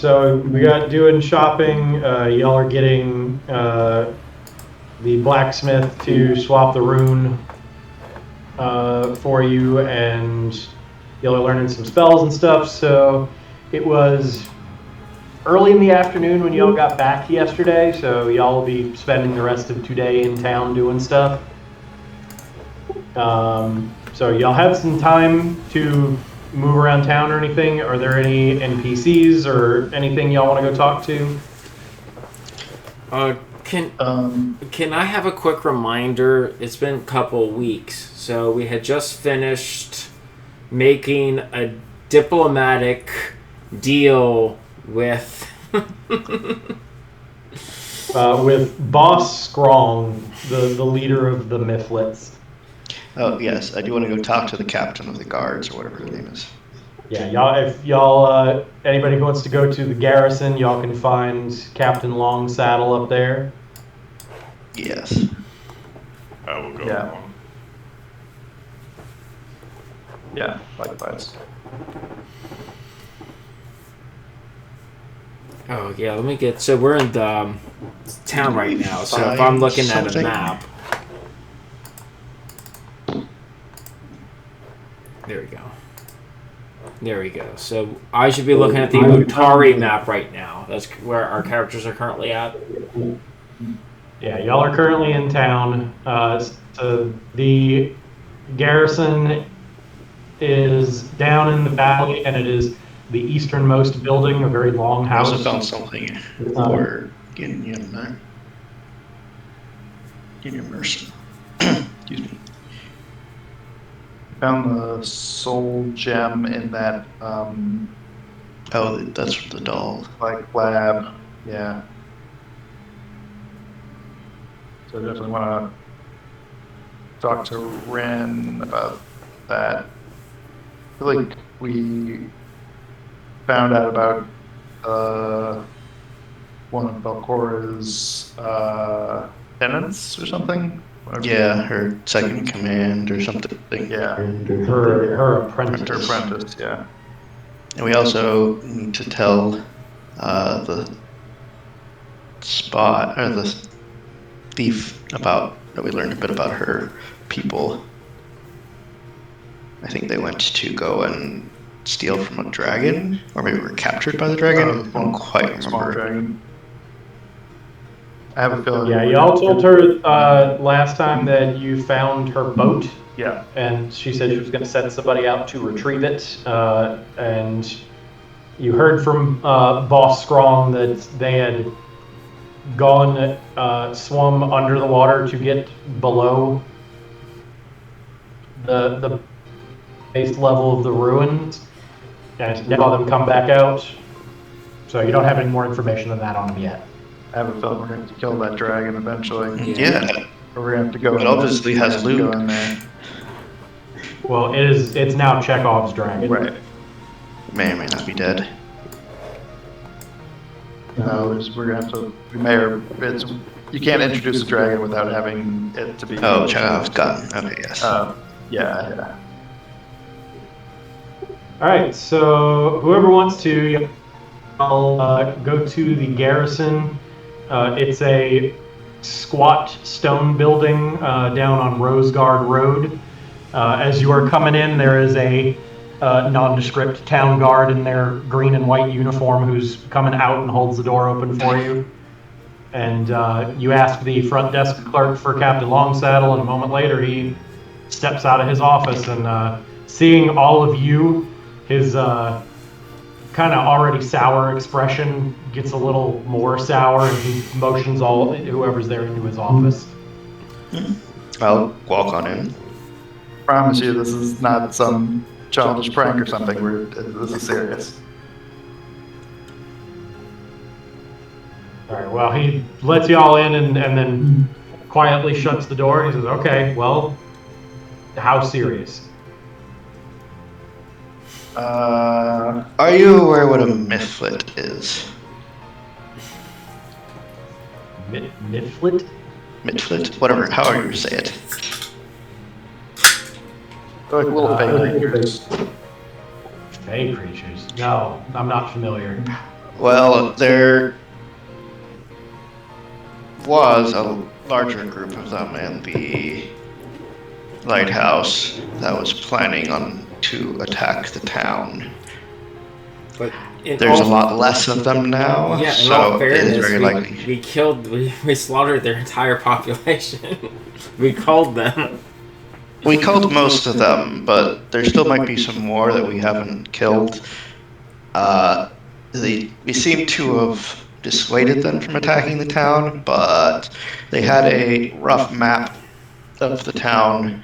so we got doing shopping. Y'all are getting the blacksmith to swap the rune for you, and y'all are learning some spells and stuff. So it was early in the afternoon when y'all got back yesterday, so y'all will be spending the rest of today in town doing stuff. So y'all have some time to move around town or anything. Are there any NPCs or anything y'all want to go talk to? Can I have a quick reminder? It's been a couple weeks, so we had just finished making a diplomatic deal with with Boss Scrong, the leader of the Mifflets. Oh, yes, I do want to go talk to the captain of the guards, or whatever his name is. Yeah, y'all. If y'all, anybody who wants to go to the garrison, y'all can find Captain Longsaddle up there. Yes. I will go Yeah. along. Yeah, likewise. Oh yeah, let me get. So we're in the town right now. So if I'm Find looking at a something. map, there we go. There we go. So I should be looking at the Utari map right now. That's where our characters are currently at. Yeah, y'all are currently in town. So the garrison is down in the valley, and it is the easternmost building, a very long I house. also found something for Ginyan Mercy. Excuse me. Found the soul gem in that, Oh, that's from the doll. like, lab. Yeah. So I definitely want to talk to Ren about that. I feel like we found out about one of Belcora's tenants or something. Whatever. Yeah, her second in command or something. Yeah. Her apprentice. Her apprentice, yeah. And we also need to tell the spot or the thief about that we learned a bit about her people. I think they went to go and steal from a dragon, or maybe were captured by the dragon. I don't quite Small remember. dragon. I have a feeling. Yeah, y'all told her last time that you found her boat. Yeah. And she said she was going to send somebody out to retrieve it. And you heard from Boss Scrong that they had gone, swum under the water to get below the base level of the ruins. And you saw them come back out. So you don't have any more information than that on them yet. I have a feeling we're going to kill that dragon eventually. Yeah, Or we're going to have to go. it obviously has loot. Go in there. Well, it's now Chekhov's dragon. Right. May or may not be dead. No, we're going to have to. We may or it's. You can't introduce a dragon without having it to be. Oh, Chekhov's gun. Okay, yes. Yeah. All right, so whoever wants to, I'll go to the garrison. It's a squat stone building down on Rosegard Road. As you are coming in, there is a nondescript town guard in their green and white uniform who's coming out and holds the door open for you. And you ask the front desk clerk for Captain Longsaddle, and a moment later he steps out of his office, and seeing all of you, his kind of already sour expression gets a little more sour, and he motions all whoever's there into his office. I'll walk on in. Promise you, this is not some childish prank or something. This is serious. All right, well, he lets you all in and then quietly shuts the door. He says, okay, well, how serious? Are you aware what a mifflet is? Mifflet? Mifflet? Whatever, however you say it. They're like little fake creatures. Fey creatures? No, I'm not familiar. Well, there was a larger group of them in the lighthouse that was planning on to attack the town. But There's a lot less of them now, Yeah, in so all it is fairness, very likely. we slaughtered their entire population. We culled them. We killed most of them, but there still might be some more that we haven't killed. We seem to have dissuaded them from attacking the town, but they had a rough map of the town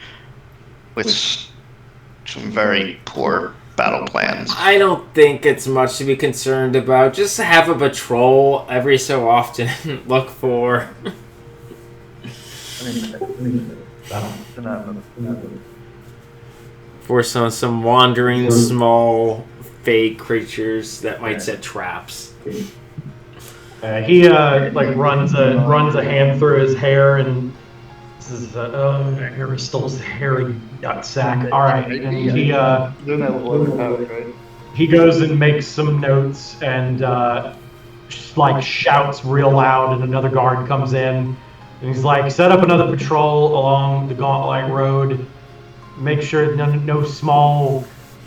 with some very poor battle plans. I don't think it's much to be concerned about. Just have a patrol every so often. Look for. For some wandering small fake creatures that might set traps. He like runs a hand through his hair and says, Aristotle's hairy nutsack. All right, and he goes and makes some notes and like shouts real loud, and another guard comes in and he's like, set up another patrol along the Gauntlet Road. Make sure no small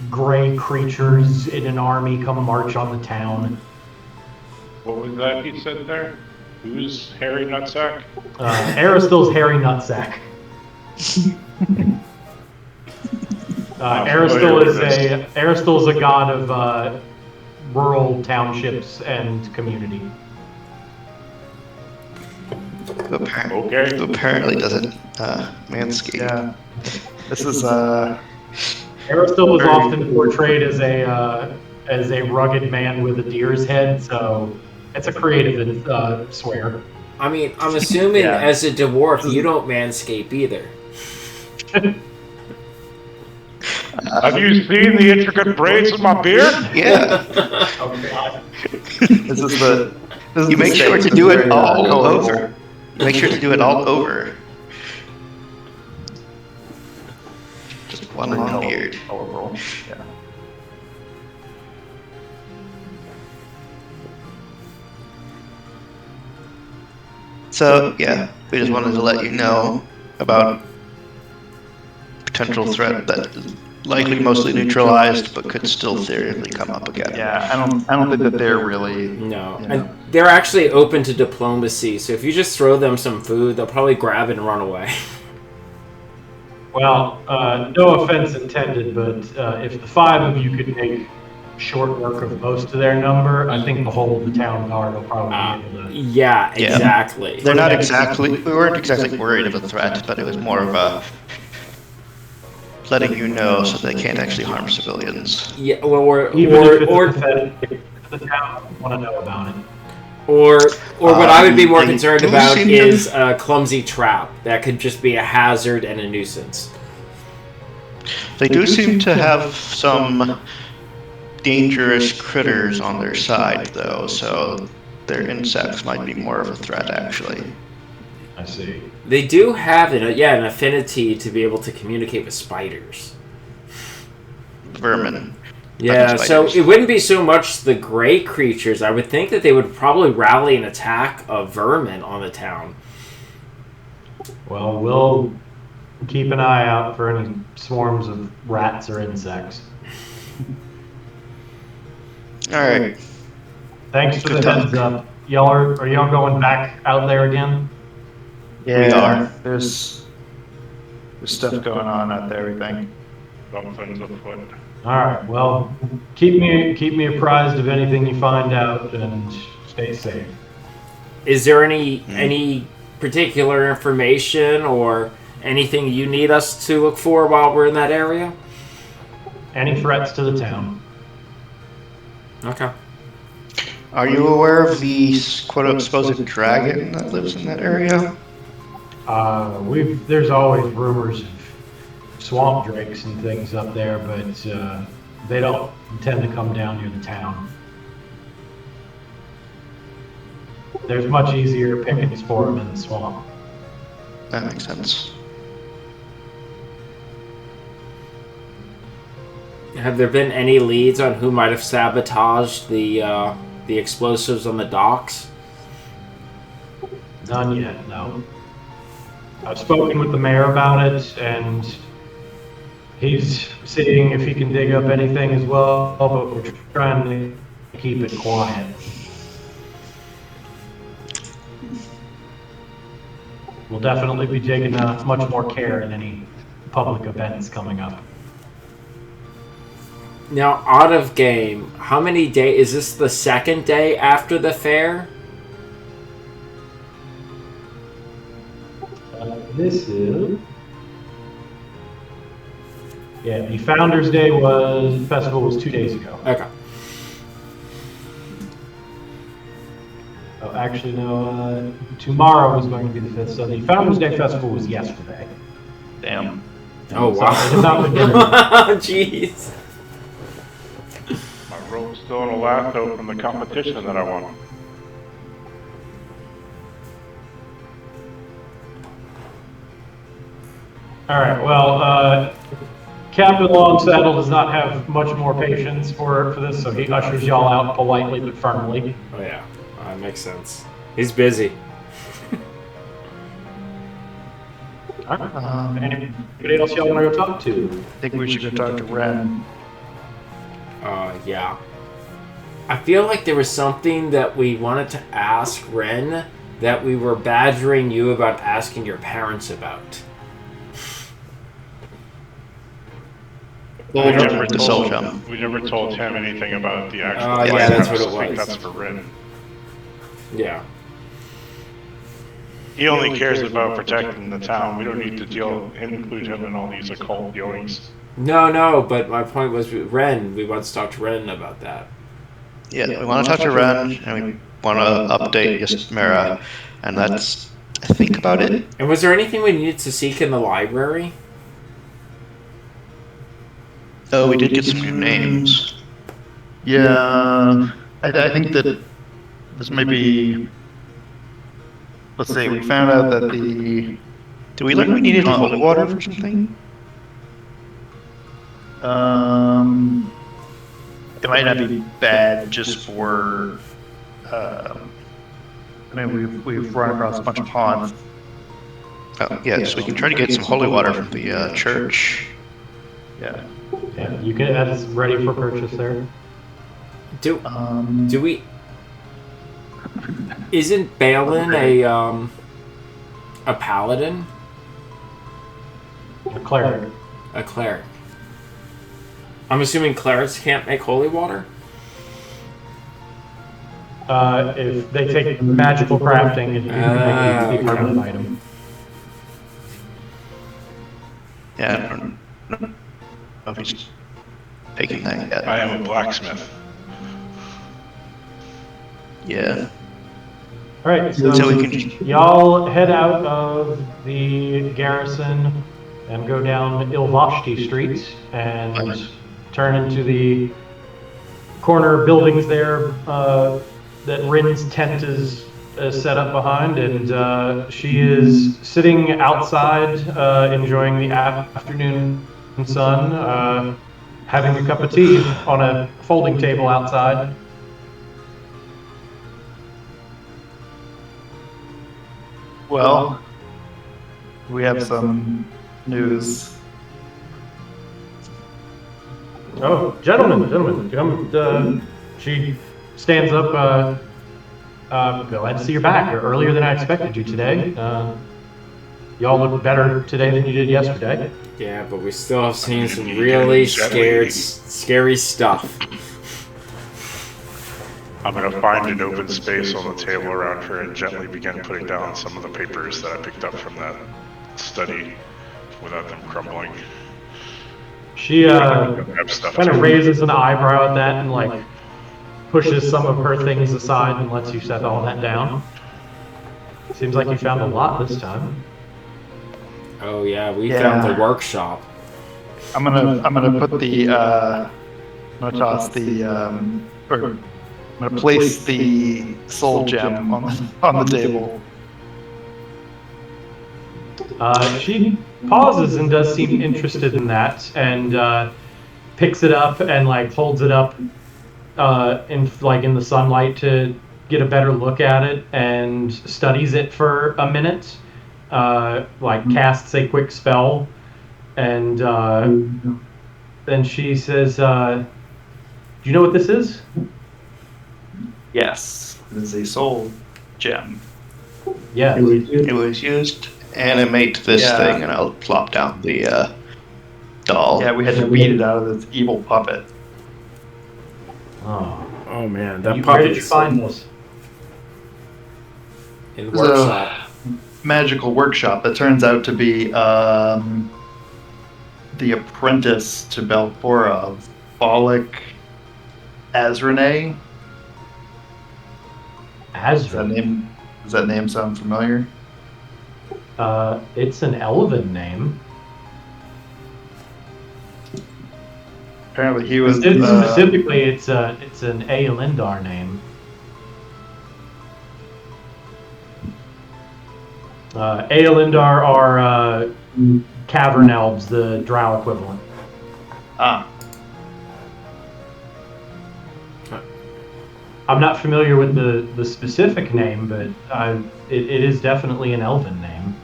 gray creatures in an army come march on the town. What was that he said there? Who's Harry Nutsack? Aristotle's hairy nutsack. Aristotle's a god of rural townships and community. Who apparently doesn't manscape. Yeah. This is Aristotle is often portrayed as a rugged man with a deer's head, so it's a creative swear. I mean, I'm assuming as a dwarf, you don't manscape either. Have you seen the intricate braids of my beard? Yeah. Oh God. You make sure to do it all over. Make sure to do it all over. Just one long beard. Colorful. Yeah. So, yeah, we just wanted to let you know about potential threat that is likely mostly neutralized, but could still theoretically come up again. Yeah, I don't think that they're really. No, You know. and they're actually open to diplomacy. So if you just throw them some food, they'll probably grab it and run away. Well, no offense intended, but if the five of you could make short work of most of their number, I think the whole of the town guard will probably be able to. Yeah, Yeah. exactly. They're not exactly, we weren't exactly worried of a threat, but it was more of a letting you know so they can't actually harm civilians. Yeah, or Even if it's pathetic, the town want to know about it. Or what I would be more They concerned do about seem is to- a clumsy trap that could just be a hazard and a nuisance. They do seem to have some dangerous critters on their side, though, so their insects might be more of a threat, actually. I see. They do have an affinity to be able to communicate with spiders. Vermin. Yeah, so spiders. it wouldn't be so much the gray creatures. I would think that they would probably rally an attack of vermin on the town. Well, we'll keep an eye out for any swarms of rats or insects. Alright. Thanks for Good the heads talk. up. Y'all are y'all going back out there again? Yeah, We are. There's stuff going on out there, we think. Something's afoot. All right. Well, keep me apprised of anything you find out, and stay safe. Is there any particular information or anything you need us to look for while we're in that area? Any threats to the town? Okay. Are you aware of the quote supposed dragon that lives in that area? There's always rumors of swamp drakes and things up there, but they don't tend to come down near the town. There's much easier pickings for them in the swamp. That makes sense. Have there been any leads on who might have sabotaged the the explosives on the docks? None yet, no. I've spoken with the mayor about it, and he's seeing if he can dig up anything as well, but we're trying to keep it quiet. We'll definitely be taking much more care in any public events coming up. Now, out of game, how many days? Is this the second day after the fair? This is... Yeah, the Founders Day festival was 2 days ago. Okay. Oh, actually, no. Tomorrow was going to be the 5th, so the Founders Day festival was yesterday. Damn. Oh, So wow. it has not been given. Jeez. My rope's still in a lasso from the competition that I won. All right. Well, Captain Longsaddle does not have much more patience for this, so he ushers y'all out politely but firmly. Oh, yeah. That makes sense. He's busy. All right. Anybody else y'all want to go talk to? I think we should go talk to Ren. Yeah. I feel like there was something that we wanted to ask Ren that we were badgering you about asking your parents about. We never the soul gem. We never told him anything about the actual. Oh, yeah, that's what it I think was. that's for Rin. Yeah. He only cares about protecting the town. We don't need to include him in all these occult dealings. No, but my point was Ren. We want to talk to Ren about that. Yeah, we want to talk to Ren, and we want to update Ysmera, and that's, I think, about it. And was there anything we needed to seek in the library? Oh, we did get some new names. Yeah, I think that this may be. Let's say we found out that the. Did we learn we needed holy water for something? It might not be bad just for. I mean, we've run across a bunch of ponds. Oh, yeah, so we can try to get some holy water from the church. Yeah. Yeah, you can. That's ready for purchase there. Do we? Isn't Balin a paladin? A cleric. A cleric. I'm assuming clerics can't make holy water? If they take magical crafting, it can make it a permanent item. Yeah, I don't know if he's taking that yet. I am a blacksmith. Yeah. All right, so So we can y'all head out of the garrison and go down Ilvashti Street and turn into the corner buildings there that Rin's tent is set up behind, and she is sitting outside enjoying the afternoon sun, having a cup of tea on a folding table outside. Well, we have some news. Oh, gentlemen, come. She stands up. Glad to see you're back. You're earlier than I expected you today. Y'all look better today than you did yesterday. Yeah, but we still have seen some really scary stuff. I'm going to find an open space on the table around her and gently begin putting down some of the papers that I picked up from that study without them crumbling. She kind of raises an eyebrow at that and like pushes some of her things aside and lets you set all that down. Seems like you found a lot this time. Oh yeah, we found the workshop. I'm gonna put the I'm gonna toss the or I'm gonna place the soul gem on the table. She pauses and does seem interested in that, and picks it up and like holds it up in the sunlight to get a better look at it and studies it for a minute. Casts a quick spell, and then she says, "Do you know what this is?" Yes, it is a soul gem. Yeah. It was used to animate this Yeah. thing, and I'll plop down the doll. Yeah, we had to beat it out of this evil puppet. Oh, Oh man, that where did you puppet's find this? in the It was a workshop. magical workshop that turns out to be the apprentice to Belphora of Bollock Azrene. Azra. Does that name sound familiar? It's an elven name. Apparently, he was Specifically, it's an Aelindar name. Aelindar are cavern elves, the drow equivalent. I'm not familiar with the specific name, but it is definitely an elven name.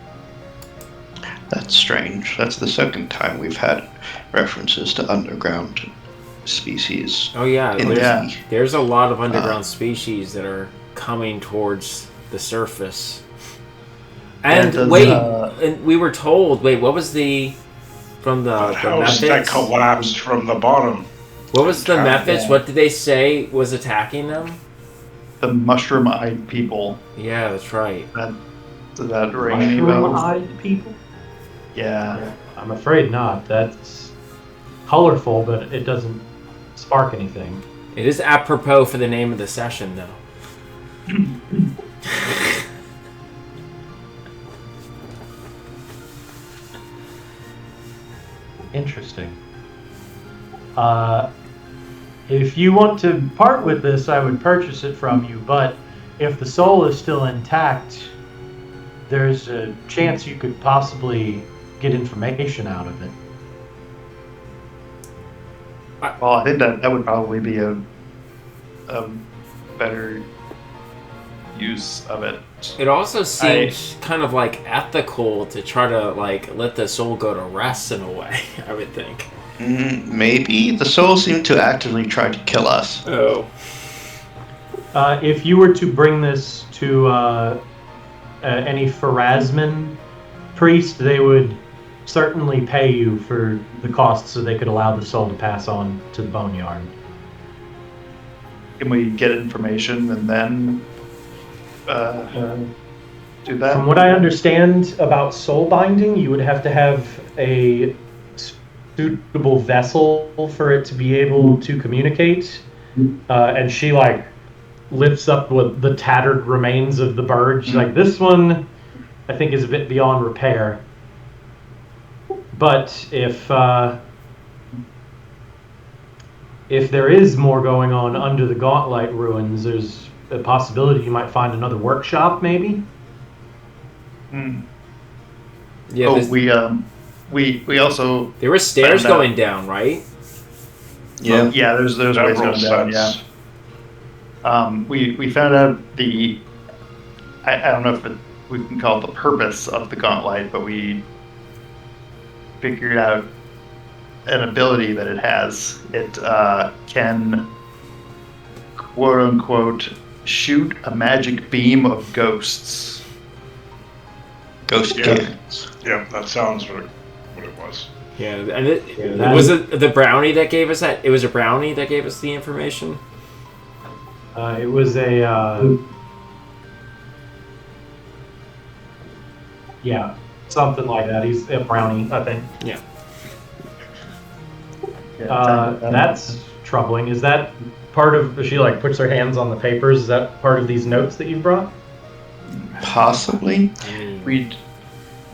That's strange. That's the second time we've had references to underground species. Oh yeah, in yeah. there's a lot of underground species that are coming towards the surface. And and we were told. Wait, what was from the house that methods? collapsed from the bottom? What was the methods? Yeah. What did they say was attacking them? the mushroom-eyed people. Yeah, that's right. Does that ring any bells? Mushroom-eyed people? Yeah. I'm afraid not. That's colorful, but it doesn't spark anything. It is apropos for the name of the session, though. Interesting. If you want to part with this, I would purchase it from you, but if the soul is still intact, there's a chance you could possibly get information out of it. Well, I think that would probably be a better use of it. It also seems kind of like ethical to try to let the soul go to rest in a way, I would think. Maybe. The soul seemed to actively try to kill us. Oh. If you were to bring this to any Pharasman priest, they would certainly pay you for the cost so they could allow the soul to pass on to the boneyard. Can we get information and then do that? From what I understand about soul binding, you would have to have a suitable vessel for it to be able to communicate. And she lifts up the tattered remains of the bird. She's like, this one I think is a bit beyond repair. But if there is more going on under the Gauntlet ruins, there's a possibility you might find another workshop, maybe. Yeah. We also there were stairs found out- going down, right? Yeah. Well, yeah, there's ways Several going down. Yeah. sets. We found out I don't know if we can call it the purpose of the Gauntlet, but we figured out an ability that it has. It can, quote unquote, shoot a magic beam of ghosts. Ghost Yeah. cannons. Yeah, that sounds what it was. Yeah, and that- was it the brownie that gave us that? It was a brownie that gave us the information. It was a yeah, something like that. He's a brownie, I think. Yeah. That's troubling. Is that part of? She puts her hands on the papers. Is that part of these notes that you brought? Possibly. I mean, We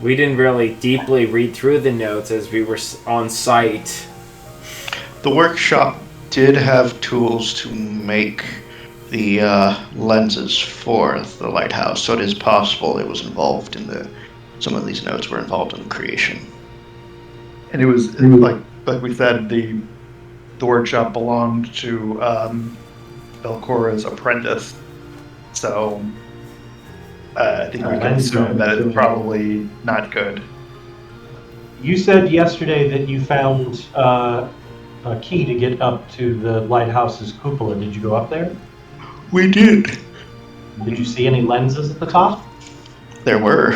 we didn't really deeply read through the notes as we were on site. The workshop did have tools to make the lenses for the lighthouse, so it is possible it was involved in some of these notes were involved in the creation. and it was like we said, the workshop belonged to Belcora's apprentice. So I think we can Lens assume that doing it's probably not good. You said yesterday that you found a key to get up to the lighthouse's cupola. Did you go up there? We did. Did you see any lenses at the top? There were.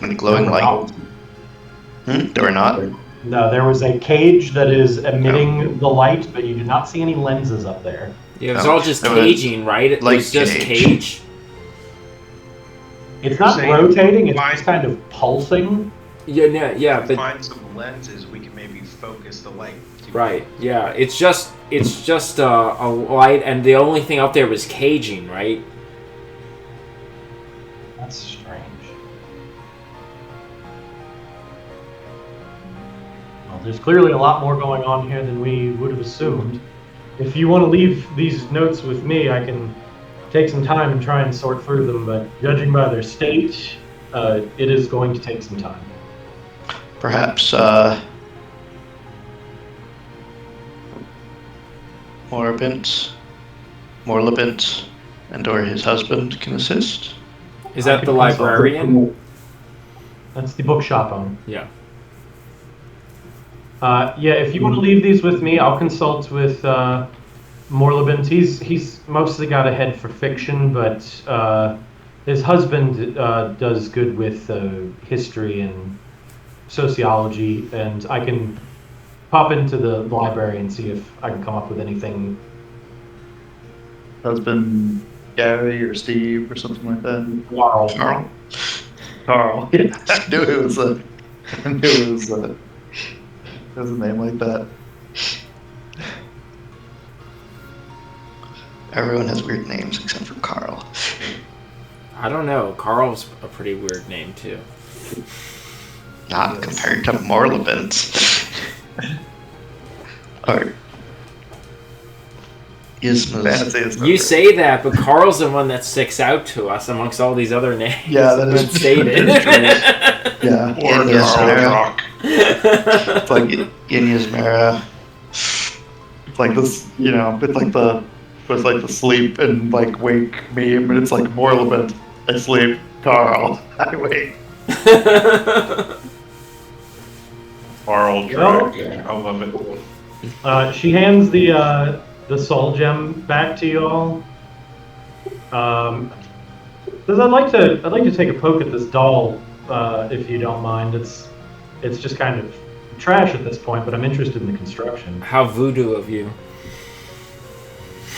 And glowing There were light. not. There were not. No, there was a cage that is emitting the light, but you did not see any lenses up there. Yeah, it was No, all just it was caging, right? It like was just cage. cage. It's not saying rotating, it's mine- just kind of pulsing. Yeah, but Find some lenses, we can maybe focus the light. right, yeah, it's just a light, and the only thing out there was caging, right? That's strange. Well, there's clearly a lot more going on here than we would have assumed. If you want to leave these notes with me, I can take some time and try and sort through them, but judging by their state, it is going to take some time. Perhaps Morlabent, and or his husband can assist. Is I that could the consult librarian? That's the bookshop owner. Yeah. Yeah, if you want to leave these with me, I'll consult with Morlabent. He's mostly got a head for fiction, but his husband does good with history and sociology, and I can pop into the library and see if I can come up with anything. Husband Gary or Steve or something like that. Carl. Carl. Yeah, I knew it was a. I knew it was a. There's a name like that. Everyone has weird names except for Carl. I don't know. Carl's a pretty weird name too. Not compared to Morlabent. Or Isma's. Fantasy is You say that, but Carl's the one that sticks out to us amongst all these other names. Yeah, that is unstated. Yeah. Or Yes, Carl Sarah. Rock. It's like Inyasmera. It's like this, you know, it's like the sleep and like wake meme, and it's like Morlabent, I sleep, Carl, I wake. Carl Well- Drake. I love it. She hands the soul gem back to you all. Says I'd like to take a poke at this doll, if you don't mind. It's just kind of trash at this point, but I'm interested in the construction. How voodoo of you.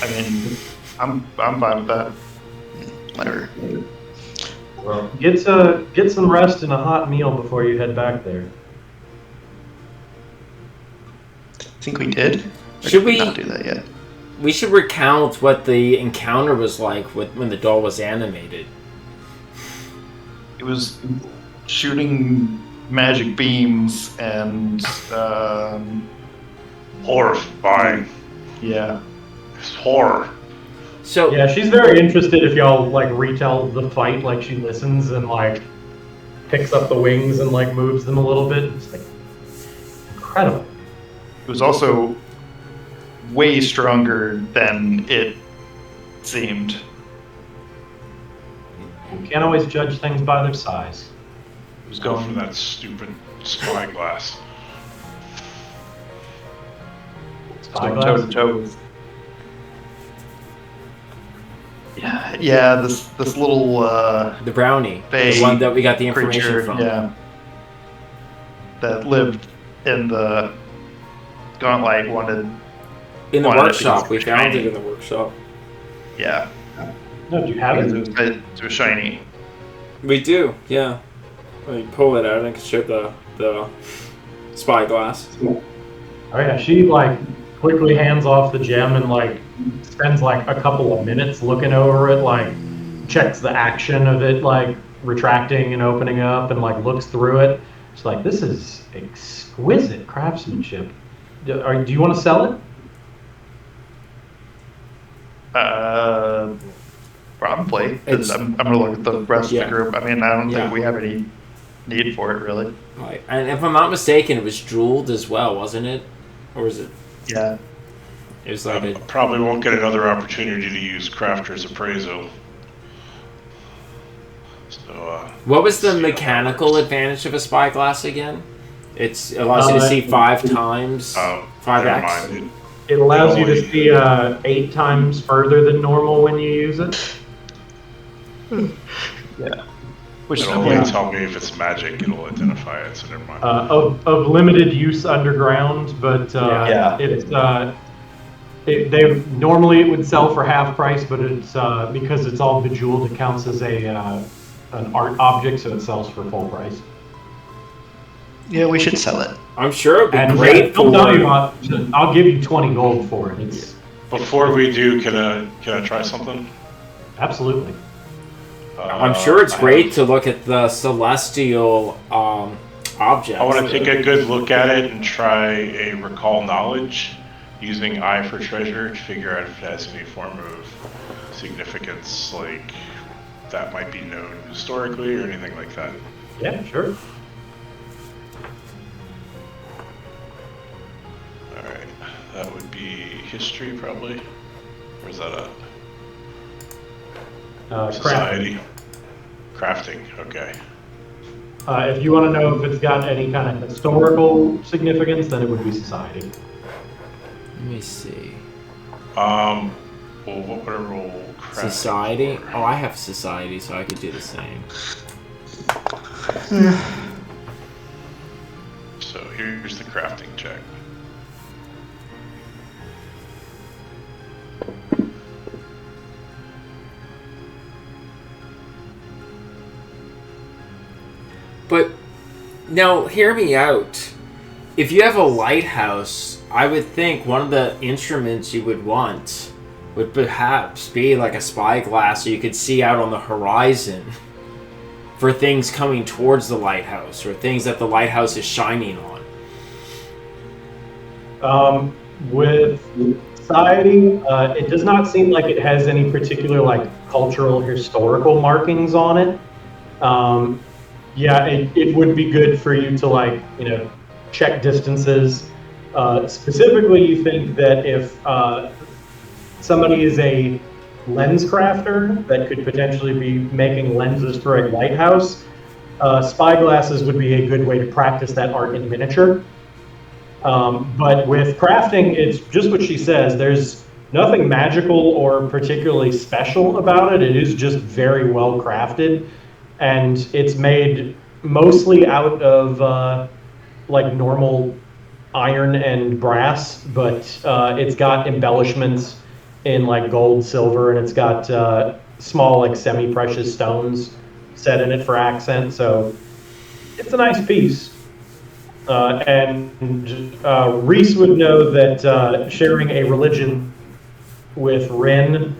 I mean, I'm fine with that. Whatever. Well, get some rest and a hot meal before you head back there. I think we did. Or Should did we- not do that yet? We should recount what the encounter was like when the doll was animated. It was shooting magic beams and Horrifying. yeah. It's horror. So Yeah, she's very interested if y'all like retell the fight. Like she listens and like picks up the wings and like moves them a little bit. It's like incredible. It was also way stronger than it seemed. You can't always judge things by their size. Let's go for that stupid spyglass. Toe to toe with- Yeah, this little the brownie, They- the one that we got the information creature, from. yeah, that lived in the Gauntlet wanted, In the Wanted to workshop, be we found it shiny. in the workshop. yeah, No, do you have because it? it was shiny. We do, yeah. We pull it out and can show the spyglass. Oh yeah, she like quickly hands off the gem and like spends like a couple of minutes looking over it, like checks the action of it, like retracting and opening up, and like looks through it. She's like, "This is exquisite craftsmanship. Do you want to sell it?" Probably. 'Cause It's- I'm gonna look at the rest Yeah. of the group. I mean, I don't Yeah. think we have any need for it, really. Right. And if I'm not mistaken, it was jeweled as well, wasn't it? Or was it? Yeah. It was like I probably won't get another opportunity to use Crafter's Appraisal. So, what was the mechanical advantage of a spyglass again? It allows you to see 5 times, 5x. Never mind. It allows you to see 8 times further than normal when you use it. Yeah. Which It'll only tell me if it's magic. It'll identify it, so never mind. Of limited use underground, but they normally it would sell for half price, but it's because it's all bejeweled, it counts as an art object, so it sells for full price. Yeah, we should sell it. I'm sure it'd be And great for. I'll give you 20 gold for it. It's Before we do, can I try something? absolutely. I'm sure it's great to look at the celestial objects. I want to take a good look at it and try a recall knowledge using Eye for Treasure to figure out if it has any form of significance, like that might be known historically or anything like that. Yeah, sure. Alright, that would be history probably. Or is that a society? Crafting, okay. If you want to know if it's got any kind of historical significance, then it would be society. Let me see. Well, what would I roll? Crafting Society? for? Oh, I have society, so I could do the same. So here's the crafting check. But now, hear me out. If you have a lighthouse, I would think one of the instruments you would want would perhaps be like a spyglass so you could see out on the horizon for things coming towards the lighthouse or things that the lighthouse is shining on. With society, it does not seem like it has any particular like cultural historical markings on it. Yeah, it would be good for you to check distances. Specifically, you think that if somebody is a lens crafter that could potentially be making lenses for a lighthouse, spyglasses would be a good way to practice that art in miniature. But with crafting, it's just what she says. There's nothing magical or particularly special about it. It is just very well crafted. And it's made mostly out of normal iron and brass, but it's got embellishments in like gold, silver, and it's got small like semi-precious stones set in it for accent. So it's a nice piece. And Reese would know that sharing a religion with Rin,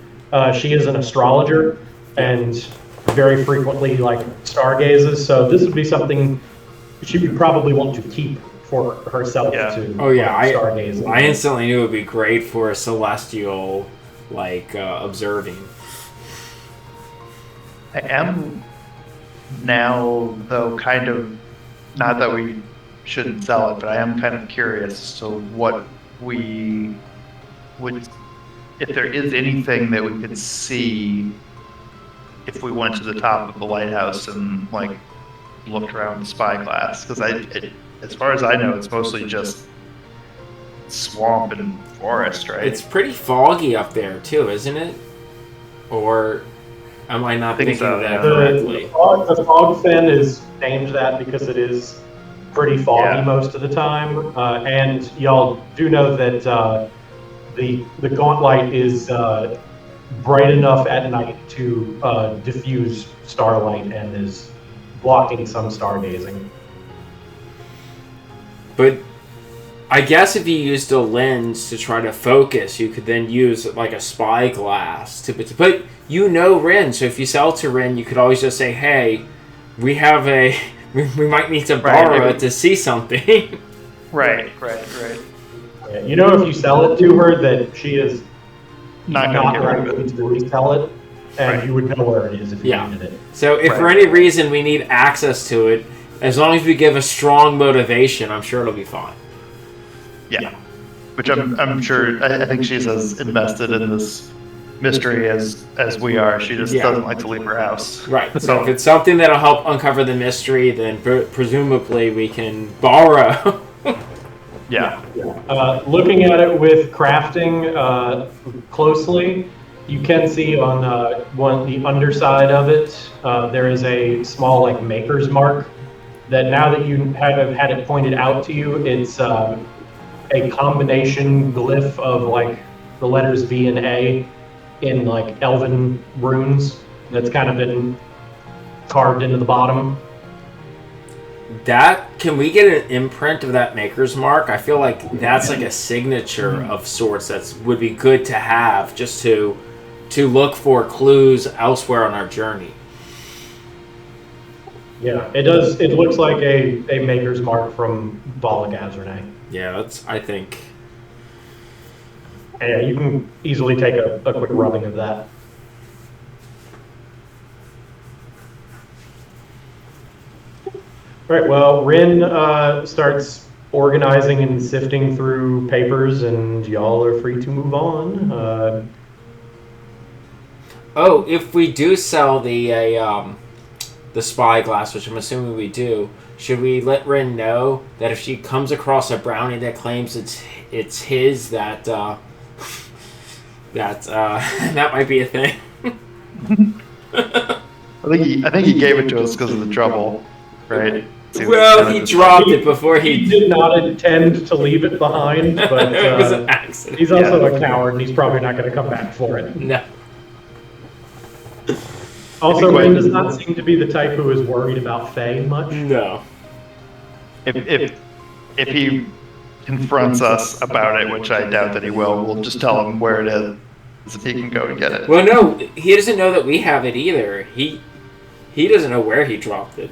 she is an astrologer and very frequently stargazes, so this would be something she would probably want to keep for herself to stargaze. I instantly knew it would be great for a celestial observing. I am now, though, kind of, not that we shouldn't sell it, but I am kind of curious as to what we would, if there is anything that we could see if we went to the top of the lighthouse and looked around the spyglass, because as far as I know, it's mostly just swamp and forest, right? It's pretty foggy up there too, isn't it? Or am I not thinking so, of that yeah. correctly? The fog fin is named that because it is pretty foggy most of the time, and y'all do know that the gauntlet is bright enough at night to diffuse starlight and is blocking some stargazing. But I guess if you used a lens to try to focus, you could then use a spyglass to put. Rin, so if you sell to Rin, you could always just say, "Hey, we have a we might need to borrow it to see something." Right. Yeah, if you sell it to her, that she is Not likely to resell it, and you would know where it is if you needed it. So if for any reason we need access to it, as long as we give a strong motivation, I'm sure it'll be fine. Yeah. which I'm sure. I think she's as invested in this mystery as we are. She just doesn't like to leave her house. Right. So if it's something that'll help uncover the mystery, then presumably we can borrow. Yeah. Looking at it with crafting closely, you can see on the underside of it, there is a small like maker's mark. That now that you have had it pointed out to you, it's a combination glyph of like the letters V and A in like elven runes. That's kind of been carved into the bottom. Can we get an imprint of that maker's mark? I feel like that's like a signature of sorts that would be good to have just to look for clues elsewhere on our journey. Yeah, it does. It looks like a maker's mark from Vala Gazrene. Yeah, that's, I think. And yeah, you can easily take a quick rubbing of that. All right, well, Rin starts organizing and sifting through papers, and y'all are free to move on. Oh, if we do sell the spyglass, which I'm assuming we do, should we let Rin know that if she comes across a brownie that claims it's his, that that might be a thing? I think he gave it to us because of the trouble, right? Well, he dropped it before he did not intend to leave it behind, but it was an accident. He's also a coward, and he's probably not going to come back for it. No. Also, Rin does not seem to be the type who is worried about Fae much. No. If he confronts us about it, which I doubt that he will, we'll just tell him where it is, so he can go and get it. Well, no, he doesn't know that we have it either. He doesn't know where he dropped it.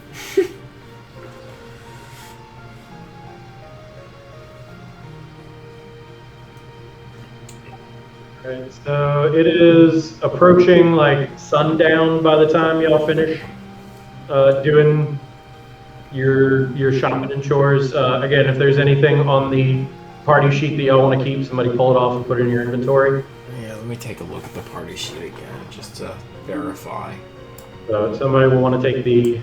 Right, so it is approaching like sundown by the time y'all finish doing your shopping and chores. Again, if there's anything on the party sheet that y'all want to keep, somebody pull it off and put it in your inventory. Yeah, let me take a look at the party sheet again, just to verify. So somebody will want to take the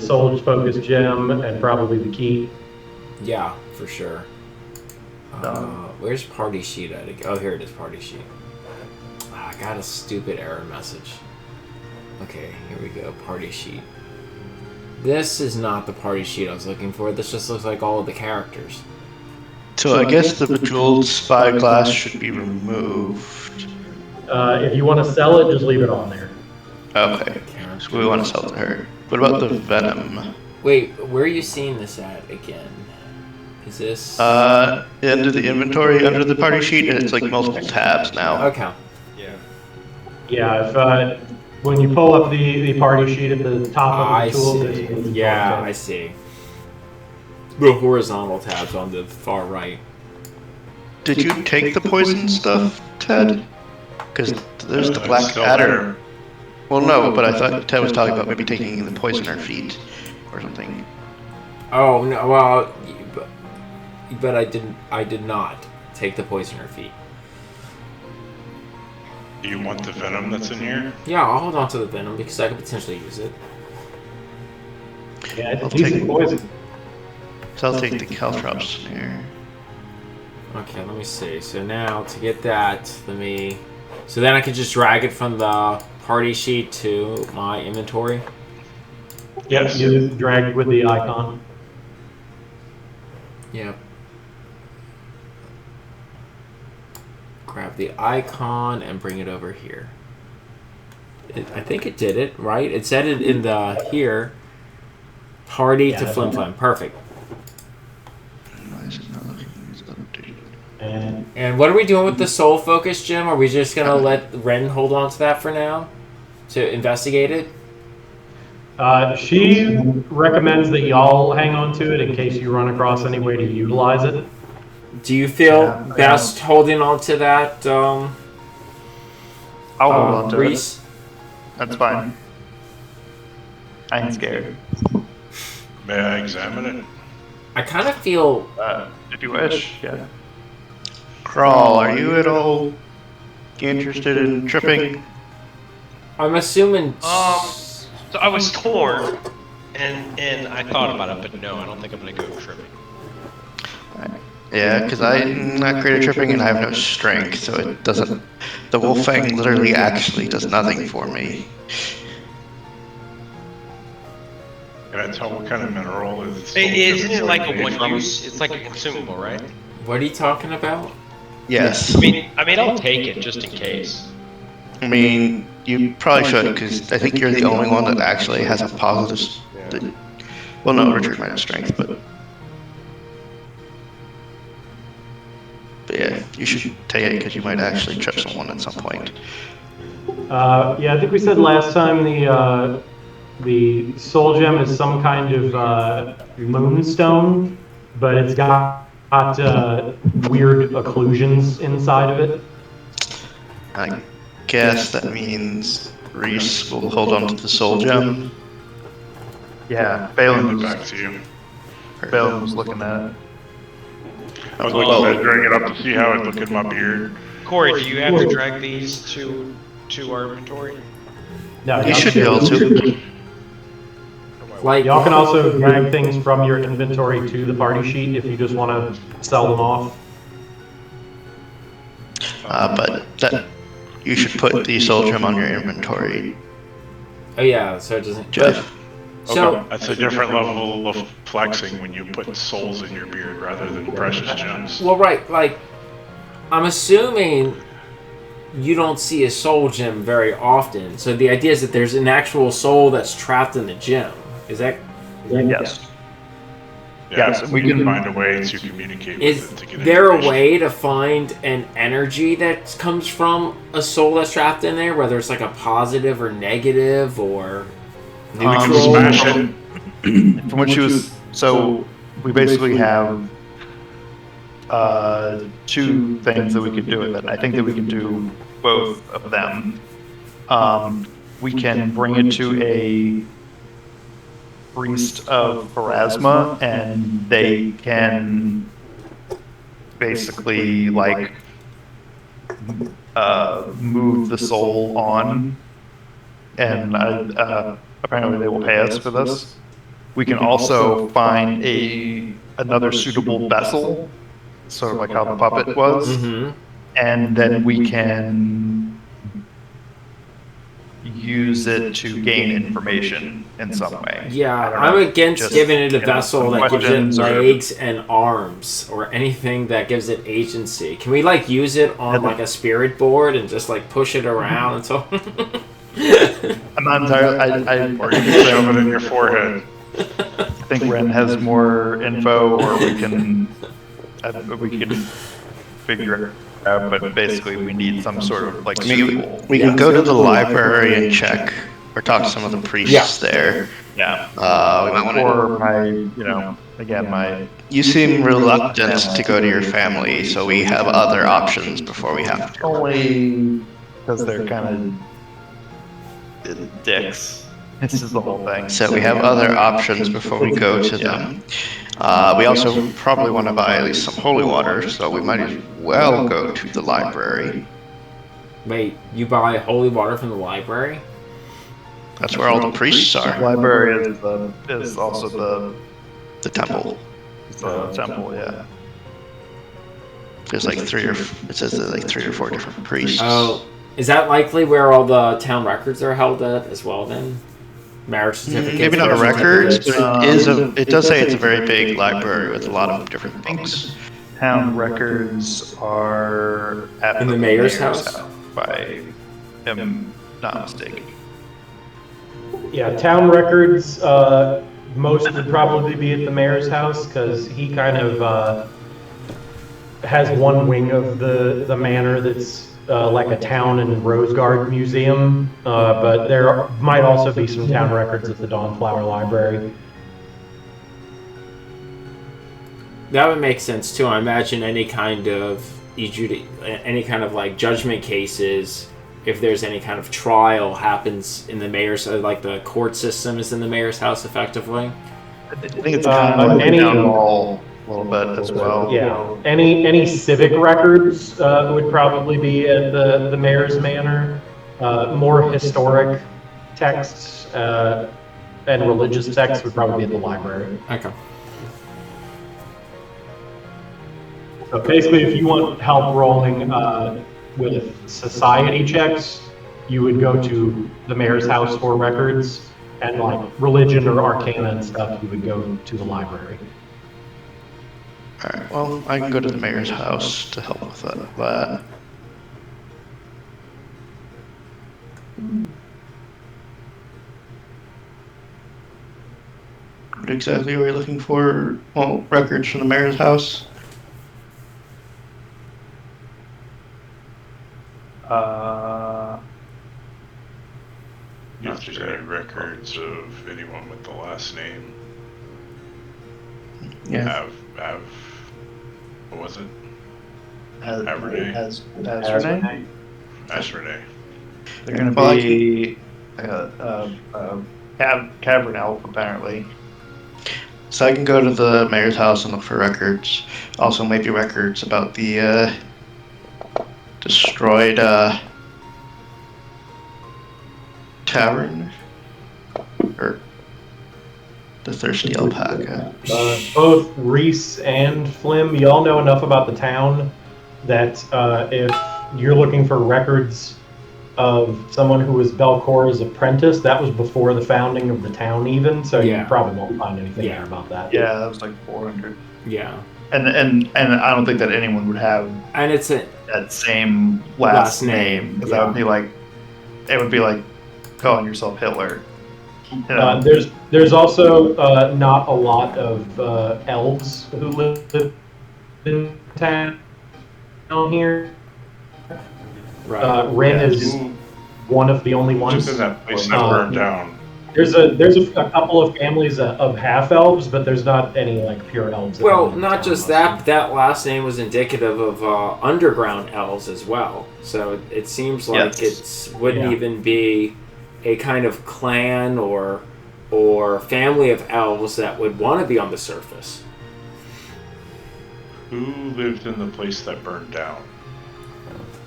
Soul's Focus gem and probably the key. Yeah, for sure. Where's party sheet at? Oh, here it is, party sheet. I got a stupid error message. Okay, here we go, party sheet. This is not the party sheet I was looking for. This just looks like all of the characters. So I guess the bejeweled spyglass should be removed. If you want to sell it, just leave it on there. Okay, so we want to sell to her. What about the venom? Wait, where are you seeing this at again? Is this... Under the inventory, under the party sheet, and it's like multiple tabs now. Okay. Yeah, if when you pull up the party sheet at the top of the tool, I see. The horizontal tabs on the far right. Did you take the poison stuff, Ted? Because there's the black adder. Well, no, but I thought Ted was talking about maybe taking the poisoner feet or something. Oh no! Well, but I didn't. I did not take the poisoner feet. Do you want the venom that's in here? Yeah, I'll hold on to the venom because I could potentially use it. Yeah, it's decent poison. So I'll take the caltrop snare. Okay, let me see. So now to get that, so then I can just drag it from the party sheet to my inventory. Yes, you drag with the icon. Yep. Grab the icon and bring it over here. I think it did it, right? It said it in the here. Party to Flim Flam. Perfect. Why is it not looking as updated? And what are we doing with the soul focus, Jim? Are we just gonna let Ren hold on to that for now to investigate it? she recommends that y'all hang on to it in case you run across any way to utilize it. Do you feel best holding on to that, I'll hold on to Reese? it. That's fine. I ain't scared. May I examine it? I kind of feel... If you wish, yeah. Crawl, are you at all interested in tripping? I'm assuming. So I was torn, and I thought about it, but no, I don't think I'm gonna go tripping. Yeah, because I'm not great at tripping and I have no strength, so it doesn't. The wolf fang literally actually does nothing for me. Can I tell what kind of mineral is? Isn't it like a one use? It's like a consumable, right? What are you talking about? Yes. I mean, I'll take it just in case. I mean, you probably should, because I think you're the only one that actually has a positive. Well, no, Richard might have strength, but yeah, you should take it because you might actually trip someone at some point. Yeah, I think we said last time the soul gem is some kind of moonstone, but it's got weird occlusions inside of it. I guess that means Reese will hold on to the soul gem. Yeah, Hand Balin it back to you. was looking at it. I was like measuring it up to see how it looked in my beard. Corey, do you have to drag these to our inventory? No, You should be able to. Like, y'all can also drag things from your inventory to the party sheet if you just want to sell them off. But that you should put the soul gem on your inventory, oh yeah, so it doesn't. Jeff. So That's a different level of flexing when you put souls in your beard rather than precious gems. well, right, like I'm assuming you don't see a soul gem very often. So the idea is that there's an actual soul that's trapped in the gem. Is that? Yes. Yeah, Yes, we we can can- find a way to communicate Is with it to get there a information. way to find an energy that comes from a soul that's trapped in there, whether it's like a positive or negative or neutral? Smash it. From what she was, so we basically have two things that we could do with it. I think that we can do both of them. We can bring it to a priest of Pharasma, and they can basically like move the soul on, and apparently they will pay us for this. We can also find another suitable vessel, sort of like how the puppet was, Mm-hmm. and then we can use it to gain information in some way. Yeah, I don't I'm know, against just, giving it a you know, vessel some that gives it questions or- legs and arms or anything that gives it agency. Can we like use it on like a spirit board and just like push it around until? I'm not entirely. Or you can shove it in your forehead. I think Ren has more info, or we can figure it out. But basically, we need some sort of like suitable. We can go to the library and check, or talk to some of the priests there. Yeah. We might want to. Or my You seem reluctant to go to your family, so we have other options before we have to. only because they're kind of dicks. This is the whole thing. So we have other options before we go to them. We also probably want to buy at least some holy water, so we might as well go to the library. Wait, you buy holy water from the library? That's where all the priests The are. library is also The temple. the temple. Yeah. There's like it says there's like 3 or 4 different priests. Oh, is that likely where all the town records are held at as well? Then, marriage certificates. Maybe not a birth records, certificates? but it does say it's a very big library with a lot of different books. Town records are at In the mayor's house? if I am not mistaken. Yeah, town records, most would probably be at the mayor's house, because he kind of has one wing of the manor that's like a town and rose guard museum, but there might also be some town records at the Dawnflower Library. That would make sense too. I imagine any kind of like judgment cases, if there's any kind of trial happens in the mayor's, like the court system is in the mayor's house effectively. I think it's kind of like any- a town hall little bit as well. Yeah, any civic records would probably be at the mayor's manor. More historic texts and religious texts would probably be at the library. Okay. So basically, if you want help rolling with society checks, you would go to the mayor's house for records, and like religion or arcana and stuff, you would go to the library. Alright, well, I can go to the mayor's house to help with that. What exactly are we looking for? Well, records from the mayor's house? If there's any records of anyone with the last name. Yeah. Have what was it? Renee. They're going Well, to be cavern elf, apparently. So I can go to the mayor's house and look for records. Also, maybe records about the destroyed tavern, or the thirsty alpaca. Both Reese and Flim, y'all know enough about the town that if you're looking for records of someone who was Belcor's apprentice, that was before the founding of the town even, so Yeah. you probably won't find anything there about that. Yeah, that was like 400. Yeah. And I don't think that anyone would have And it's a that same last name. Because that would be like, it would be like calling yourself Hitler. You know? There's also not a lot of elves who live in town here. right. Rin is one of the only ones. Just in that place that burned down. There's a couple of families of half elves, but there's not any like pure elves. that Well, live in not town. just that, but that last name was indicative of underground elves as well. So it seems like it wouldn't Yeah. even be a kind of clan or family of elves that would want to be on the surface. Who lived in the place that burned down?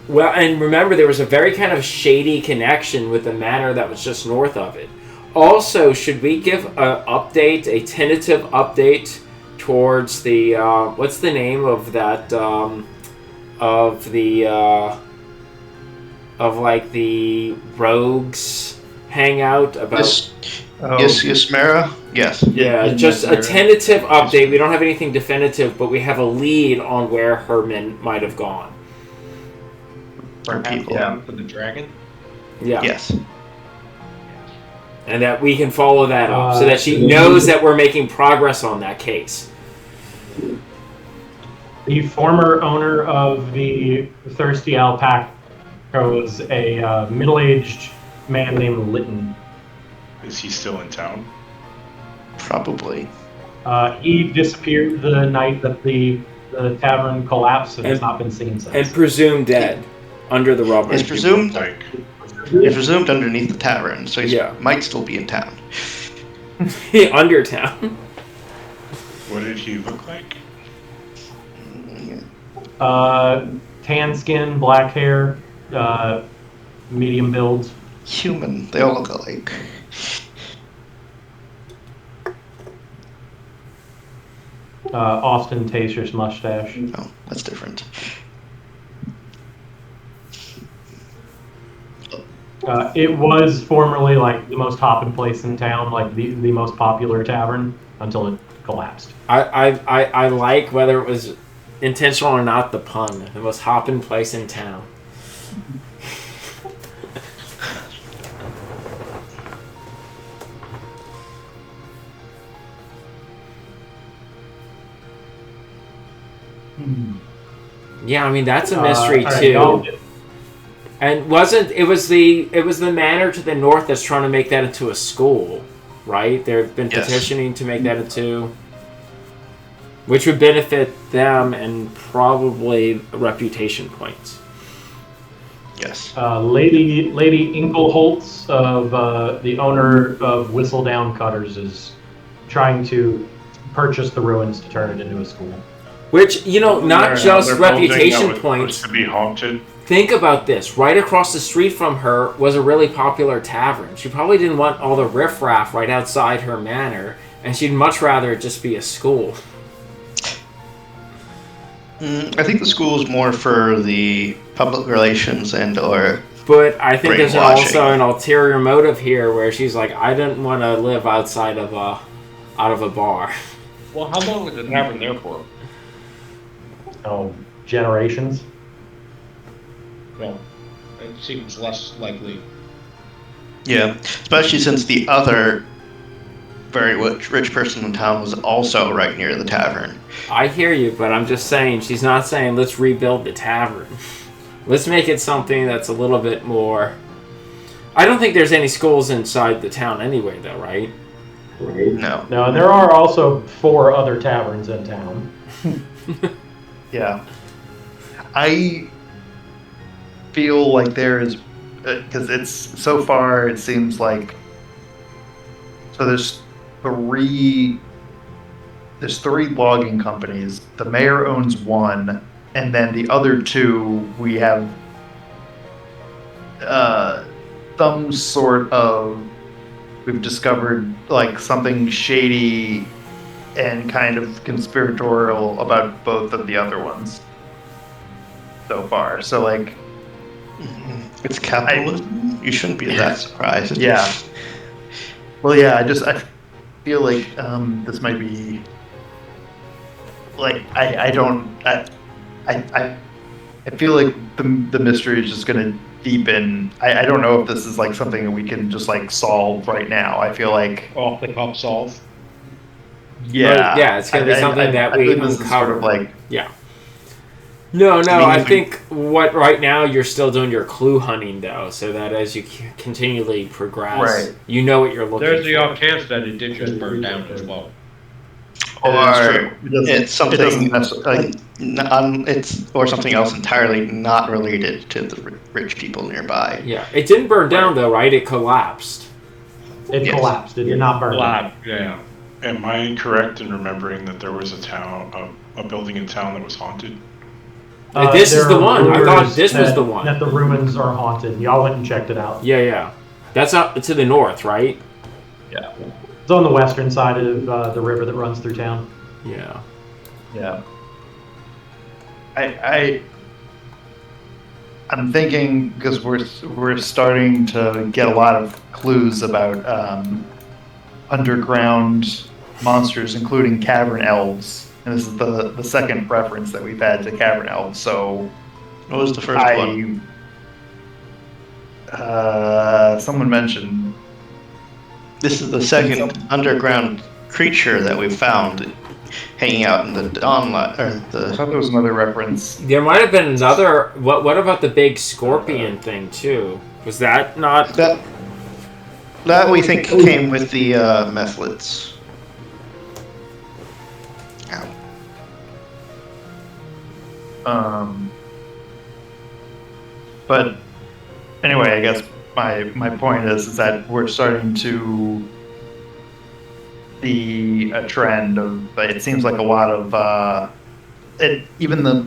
Well, and remember, there was a very kind of shady connection with the manor that was just north of it. Also, should we give a tentative update towards the, what's the name of that, of like the rogues hangout about... Yes, Mara? Yes. Yeah, just a tentative update. We don't have anything definitive, but we have a lead on where Herman might have gone. For people. Yeah. For the dragon? Yeah. Yes. And that we can follow that up so that she knows that we're making progress on that case. The former owner of the Thirsty Alpaca was a middle-aged man named Litton. Is he still in town? Probably. He disappeared the night that the tavern collapsed and has not been seen since. And presumed dead under the rubble. Is presumed Like, He's presumed underneath the tavern, so he Yeah. might still be in town. Under town. what did he look like? Tan skin, black hair, medium build. Human. They all look alike. Ostentatious mustache. Oh, that's different. It was formerly like the most hopping place in town, like the most popular tavern until it collapsed. I like, whether it was intentional or not, the pun. The most hopping place in town. Yeah, I mean that's a mystery all right, too. y'all- And it was the manor to the north that's trying to make that into a school, right? They've been Yes. petitioning to make that into, which would benefit them and probably reputation points. Yes. Lady Inkelholtz of the owner of Whistledown Cutters is trying to purchased the ruins to turn it into a school. Which, not just Another building that reputation was points. supposed to be haunted. Think about this. Right across the street from her was a really popular tavern. She probably didn't want all the riffraff right outside her manor, and she'd much rather it just be a school. I think the school is more for the public relations or. But I think there's Brainwashing. also an ulterior motive here where she's like, I didn't want to live outside of a bar. Well, how long was the tavern there for? Oh, generations. Well, it seems less likely. Yeah, especially since the other very rich person in town was also right near the tavern. I hear you, but I'm just saying, she's not saying let's rebuild the tavern. Let's make it something that's a little bit more... I don't think there's any schools inside the town anyway, though, right? No. No, and there are also 4 other taverns in town. Yeah. I feel like there is, because it's so far it seems like, so there's three logging companies. The mayor owns one, and then the other 2 we have some sort of, we've discovered like something shady and kind of conspiratorial about both of the other ones so far. So like, It's capitalism. You shouldn't be that surprised. yeah. Well, yeah. I feel like this might be like I feel like the mystery is just gonna deepen. I don't know if this is like something that we can just like solve right now. I feel like Off the cuff solve. yeah, Yeah, it's gonna be something that we think this is sort uncover. of like Yeah. No, mean, I if we- think what right now you're still doing your clue hunting though, so that as you continually progress, Right. you know what you're looking There's the for. off chance that it did just burn down as well. Or it's it something doesn't like or something else entirely not related to the rich people nearby. Yeah, it didn't burn down though, right? It collapsed. It Yes. collapsed. It did not burn. Lab, yeah. Am I incorrect in remembering that there was a building in town that was haunted? This is there the are one. I thought rumors this was that- the one. That the ruins are haunted. Y'all went and checked it out. Yeah. That's up to the north, right? It's on the western side of the river that runs through town. Yeah. yeah. I'm thinking because we're starting to get a lot of clues about underground monsters, including cavern elves, and this is the second reference that we've had to cavern elves. So What was the first one? Someone mentioned This is the second underground creature that we found hanging out in the dawnlight, or I the. thought there was another reference. There might have been another. What about the big scorpion thing too? Was that not? That we think came with the methlets. Ow. But anyway, I guess my point is that we're starting to see a trend of. It seems like a lot of even the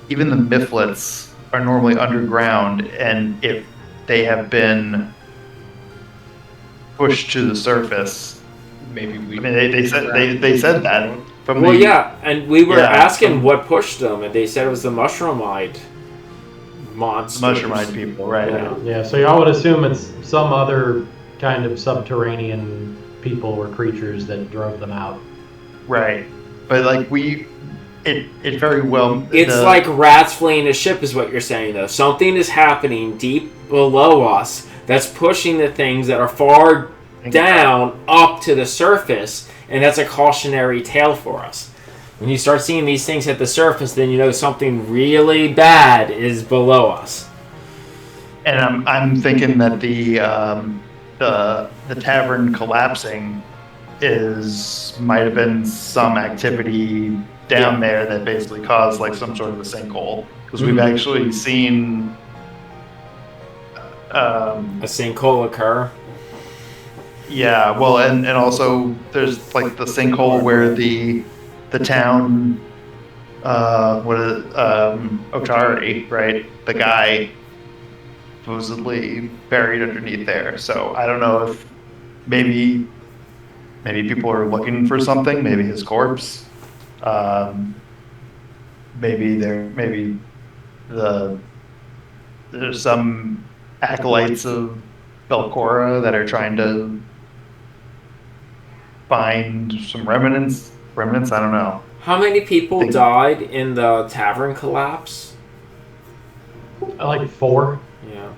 Mifflets are normally underground, and if they have been pushed to the surface, Maybe we. I mean they said that. From Well, the, yeah, and we were Yeah, asking what pushed them, and they said it was the mushroom-eyed monsters. mushroom-eyed people, right? Yeah. Yeah, so y'all would assume it's some other kind of subterranean people or creatures that drove them out. Right. But like it very well. It's like rats fleeing a ship, is what you're saying, though. Something is happening deep below us that's pushing the things that are far down up to the surface, and that's a cautionary tale for us. When you start seeing these things at the surface, then you know something really bad is below us. And I'm thinking that the tavern collapsing might have been some activity down there that basically caused like some sort of a sinkhole, because we've actually seen A sinkhole occur. Yeah, well, and also there's like the sinkhole where the town, what is it, Otari, right? The guy supposedly buried underneath there. So I don't know if maybe people are looking for something. Maybe his corpse. Maybe there's some acolytes of Belcora that are trying to find some remnants. I don't know. How many people died in the tavern collapse? Like 4, Yeah.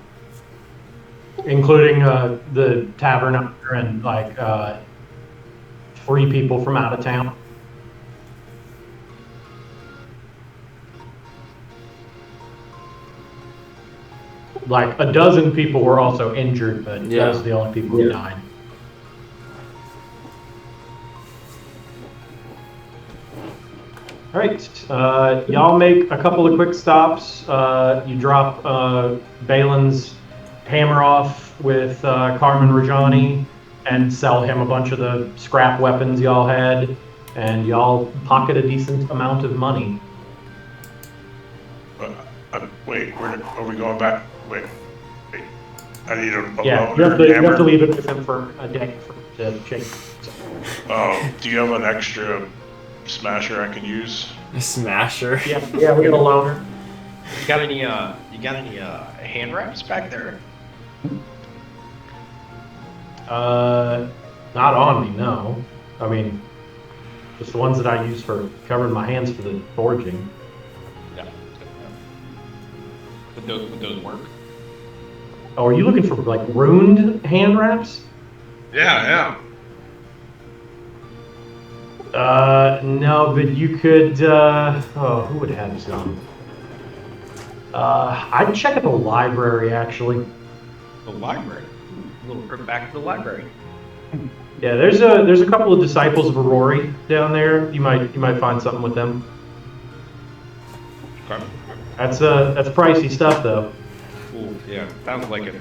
including the tavern owner and like 3 people from out of town. Like a dozen people were also injured, but those are the only people who died. All right, y'all make a couple of quick stops. You drop Balin's hammer off with Carmen Rajani and sell him a bunch of the scrap weapons y'all had, and y'all pocket a decent amount of money. Wait, are we going back? Wait. I need a Yeah, you have to leave it with him for a day to change. Oh, do you have an extra smasher I can use? A smasher? Yeah, we got a loaner. You got any hand wraps back there? Not on me, no. I mean, just the ones that I use for covering my hands for the forging. Yeah. Would those work? Oh, are you looking for like runed hand wraps? Yeah. No, but you could. Who would have some? I'd check at the library actually. The library. A little trip back to the library. Yeah, there's a couple of disciples of Aurori down there. You might find something with them. Okay. That's pricey stuff though. Ooh, yeah, sounds like it.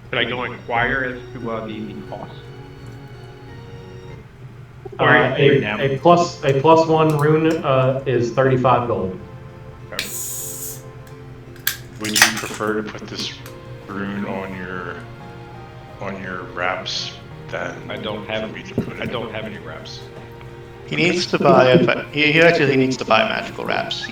Could I go inquire as to the cost? A plus 1 rune is 35 gold. Okay. Would you prefer to put this rune on your wraps than I don't have for me to put it? I don't have any wraps. He needs to buy. He actually needs to buy magical wraps.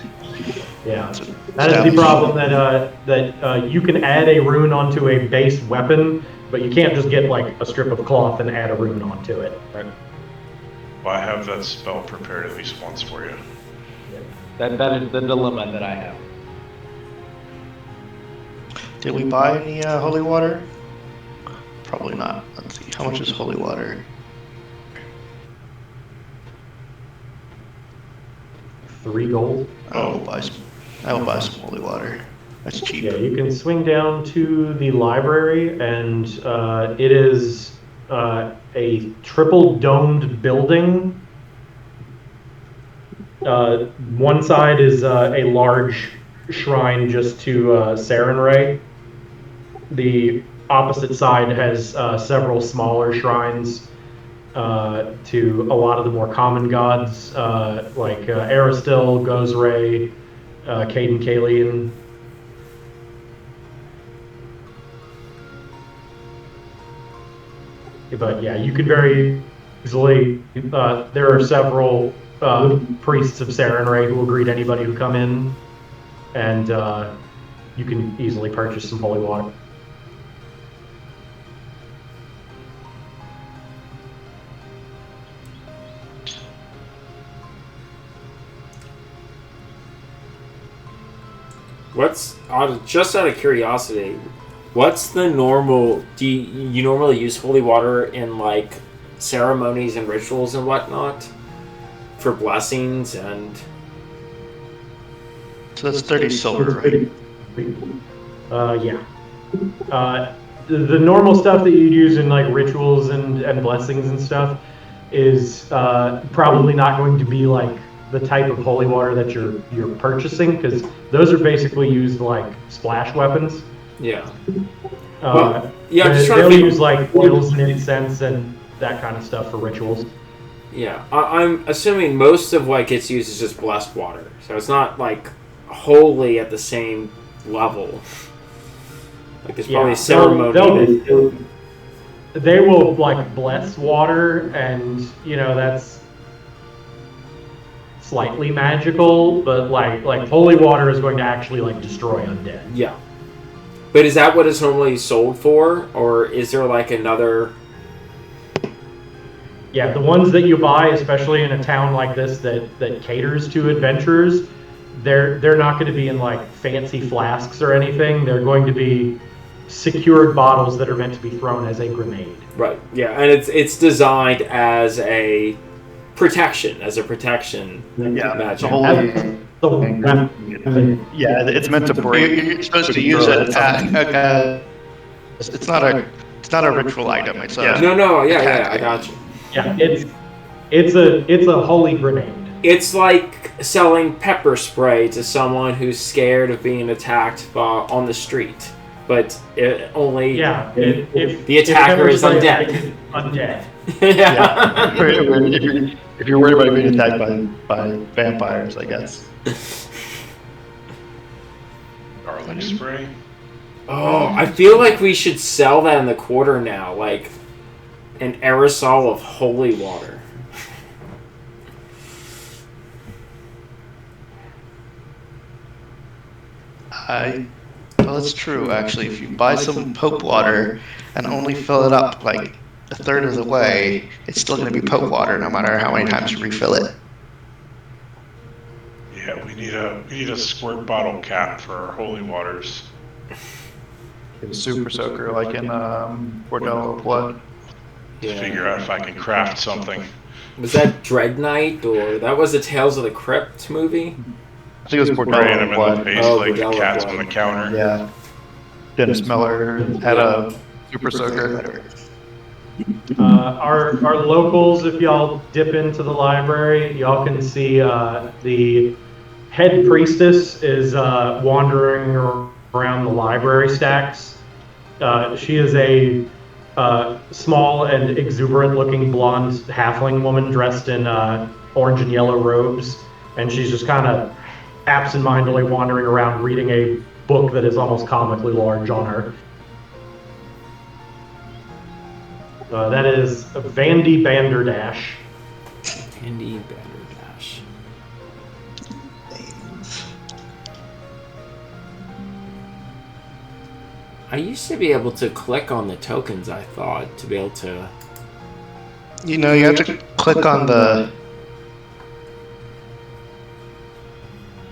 Yeah, that is the problem that you can add a rune onto a base weapon, but you can't just get like a strip of cloth and add a rune onto it. Right. Well, I have that spell prepared at least once for you. That is the dilemma that I have. Did we buy any holy water? Probably not. Let's see. How much is holy water? 3 gold. I will buy some holy water. That's cheap. Yeah, you can swing down to the library, and it is a triple domed building. One side is a large shrine just to Sarenrae. The opposite side has several smaller shrines to a lot of the more common gods, like Aristil, Gozray, Caden Kalian. But yeah, you can very easily. There are several priests of Sarenrae who will greet anybody who come in, and you can easily purchase some holy water. Just out of curiosity, what's the normal? Do you normally use holy water in like ceremonies and rituals and whatnot for blessings and? So that's 30 silver, right? Yeah. The normal stuff that you'd use in like rituals and blessings and stuff is probably not going to be like the type of holy water that you're purchasing, because those are basically used like splash weapons. Yeah. Yeah, I'm just trying to they'll think. use like oils and incense and that kind of stuff for rituals. Yeah, I'm assuming most of what gets used is just blessed water, so it's not like wholly at the same level. Like there's probably a ceremony. They will like bless water, and that's slightly magical, but like holy water is going to actually like destroy undead. Yeah. But is that what it's normally sold for, or is there like another? Yeah, the ones that you buy, especially in a town like this that caters to adventurers, they're not going to be in like fancy flasks or anything. They're going to be secured bottles that are meant to be thrown as a grenade. Right. Yeah, and it's designed as a protection, magic. Yeah, it's meant to break. You're supposed to use it at. It's not a ritual item. It's a. No. Yeah. I got you. Yeah, it's a holy grenade. It's like selling pepper spray to someone who's scared of being attacked on the street, but only if the attacker is undead. Undead. Yeah. If you're worried about being attacked by vampires, I guess. Garlic spray. Oh, I feel like we should sell that in the quarter now, like an aerosol of holy water. Well, it's true, actually. If you buy some Pope water and only fill it up like a third of the way, it's still going to be Pope water no matter how many times you refill it. Yeah, we need a squirt bottle cap for our holy waters. Get a super soaker like in Bordello of Blood. Yeah. Figure out if I can craft something. Was that Dread Knight, or that was the Tales of the Crypt movie? I think it was Spraying Bordello them of in the Blood. face like the Bordello cats Blood. on the counter. Yeah. Dennis Miller had a super soaker. Our locals, if y'all dip into the library, y'all can see the head priestess is wandering around the library stacks. She is a small and exuberant-looking blonde halfling woman dressed in orange and yellow robes, and she's just kind of absent-mindedly wandering around reading a book that is almost comically large on her. That is Vandy Banderdash. Andy Banderdash. I used to be able to click on the tokens, I thought, to be able to... You have to click on the...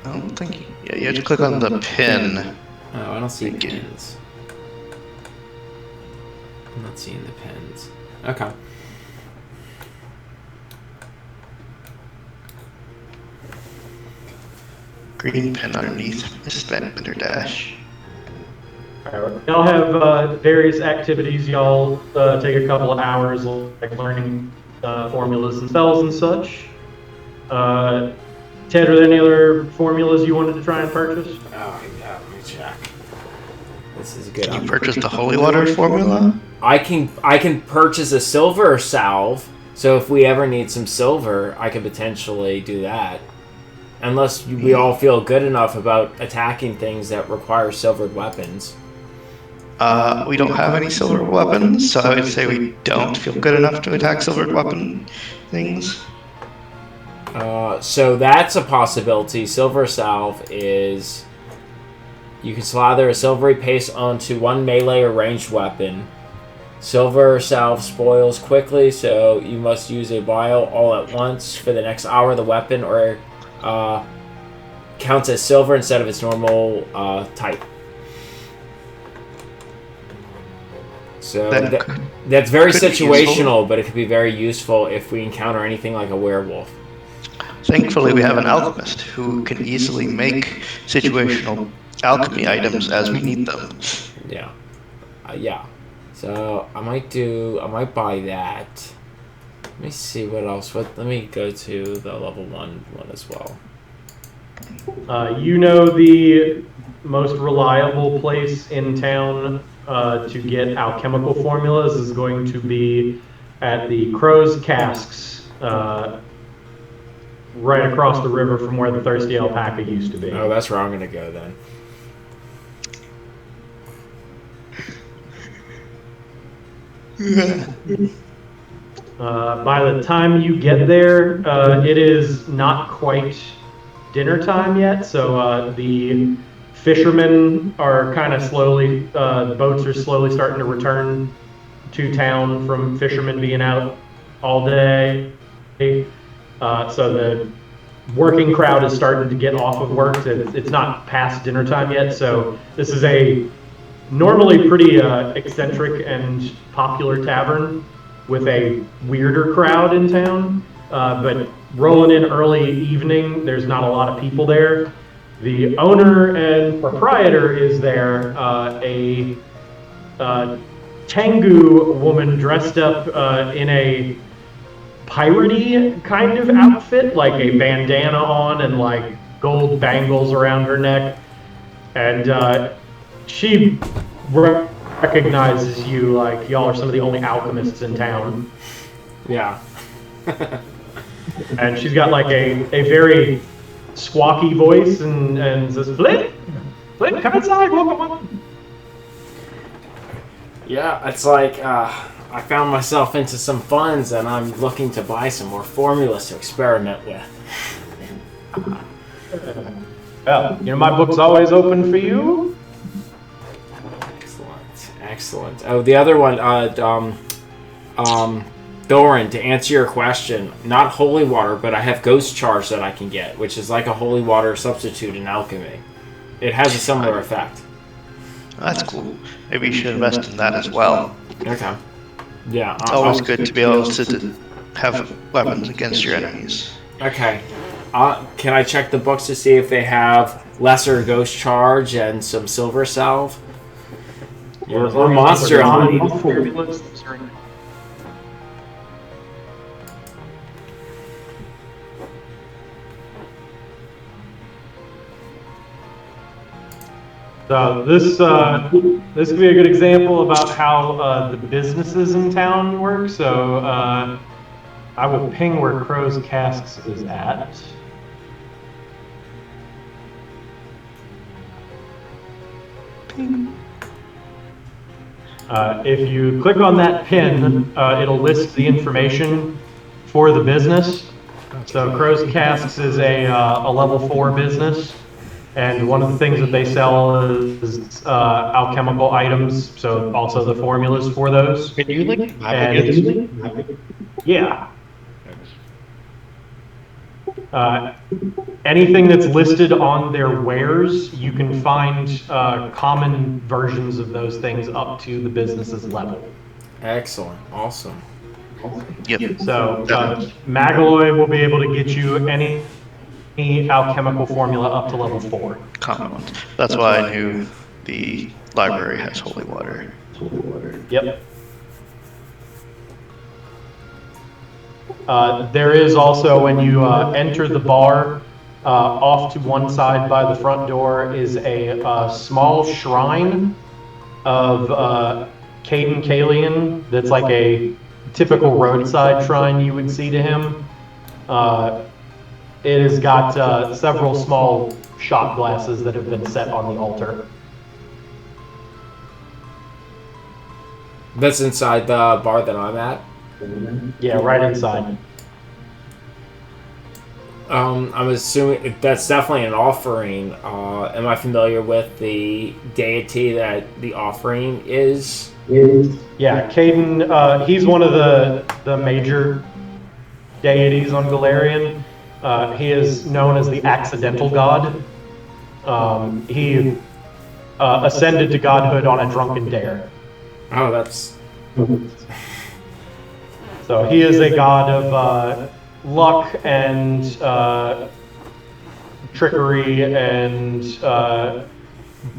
I don't think... Yeah, you have to click on the pin. Oh, I don't see Thank you. pins. I'm not seeing the pins. Okay. Green pin underneath Miss Banderdash. Y'all have various activities. Y'all take a couple of hours like learning formulas and spells and such. Ted, are there any other formulas you wanted to try and purchase? Oh, yeah, let me check. This is good. Can you purchase the holy water formula? I can purchase a silver salve, so if we ever need some silver, I could potentially do that. Unless we all feel good enough about attacking things that require silvered weapons. We don't have any silver weapons, so I would say we don't feel good enough to attack silver weapon things. So that's a possibility. Silver salve is... You can slather a silvery paste onto one melee or ranged weapon. Silver salve spoils quickly, so you must use a vial all at once for the next hour. The weapon or counts as silver instead of its normal type. So that's very situational, but it could be very useful if we encounter anything like a werewolf. Thankfully, we have an alchemist who can easily make situational alchemy items as we need them. Yeah. Yeah. So I might buy that. Let me see what else. Let me go to the level 1 one as well. You know the most reliable place in town to get alchemical formulas is going to be at the Crow's Casks, right across the river from where the Thirsty Alpaca used to be. Oh, that's where I'm gonna go then. By the time you get there, it is not quite dinner time yet, so the fishermen are kind of slowly, the boats are slowly starting to return to town from fishermen being out all day. So the working crowd is starting to get off of work. It's not past dinner time yet, so this is a normally pretty eccentric and popular tavern with a weirder crowd in town. But rolling in early evening, there's not a lot of people there. The owner and proprietor is there, a Tengu woman dressed up in a piratey kind of outfit, like a bandana on and like gold bangles around her neck. And she recognizes you, like y'all are some of the only alchemists in town. Yeah. And she's got like a very squawky voice and says, Flint, come inside, welcome. Yeah, it's like I found myself into some funds and I'm looking to buy some more formulas to experiment with. Well, my book's always open for you. Excellent. Oh, the other one, Doran, to answer your question, not holy water, but I have ghost charge that I can get, which is like a holy water substitute in alchemy. It has a similar effect. That's cool. Maybe you should invest in that as well. Okay. Yeah. It's always good to be able to have weapons against your enemies. Okay. Can I check the books to see if they have lesser ghost charge and some silver salve? Or monster honey. So this could be a good example about how the businesses in town work. So I will ping where Crow's Casks is at. If you click on that pin, it'll list the information for the business. So Crow's Casks is a level 4 business, and one of the things that they sell is alchemical items, so also the formulas for those. Can you like Yeah. Anything that's listed on their wares, you can find common versions of those things up to the business's level. Excellent. Awesome. Yep. So Magaloy will be able to get you any alchemical formula up to level 4. Common ones. That's why I knew the library has holy water. Yep. There is also, when you enter the bar, off to one side by the front door is a small shrine of Caden Kalian that's like a typical roadside shrine you would see to him. It has got several small shot glasses that have been set on the altar. That's inside the bar that I'm at? Yeah, right inside. I'm assuming that's definitely an offering. Am I familiar with the deity that the offering is? Yeah, Caden, he's one of the major deities on Galarian. He is known as the Accidental God. He ascended to godhood on a drunken dare. Oh, that's... So he is a god of luck and trickery and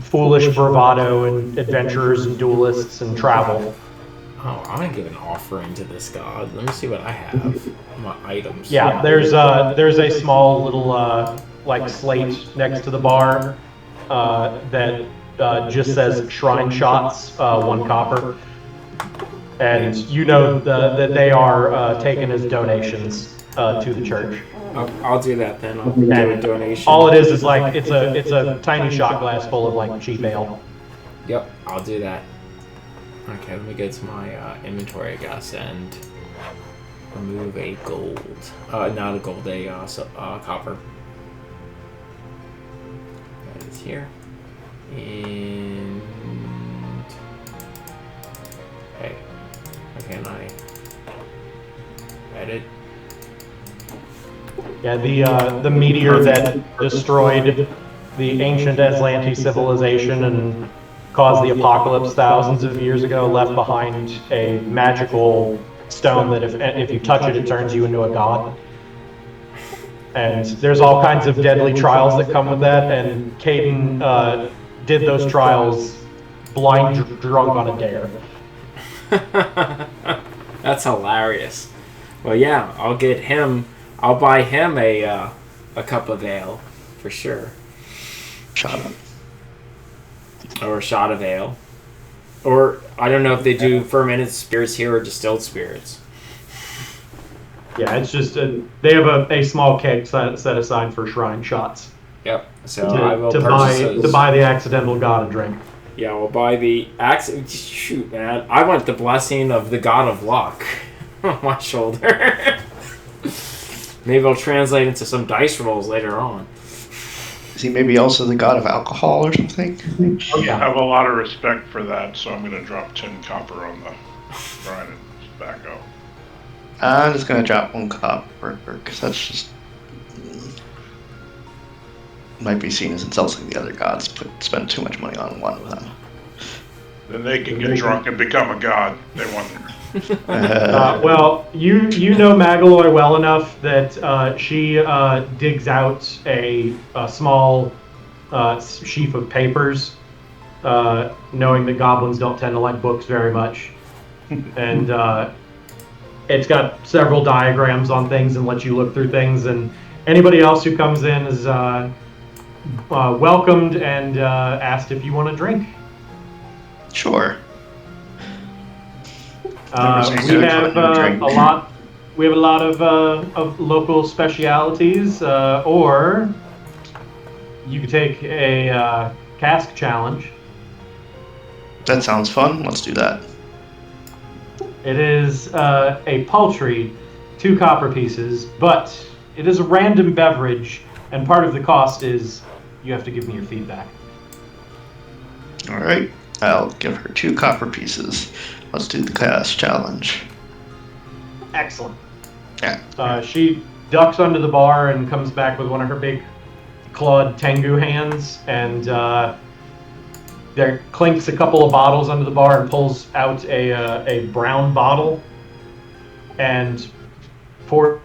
foolish bravado and adventurers and duelists and travel. Oh, I'm gonna give an offering to this god. Let me see what I have. My items. Yeah, there's a small little like slate next to the bar that just says shrine shots, 1 copper, and you know that they are taken as donations to the church. I'll do that then. I'll do a And donation. all it is like it's a tiny shot glass full of like cheap ale. Yep, I'll do that. Okay, let me get to my inventory, I guess, and remove a gold. Not a gold, a copper. That is here. And okay, how can I edit? Yeah, the meteor that destroyed the ancient Aslanti civilization and caused the apocalypse thousands of years ago left behind a magical stone that if you touch it, it turns you into a god. And there's all kinds of deadly trials that come with that, and Caden did those trials blind drunk on a dare. That's hilarious. Well, yeah, I'll buy him a cup of ale, for sure. Shot. Or a shot of ale. Or, I don't know if they do fermented spirits here or distilled spirits. Yeah, it's just they have a small keg set aside for shrine shots. Yep. So I will to purchase buy the accidental god a drink. Yeah, we'll buy the shoot, man. I want the blessing of the god of luck on my shoulder. Maybe I'll translate into some dice rolls later on. Is he maybe also the god of alcohol or something? Oh I yeah. have a lot of respect for that, so I'm going to drop 10 copper on the shrine and tobacco. I'm just gonna drop 1 copper because that's just might be seen as insulting the other gods. Spend too much money on one of them. Then they can get drunk and become a god. They want. Well, you know Magaloy well enough that she digs out a small sheaf of papers, knowing that goblins don't tend to like books very much, and it's got several diagrams on things and lets you look through things. And anybody else who comes in is welcomed and asked if you want a drink. Sure. We have a lot. We have a lot of local specialities, or you could take a cask challenge. That sounds fun. Let's do that. It is a paltry 2 copper pieces, but it is a random beverage, and part of the cost is you have to give me your feedback. All right. I'll give her 2 copper pieces. Let's do the cast challenge. Excellent. Yeah. She ducks under the bar and comes back with one of her big clawed Tengu hands, and there clinks a couple of bottles under the bar and pulls out a brown bottle and pours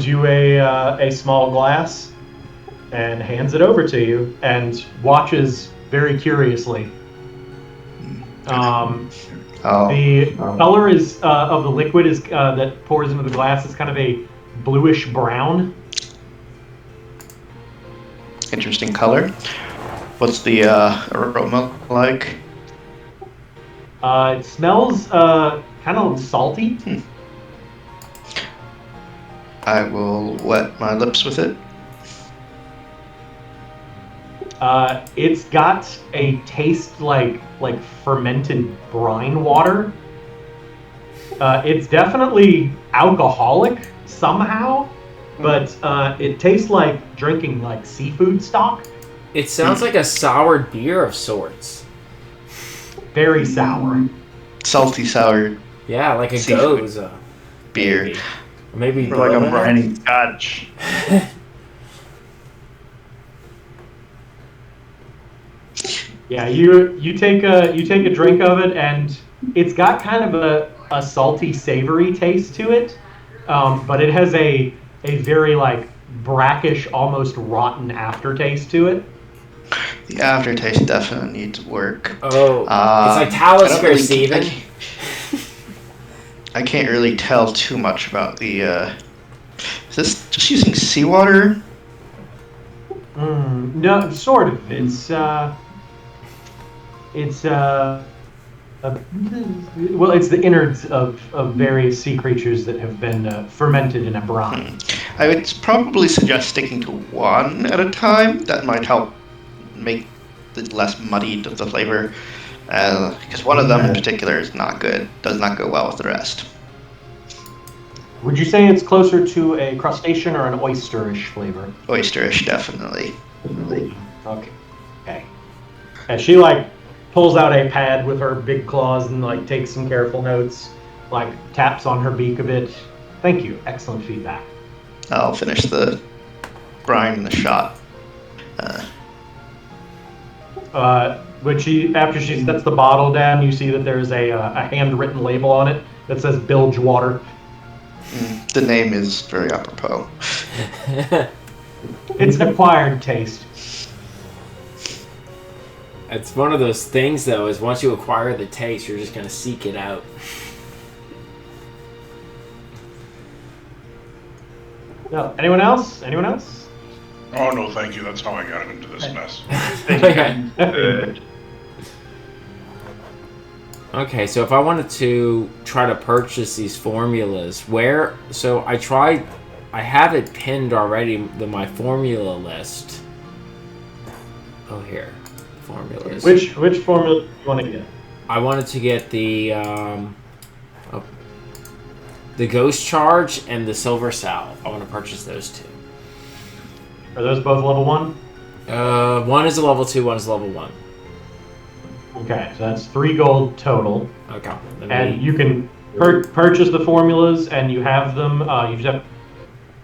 you a small glass and hands it over to you and watches very curiously. The color is of the liquid is that pours into the glass is kind of a bluish brown. Interesting color. What's the aroma like? It smells kind of salty. I will wet my lips with it. It's got a taste like fermented brine water. It's definitely alcoholic somehow, but it tastes like drinking like seafood stock. It sounds like a soured beer of sorts. Very sour. Salty, sour Yeah, like a Seafood. goza. beer. Maybe Or like a bourbon. briny scotch. Yeah, you take a drink of it, and it's got kind of a salty, savory taste to it, but it has a very like brackish, almost rotten aftertaste to it. The aftertaste definitely needs work. Oh, Uh, it's like I don't Talisker, really- Steven. I can't really tell too much about the. Is this just using seawater? No, sort of. Well, it's the innards of various sea creatures that have been fermented in a brine. I would probably suggest sticking to one at a time. That might help make the less muddied of the flavor. Because one of them in particular is not good. Does not go well with the rest. Would you say it's closer to a crustacean or an oysterish flavor? Oysterish, definitely. Okay. And she like pulls out a pad with her big claws and like takes some careful notes, like taps on her beak a bit. Thank you. Excellent feedback. I'll finish the brine and the shot. But after she sets the bottle down, you see that there's a handwritten label on it that says bilge water. The name is very apropos. It's an acquired taste. It's one of those things, though, is once you acquire the taste, you're just going to seek it out. No. Anyone else? Anyone else? Oh, no, thank you. That's how I got into this mess. Okay, so if I wanted to try to purchase these formulas, where... So I have it pinned already, my formula list. Oh, here. Formulas. Which formula do you want to get? I wanted to get the Ghost Charge and the Silver Salve. I want to purchase those two. Are those both level 1? One is a level 2, one is a level 1. Okay, so that's 3 gold total. Okay. And you can purchase the formulas, and you have them. You just have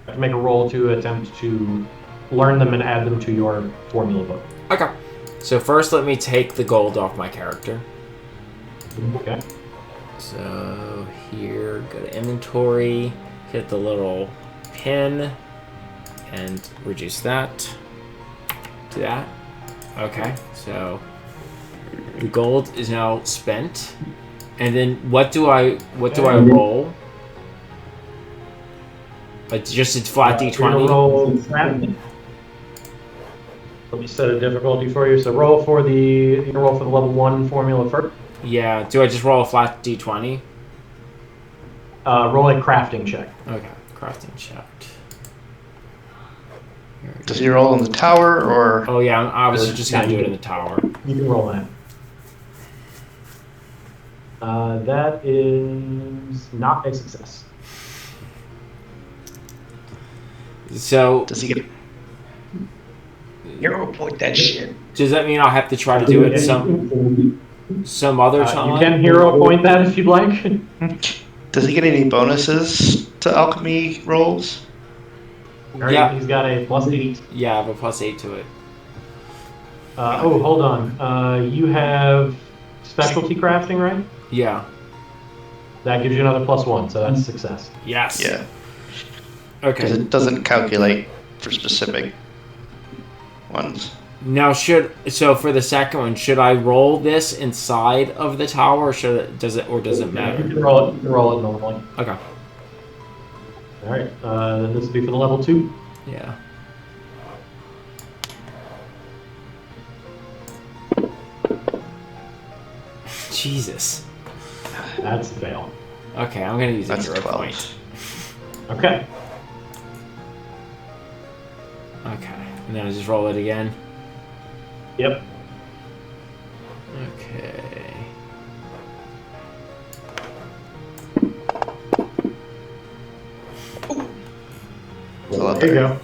to make a roll to attempt to learn them and add them to your formula book. Okay. So first, let me take the gold off my character. Okay. So here, go to inventory, hit the little pin, and reduce that to that. Okay, so the gold is now spent. And then what do I roll? Just a flat d20. Let me set a difficulty for you. So roll for the level 1 formula first. Yeah. Do I just roll a flat d20? Roll a crafting check. Okay, crafting check. Does he roll in the tower or? Oh yeah, I was just gonna do it in the tower. You can roll that. That is not a success. So Does he get? Hero point that shit. does that mean I'll have to try to do it some other time? You can hero point that if you'd like. Does he get any bonuses to alchemy rolls? Yeah. He's got a +8. Yeah, I have a +8 to it. Hold on. You have specialty crafting, right? Yeah. That gives you another +1, so that's a success. Yes. Yeah. Because Okay. it doesn't calculate for specific ones. Now, so for the second one, should I roll this inside of the tower, or does it You matter? can roll it. You can roll it normally. Okay. All right. Then this will be for the level 2. Yeah. Jesus. That's a fail. Okay, I'm gonna use a That's hero 12. point. Okay. Okay, and then I just roll it again. Yep. Okay. There you go.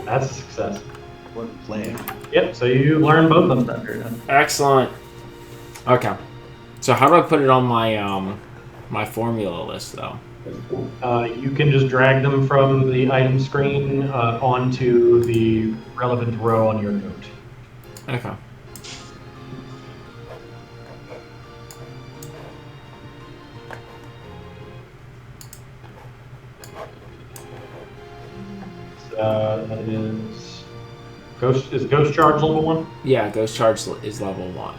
That's a success. What a plan. Yep. So you learn both of them. Excellent. Okay. So how do I put it on my my formula list though? You can just drag them from the item screen onto the relevant row on your note. Okay. That is Ghost Charge level 1? Yeah, Ghost Charge is level 1.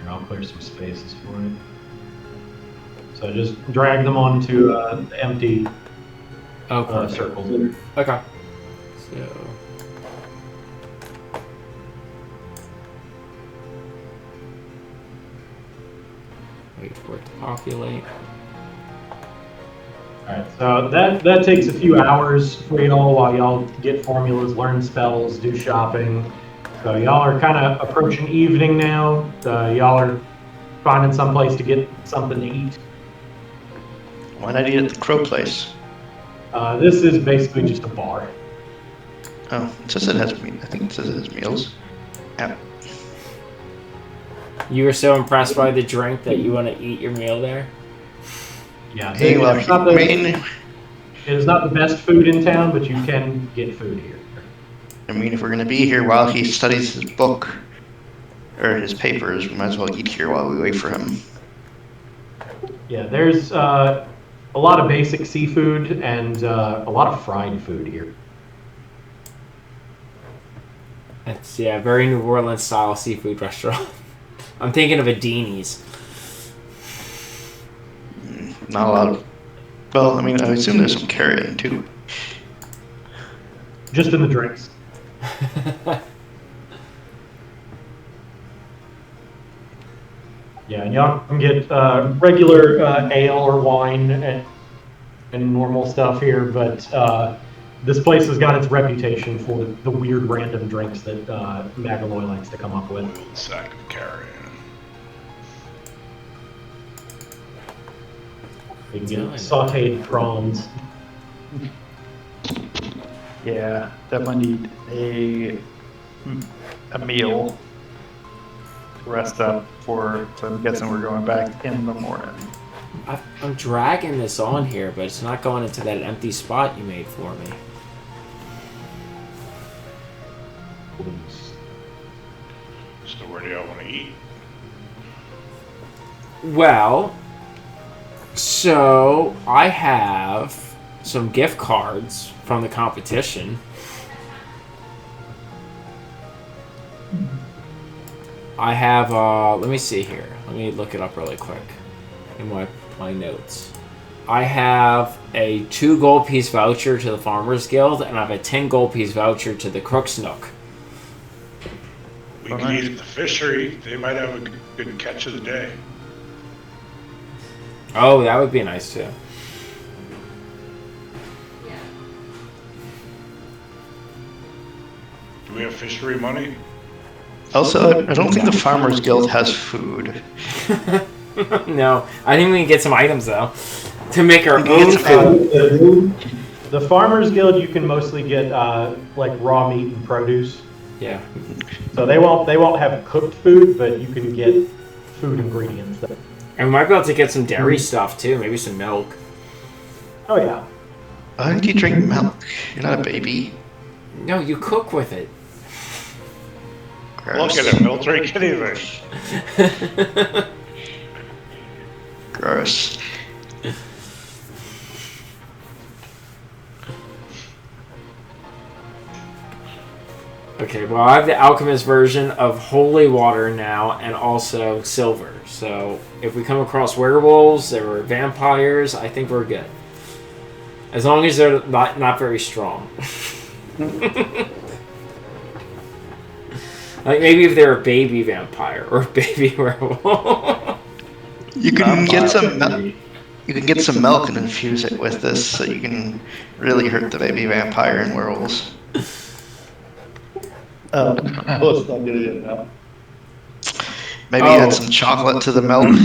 Here, I'll clear some spaces for it. So just drag them onto the empty Oh, perfect. circles. Okay. So. Wait for it to populate. Alright, so that takes a few hours for y'all while y'all get formulas, learn spells, do shopping. So y'all are kind of approaching evening now. Y'all are finding some place to get something to eat. Why not eat at the Crow place? This is basically just a bar. Oh, it says it has meat. I think it says it has meals. Yeah. You were so impressed by the drink that you want to eat your meal there? Yeah, Hey, well, it's not it is not the best food in town, but you can get food here. I mean, if we're gonna be here while he studies his book or his papers, we might as well eat here while we wait for him. Yeah, there's a lot of basic seafood and a lot of fried food here. It's very New Orleans style seafood restaurant. I'm thinking of a Deanie's. Not a lot of. Well, I mean, I assume there's some carroting too. Just in the drinks. Yeah, and y'all can get regular ale or wine and normal stuff here, but this place has got its reputation for the weird random drinks that Magaloy likes to come up with. Boiled sack of carrion. You can get sauteed prawns. Yeah, definitely need a meal to rest up for. So I'm guessing we're going back in the morning. I'm dragging this on here, but it's not going into that empty spot you made for me. So where do y'all want to eat? Well, so I have some gift cards from the competition. I have, let me see here. Let me look it up really quick in my notes. I have a 2 gold piece voucher to the Farmers Guild, and I have a 10 gold piece voucher to the Crook's Nook. We can eat at the fishery. They might have a good catch of the day. Oh, that would be nice too. Do we have fishery money? Also, I don't think the Farmers Guild has food. No, I think we can get some items though to make our own food. The Farmers Guild, you can mostly get like raw meat and produce. Yeah. So they won't have cooked food, but you can get food ingredients. And we might be able to get some dairy stuff too, maybe some milk. Oh yeah. Why don't you drink milk? You're not a baby. No, you cook with it. Gross. Look at it, they'll drink anything. Gross. Okay, well I have the alchemist version of holy water now and also silver. So if we come across werewolves or vampires, I think we're good. As long as they're not very strong. Like maybe if they're a baby vampire or a baby werewolf. You can get some milk. You can get some milk and infuse it with this, so you can really hurt the baby vampire and werewolves. Let's not get it in now. Maybe add some chocolate to the milk.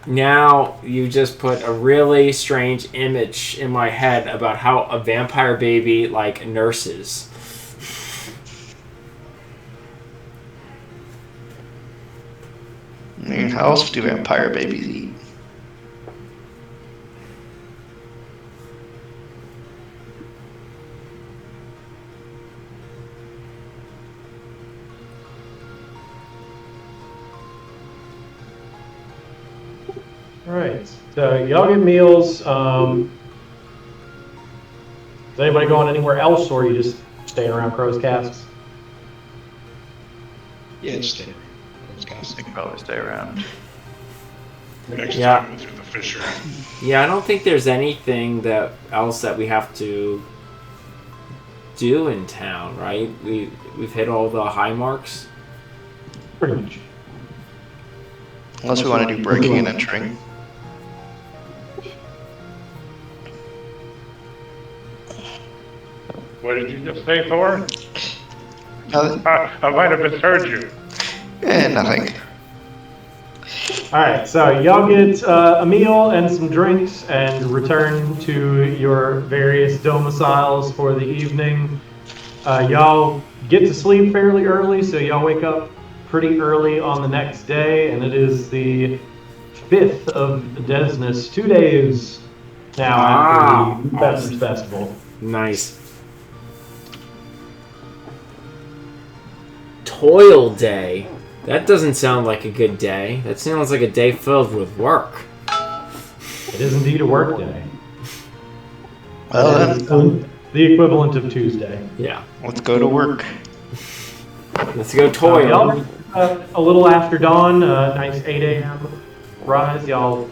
Now you just put a really strange image in my head about how a vampire baby like nurses. I mean, how else do vampire babies eat? All right. So y'all get meals. Is anybody going anywhere else, or are you just staying around Crow's Casks? Yeah, just stay. Those guys. I can probably stay around. Next Yeah. time through the fissure. Yeah, I don't think there's anything else that we have to do in town, right? We've hit all the high marks. Pretty much. Unless we want to do breaking and entering. What did you just say, Thor? Nothing. I might have misheard you. Nothing. All right, so y'all get a meal and some drinks and return to your various domiciles for the evening. Y'all get to sleep fairly early, so y'all wake up pretty early on the next day, and it is the 5th of Desnus, 2 days now after the Festus Festival. Nice. Toil day. That doesn't sound like a good day. That sounds like a day filled with work. It is indeed a work day. Well, then, The equivalent of Tuesday. Yeah. let's go to work. Let's go toil. Y'all, a little after dawn, nice 8 a.m. rise. Y'all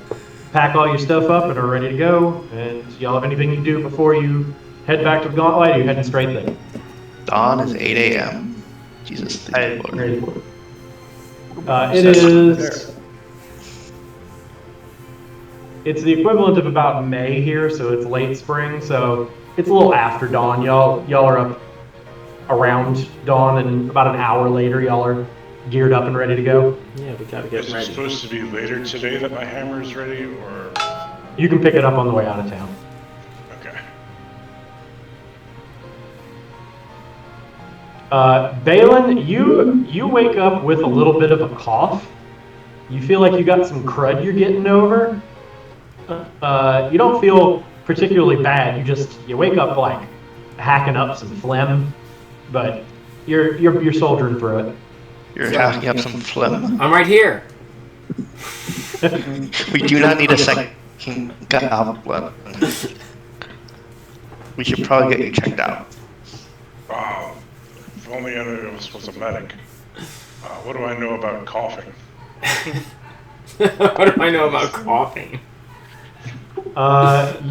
pack all your stuff up and are ready to go. And y'all have anything you do before you head back to the Gauntlet? Or are you heading straight there? Dawn is 8 a.m. Jesus, thank you, Lord. Ready for it. It is. It's the equivalent of about May here, so it's late spring. So it's a little after dawn. Y'all are up around dawn, and about an hour later, y'all are geared up and ready to go. Yeah, we gotta get Is it ready. supposed to be later today that my hammer is ready, or You can pick it up on the way out of town. okay? Balin, you wake up with a little bit of a cough. You feel like you got some crud you're getting over. You don't feel particularly bad. You wake up like hacking up some phlegm, but you're soldiering through it. You're hacking up some phlegm. I'm right here. We do not need a second goblin. We should probably get you checked out. Wow. If only I knew I was a medic. What do I know about coughing? What do I know about coughing?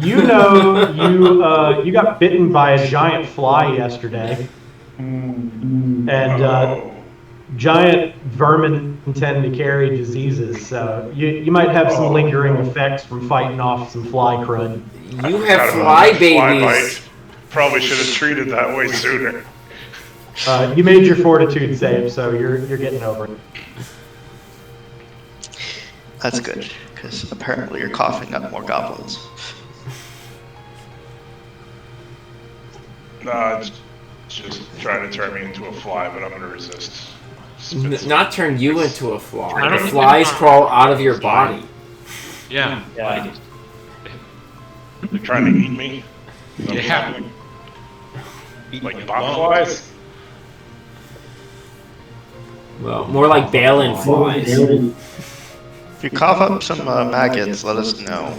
You know you got bitten by a giant fly yesterday, and giant vermin tend to carry diseases, so you might have some lingering effects from fighting off some fly crud. You have Forgot about fly that babies. bite. Probably should have treated that way sooner. You made your fortitude save, so you're getting over it. That's good, because apparently you're coughing up more goblins. Nah, it's just trying to turn me into a fly, but I'm gonna resist. Not turn you into a fly. I don't The think flies it's- crawl out of your body. Yeah. Yeah. They're trying to eat me. Is that what's Yeah. happening? Like, Like bot flies? Well, more like Balin flies. If you cough up some maggots, let us know.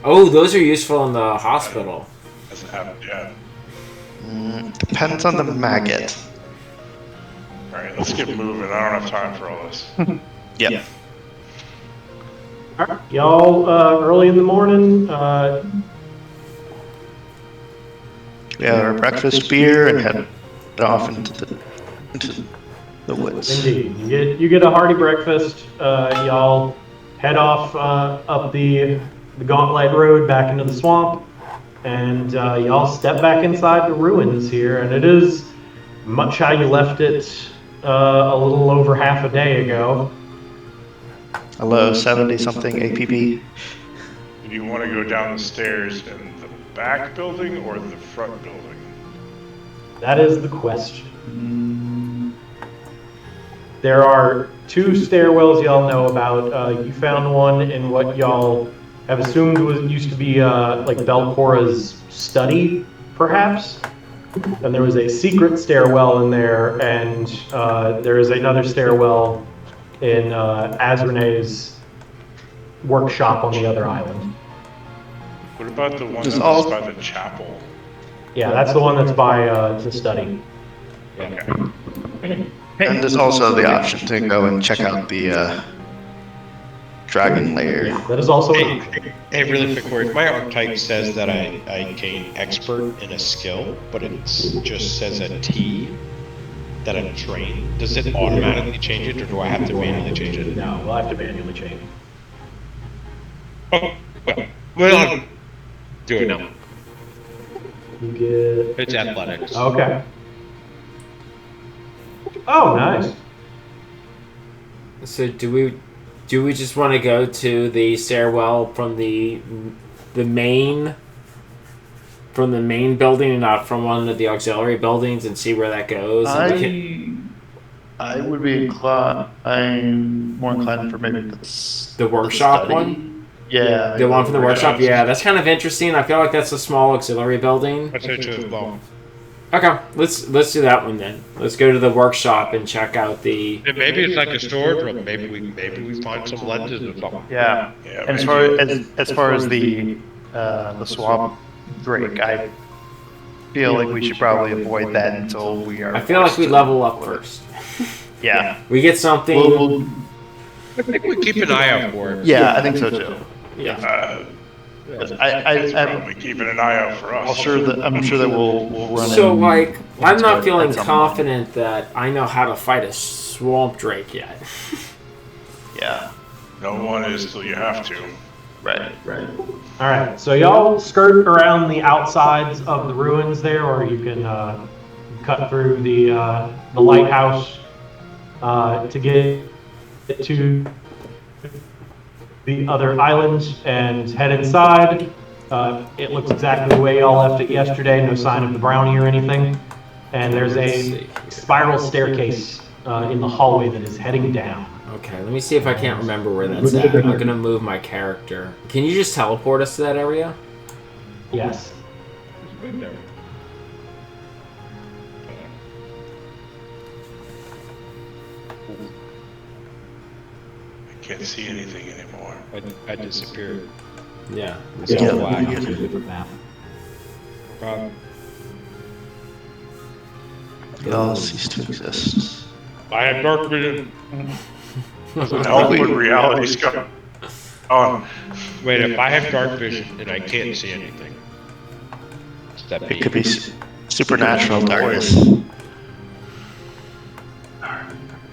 Oh, those are useful in the hospital. Hasn't happened yet. Depends on the maggot. Alright, let's get moving. I don't have time for all this. Yep. All right, y'all, early in the morning, We have our breakfast beer and head off into the woods. indeed, you get a hearty breakfast. Y'all head off up the Gauntlet Road back into the swamp, and y'all step back inside the ruins here, and it is much how you left it a little over half a day ago. Hello, 70-something APP. Do you want to go down the stairs in the back building or the front building? That is the question. There are two stairwells y'all know about. You found one in what y'all have assumed used to be like Belcora's study, perhaps. And there was a secret stairwell in there, and there is another stairwell in Azrane's workshop on the other island. What about the one Just that's all- by the chapel? Yeah, that's the one that's by the study. Okay. And there's also the option to go and check out the dragon lair. Yeah, that is also an option. Hey, really quick word. My archetype says that I gain expert in a skill, but it just says a T that I'm trained. Does it automatically change it, or do I have to manually change it? No, we'll have to manually change. Oh, well, do it now. You get. It's athletics. Okay. Oh, nice. So do we just want to go to the stairwell from the main building and not from one of the auxiliary buildings and see where that goes? I would be inclined. I'm more inclined for maybe The workshop study. one? Yeah, The one from the workshop? Yeah, that's kind of interesting. I feel like that's a small auxiliary building. I'd say two as well. Okay, let's do that one then. Let's go to the workshop and check out the. And maybe it's like a storage room. Maybe we find some lenses or something. Yeah. Yeah, And as far as the swamp Drake, I feel like we should probably avoid that until we are. I feel like we level up first. Yeah. We get something. I think we keep an eye out for it. Yeah, I think so too. Yeah. He's probably keeping an eye out for us. I'm sure that we'll run. So in like, I'm once not at feeling some confident that I know how to fight a swamp drake yet. point. Yeah. No one is till you have to. Right. All right, so y'all skirt around the outsides of the ruins there, or you can cut through the lighthouse to get to the other islands and head inside. It looks exactly the way y'all left it yesterday. No sign of the brownie or anything. And there's a spiral staircase in the hallway that is heading down. Okay, let me see if I can't remember where that's at. I'm gonna move my character. Can you just teleport us to that area? Yes. I can't see anything anymore. I disappeared. Yeah. It's all black. It's a different map. It all ceased to exist. I have dark vision. Help with reality scope. Wait, if I have dark vision and I can't see anything, what's that It mean? could be supernatural darkness.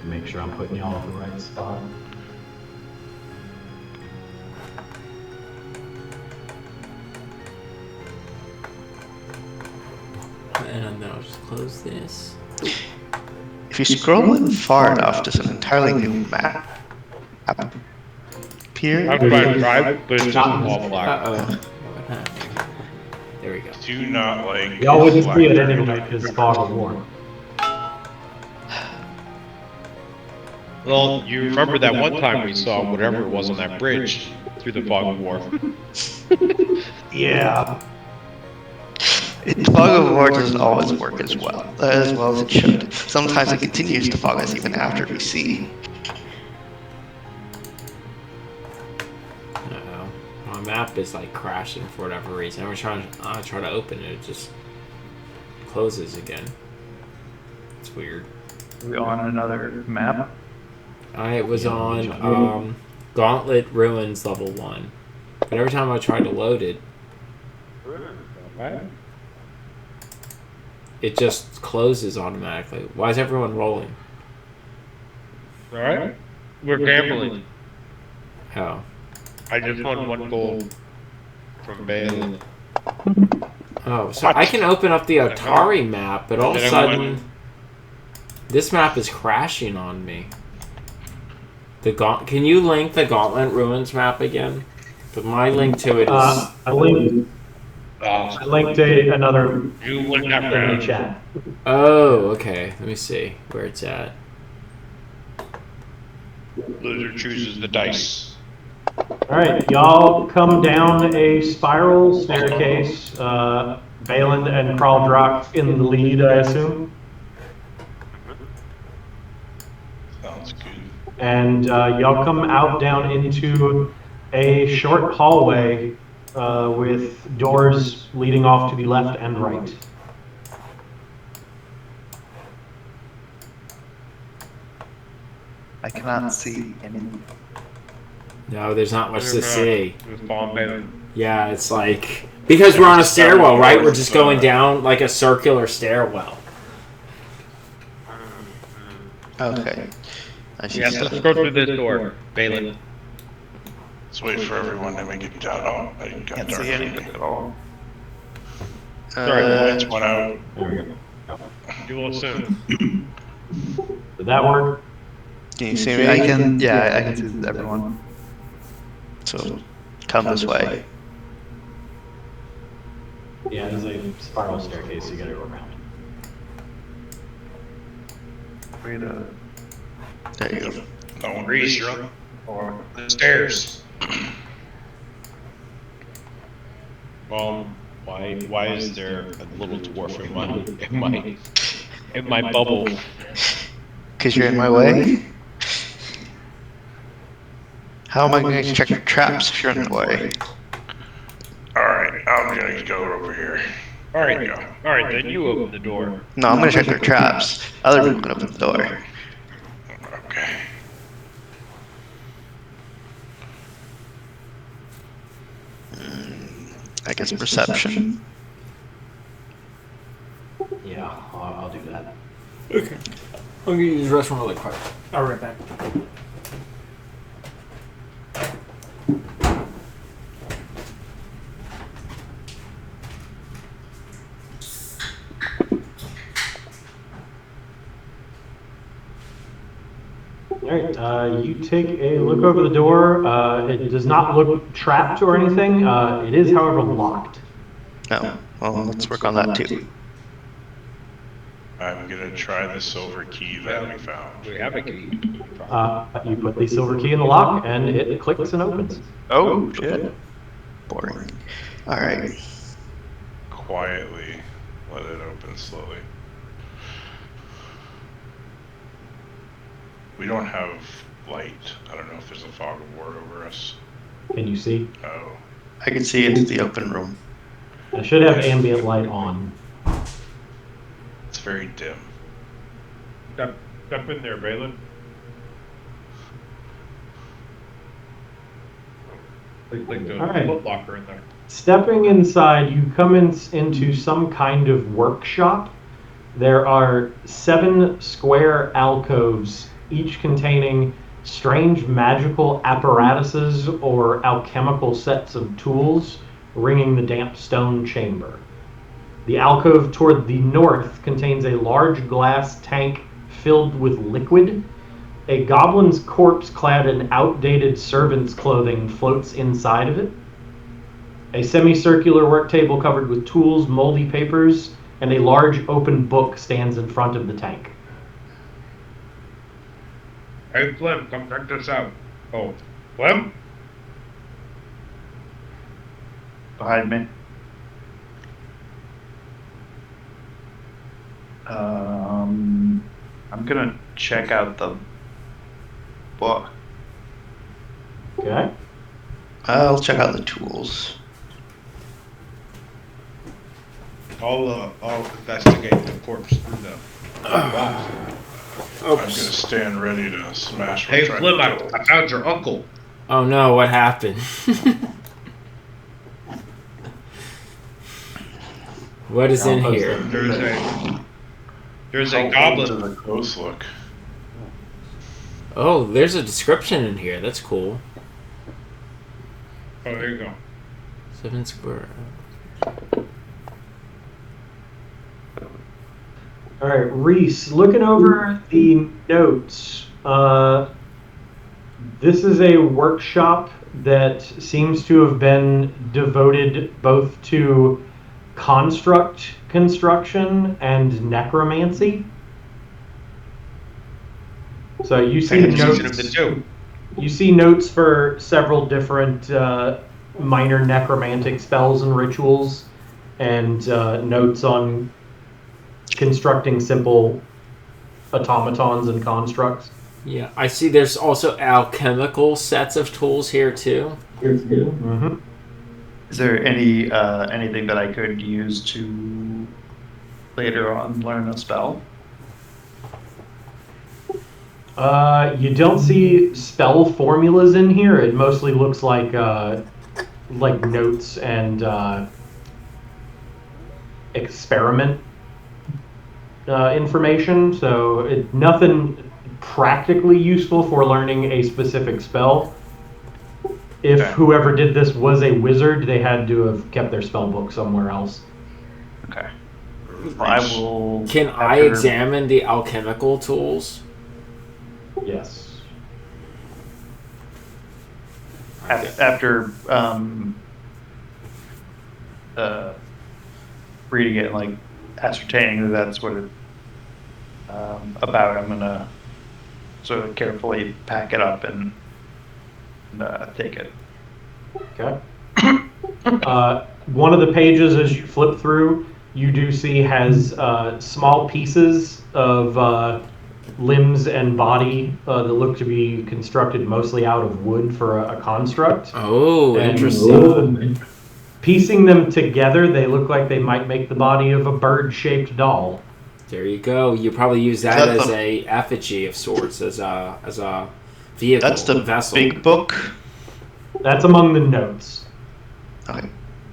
Make sure I'm putting y'all in the right spot. And then I'll just close this. If you scroll in far enough, does an entirely new map appear? I'm trying to drive, but it's just all black. Uh-oh. What happened? There we go. Do not like. Y'all wouldn't see it black anyway because fog is warm. Well, you remember that one time we saw whatever it was on that bridge through the fog of war. Yeah. Fog of war doesn't always work as well as it should. Sometimes it continues to fog us even after we see. Uh-oh. My map is like crashing for whatever reason. I try to open it, it just closes again. It's weird. Are we on another map? I was on Gauntlet Ruins level 1. But every time I try to load it, it just closes automatically. Why is everyone rolling? Alright? We're gambling. Oh. I just won 1 gold from Bailey. Oh, so I can open up the Atari map, but all of a sudden, this map is crashing on me. Can you link the Gauntlet Ruins map again? But my link to it is... I linked another You win that in the round. chat. Oh, okay. Let me see where it's at. Loser chooses the dice. Alright, y'all come down a spiral staircase. Balin and Kraldrock in the lead, I assume. Sounds good. And y'all come out down into a short hallway with doors leading off to the left and right. I cannot see any. No, there's not much to see. Balin. Yeah, it's like because we're on a stairwell, right? We're just going down like a circular stairwell. Okay. I see. Yes, let's go through this door, Balin. Let's wait for everyone to make it down. Oh, I got Can't dark see anything at all. Lights went out. There we go. You will soon. Did that work? Can you see me? I can. Yeah, I can see everyone. So, come this way. Yeah, there's a spiral staircase, so you gotta go around. Wait a. There you go. No one Reese, you're up. Or the stairs. Well, why is there a little dwarf in my bubble? Because you're in my way? How am I going to check your traps if you're in the way? Alright, I'm gonna go over here. Alright, There we go. alright, then you open the door. No, I'm going to check their traps. Other people can open the door. Okay. I guess perception. Yeah, I'll do that. Okay. I'm gonna use the restroom really quick. I'll be right back. Alright, you take a look over the door. It does not look trapped or anything. It is, however, locked. Oh, well, let's work on that too. I'm gonna try the silver key that we found. We have a key. You put the silver key in the lock, and it clicks and opens. Oh, shit. Boring. Alright. Quietly let it open slowly. We don't have light. I don't know if there's a fog of war over us. Can you see? Oh. I can see into the open room. I should have ambient light on. It's very dim. Step in there, Balin. Like the Alright. foot locker in there. Stepping inside, you come into some kind of workshop. There are 7 square alcoves, each containing strange magical apparatuses or alchemical sets of tools ringing the damp stone chamber. The alcove toward the north contains a large glass tank filled with liquid. A goblin's corpse clad in outdated servant's clothing floats inside of it. A semicircular work table covered with tools, moldy papers, and a large open book stands in front of the tank. Hey, Flim, come check this out. Oh, Flim? Behind me. I'm gonna check out the book. Okay? I'll check out the tools. I'll investigate the corpse through the box. I'm gonna stand ready to smash. Hey, what's Flim, right I found your uncle. Oh no, what happened? What is in here? There's How a goblin. old does the ghost look? Oh, there's a description in here. That's cool. Oh, there you go. 7 square. All right, Reese, looking over the notes, this is a workshop that seems to have been devoted both to construct construction and necromancy. So you see Season of the notes. two. You see notes for several different minor necromantic spells and rituals, and notes on constructing simple automatons and constructs. Yeah, I see there's also alchemical sets of tools here too. Mm-hmm. Is there any anything that I could use to later on learn a spell? You don't see spell formulas in here. It mostly looks like notes and experiment information. So nothing practically useful for learning a specific spell. If Okay. whoever did this was a wizard, they had to have kept their spell book somewhere else. Okay. Well, I will. Can I after- examine the alchemical tools? Yes. After reading it and like ascertaining that that's what it's about, I'm gonna sort of carefully pack it up and take it. Okay. One of the pages, as you flip through, you do see has small pieces of limbs and body that look to be constructed mostly out of wood for a construct. Oh, And, interesting. Piecing them together, they look like they might make the body of a bird-shaped doll. There you go. You probably use that that as the- a effigy of sorts, as a vehicle. That's the vessel. big book. That's among the notes. Okay.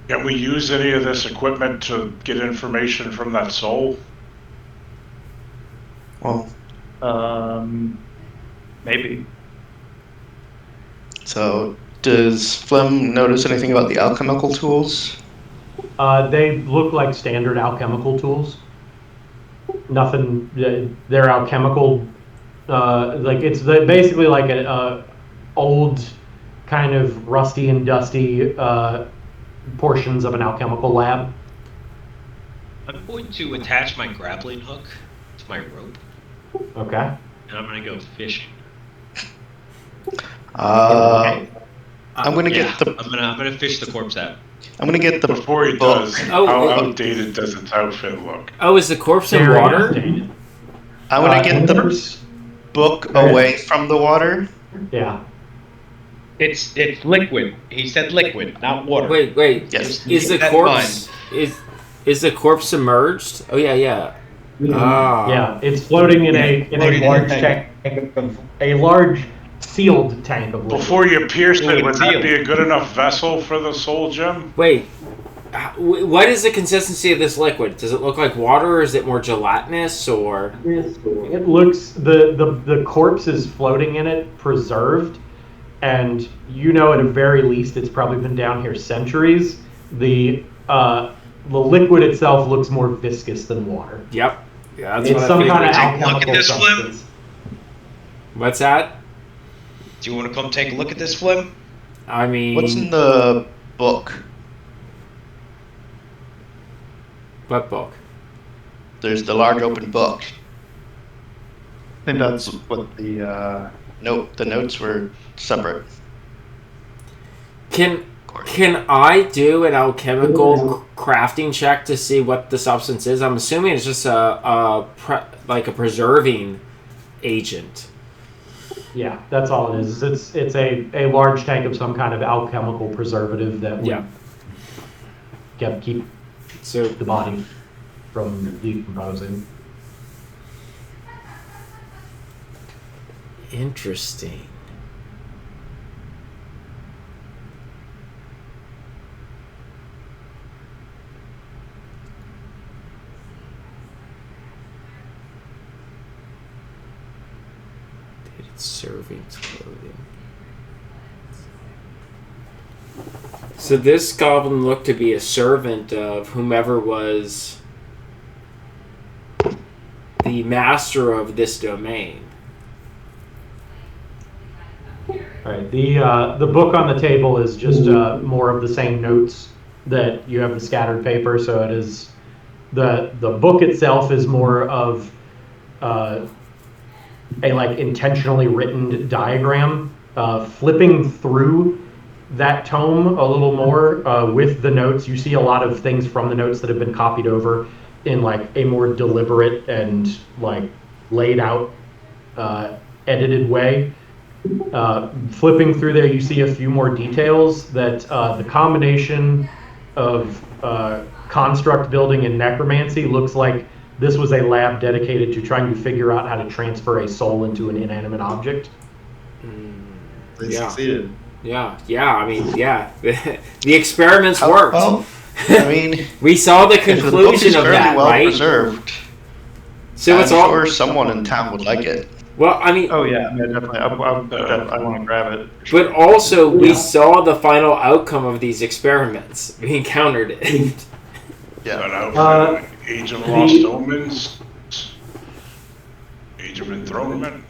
Can we use any of this equipment to get information from that soul? Well, Maybe. so does Flem notice anything about the alchemical tools? They look like standard alchemical tools. Nothing. They're alchemical. It's basically like a old, kind of rusty and dusty portions of an alchemical lab. I'm going to attach my grappling hook to my rope, Okay. and I'm going to go fishing. I'm gonna Yeah, get the. I'm gonna fish the corpse out. I'm gonna get the Before he book. does, Oh, how wait. outdated does its outfit look? Oh, is the corpse in Very water? outdated. I'm gonna get the Embers? book Go ahead. away from the water. Yeah. It's liquid. He said liquid, not water. Wait. Yes. Is the Keep that in corpse is the corpse submerged? Oh yeah. Ah. Yeah. It's floating in a Floating in a large tank. tank of a large sealed tank of liquid. Before you pierce it, Fluid would that seal. be a good enough vessel for the soul gem? Wait. What is the consistency of this liquid? Does it look like water, or is it more gelatinous, or? It looks the corpse is floating in it, preserved, and at the very least it's probably been down here centuries. The liquid itself looks more viscous than water. Yep. Yeah, that's It's what some I kind of figured. Take a look at alchemical this, Slim. substance. What's that? Do you want to come take a look at this, Flim? I mean, What's in the book? what book? There's the large open book. I think that's what the. Nope, the notes were separate. Can I do an alchemical crafting check to see what the substance is? I'm assuming it's just a preserving agent. Yeah, that's all it is. It's a large tank of some kind of alchemical preservative that would keep So the body from decomposing. interesting. Dated servings clothing. So this goblin looked to be a servant of whomever was the master of this domain. All right. The book on the table is just more of the same notes that you have the scattered paper. So it is the book itself is more of a intentionally written diagram. Flipping through that tome a little more with the notes, you see a lot of things from the notes that have been copied over in a more deliberate and laid out edited way. Flipping through there, you see a few more details that the combination of construct building and necromancy looks like this was a lab dedicated to trying to figure out how to transfer a soul into an inanimate object. They Yeah. succeeded. Yeah. I mean, yeah. The experiments How- worked. well, I mean, We saw the if the book conclusion is of fairly that, well right? preserved, So I'm it's all. sure someone in town would like it. Well, I mean, Oh yeah, definitely. I want to grab it. for but sure. also we saw the final outcome of these experiments. We encountered it. But Yeah. Age of Lost Omens, Age of Enthronement.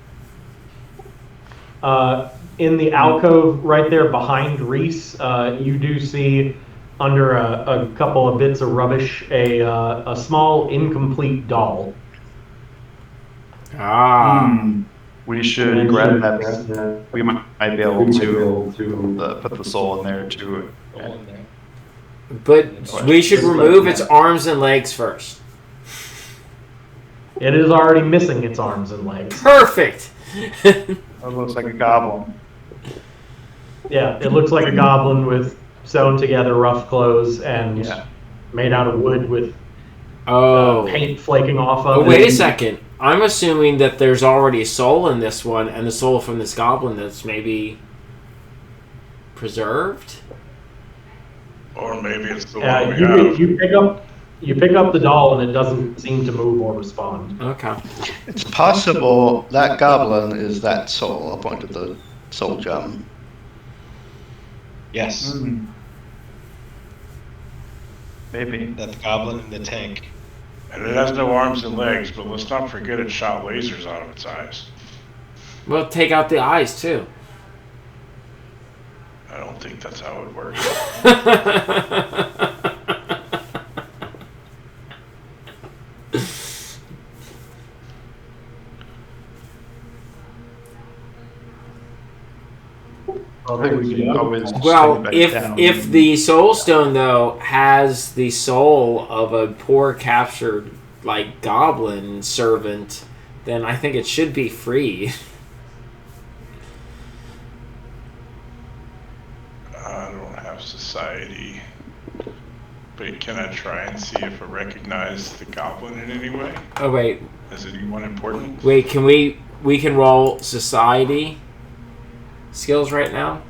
In the alcove right there behind Reese, you do see under a couple of bits of rubbish a small incomplete doll. We should grab that. We might be able to put the soul in there too. But we should remove its arms and legs first. It is already missing its arms and legs. Perfect. It looks like a goblin. Yeah, it looks like a goblin with sewn together rough clothes and Yeah. made out of wood with Oh. paint flaking off of Oh, it. wait a second. I'm assuming that there's already a soul in this one, and the soul from this goblin that's maybe preserved. Or maybe it's the one we have. You pick up the doll and it doesn't seem to move or respond. Okay. It's possible that goblin is that soul. I'll point to the soul gem. Yes, Maybe. that goblin in the tank. And it has no arms and legs, but let's not forget it shot lasers out of its eyes. Well, take out the eyes too. I don't think that's how it works. I think we can always just take Well, it back if down. the soul stone though has the soul of a poor captured like goblin servant, then I think it should be free. I don't have society. But can I try and see if I recognize the goblin in any way? Oh wait, Is anyone important? can we can roll society skills right now?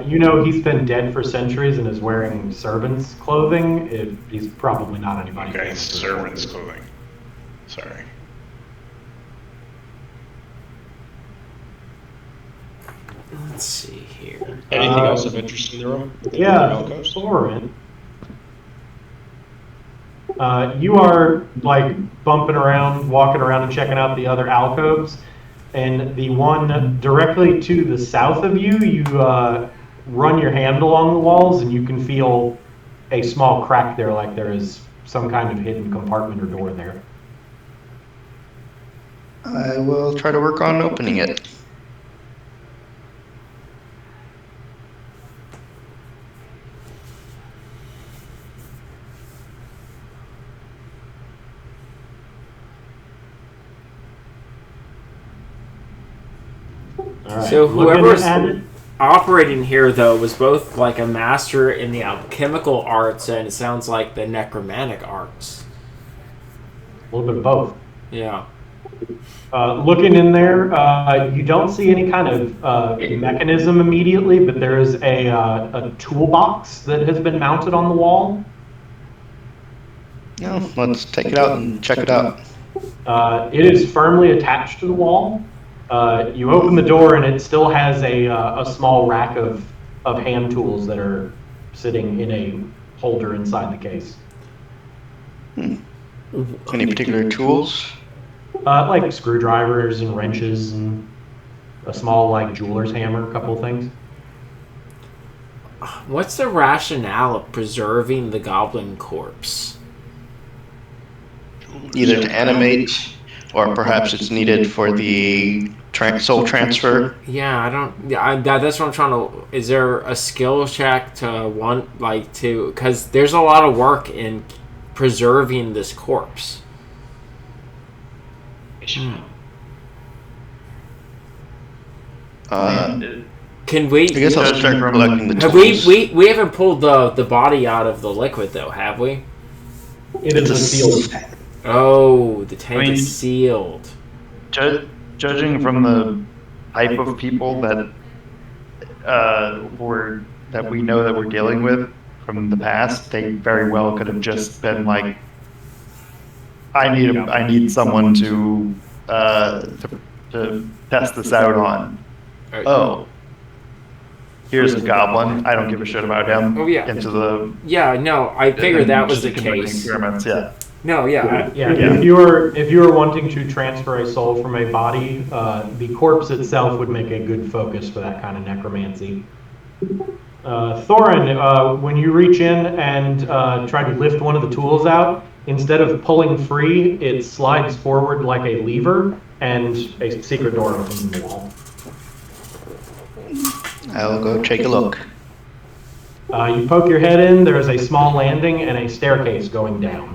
You know he's been dead for centuries and is wearing servant's clothing. He's probably not anybody. Okay, servant's clothing. Sorry. Let's see here. Anything else of interest in the room? Yeah, Alcoves? Soren. You are like bumping around, walking around and checking out the other alcoves. And the one directly to the south of you, you run your hand along the walls and you can feel a small crack there, like there is some kind of hidden compartment or door there. I will try to work on opening it. All right. So Looking whoever's at it, operating here, though, was both like a master in the alchemical arts and it sounds like the necromantic arts. a little bit of both. Yeah. Looking in there, you don't see any kind of mechanism immediately, but there is a toolbox that has been mounted on the wall. Yeah, let's take it out and check it out. It is firmly attached to the wall. You open the door and it still has a small rack of hand tools that are sitting in a holder inside the case. Any particular tools? Like screwdrivers and wrenches and a small like jeweler's hammer, a couple of things. What's the rationale of preserving the goblin corpse? Either to animate, or perhaps it's needed for the soul transfer. Yeah, I don't. Yeah, that's what I'm trying to. Is there a skill check to because there's a lot of work in preserving this corpse. Can we? I guess I'll start collecting the Have tools. we haven't pulled the body out of the liquid though, have we? It is a sealed tank. Oh, the tank I mean- is sealed. Judging from the type of people that that we know that we're dealing with from the past, they very well could have just been like, I need someone to test this out on. Oh, here's a goblin. I don't give a shit about him. Oh, yeah. Into the Yeah, no, I figured that was the just conducting case. experiments. Yeah. No, yeah. Yeah, if you were wanting to transfer a soul from a body, the corpse itself would make a good focus for that kind of necromancy. Thorin, when you reach in and try to lift one of the tools out, instead of pulling free, it slides forward like a lever, and a secret door opens in the wall. I'll go take a look. You poke your head in. There is a small landing and a staircase going down.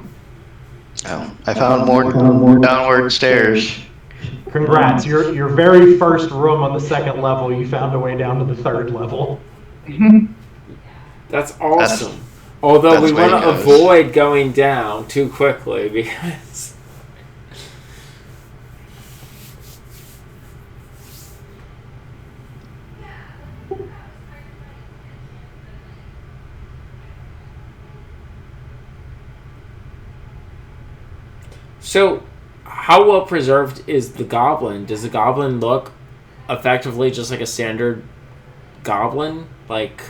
Oh, I found more downward stairs. Congrats! Your very first room on the second level, you found a way down to the third level. That's awesome. Although that's we where want it to goes. avoid going down too quickly because. So, how well preserved is the goblin? Does the goblin look effectively just like a standard goblin? Like,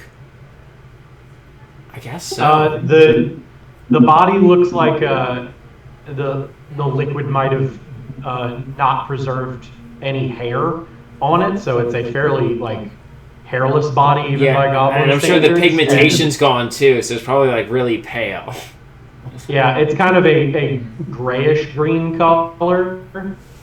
I guess so. The body looks like the liquid might have not preserved any hair on it, so it's a fairly like hairless body even by goblin and I'm sure the standards. pigmentation's gone too, so it's probably like really pale. Yeah, it's kind of a grayish green color,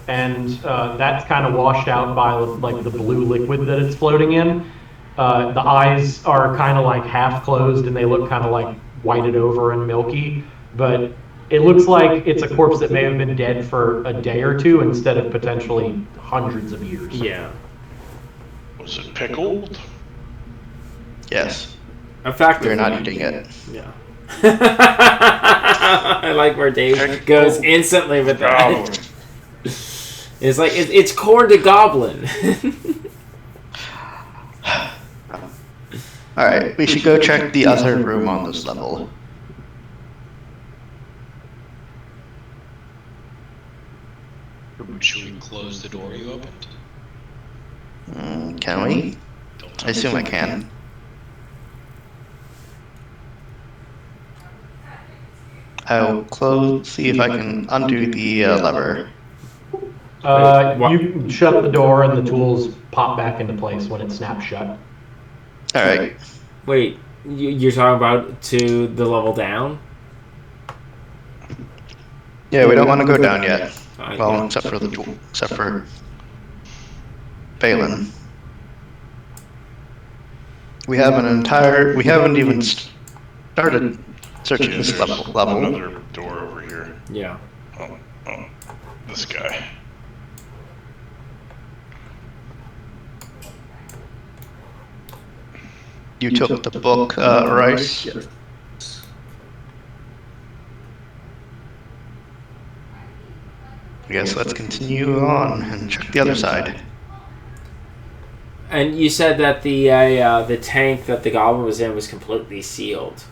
and that's kind of washed out by like the blue liquid that it's floating in. The eyes are kind of like half closed, and they look kind of like whited over and milky, but it looks like it's a corpse that may have been dead for a day or two instead of potentially hundreds of years. Yeah. Was it pickled? Yes, Effectively. we're not eating it. Yeah. I like where Dave goes instantly with that. Goblin. It's like it's corn to goblin. All right, we should go check the other room on this level. Should we close the door you opened? Can we? Don't I assume I can. I'll see if I can undo the lever. You shut the door, and the tools pop back into place when it snaps shut. All right. Wait, you're talking about to the level down? Yeah, we don't want to go down yet. Fine. Well, except for Phelan. We haven't even started searching this level. Another door over here. Yeah. Oh, this guy. You took the book, Rice? I guess let's continue on and check the other side. And you said that the tank that the goblin was in was completely sealed,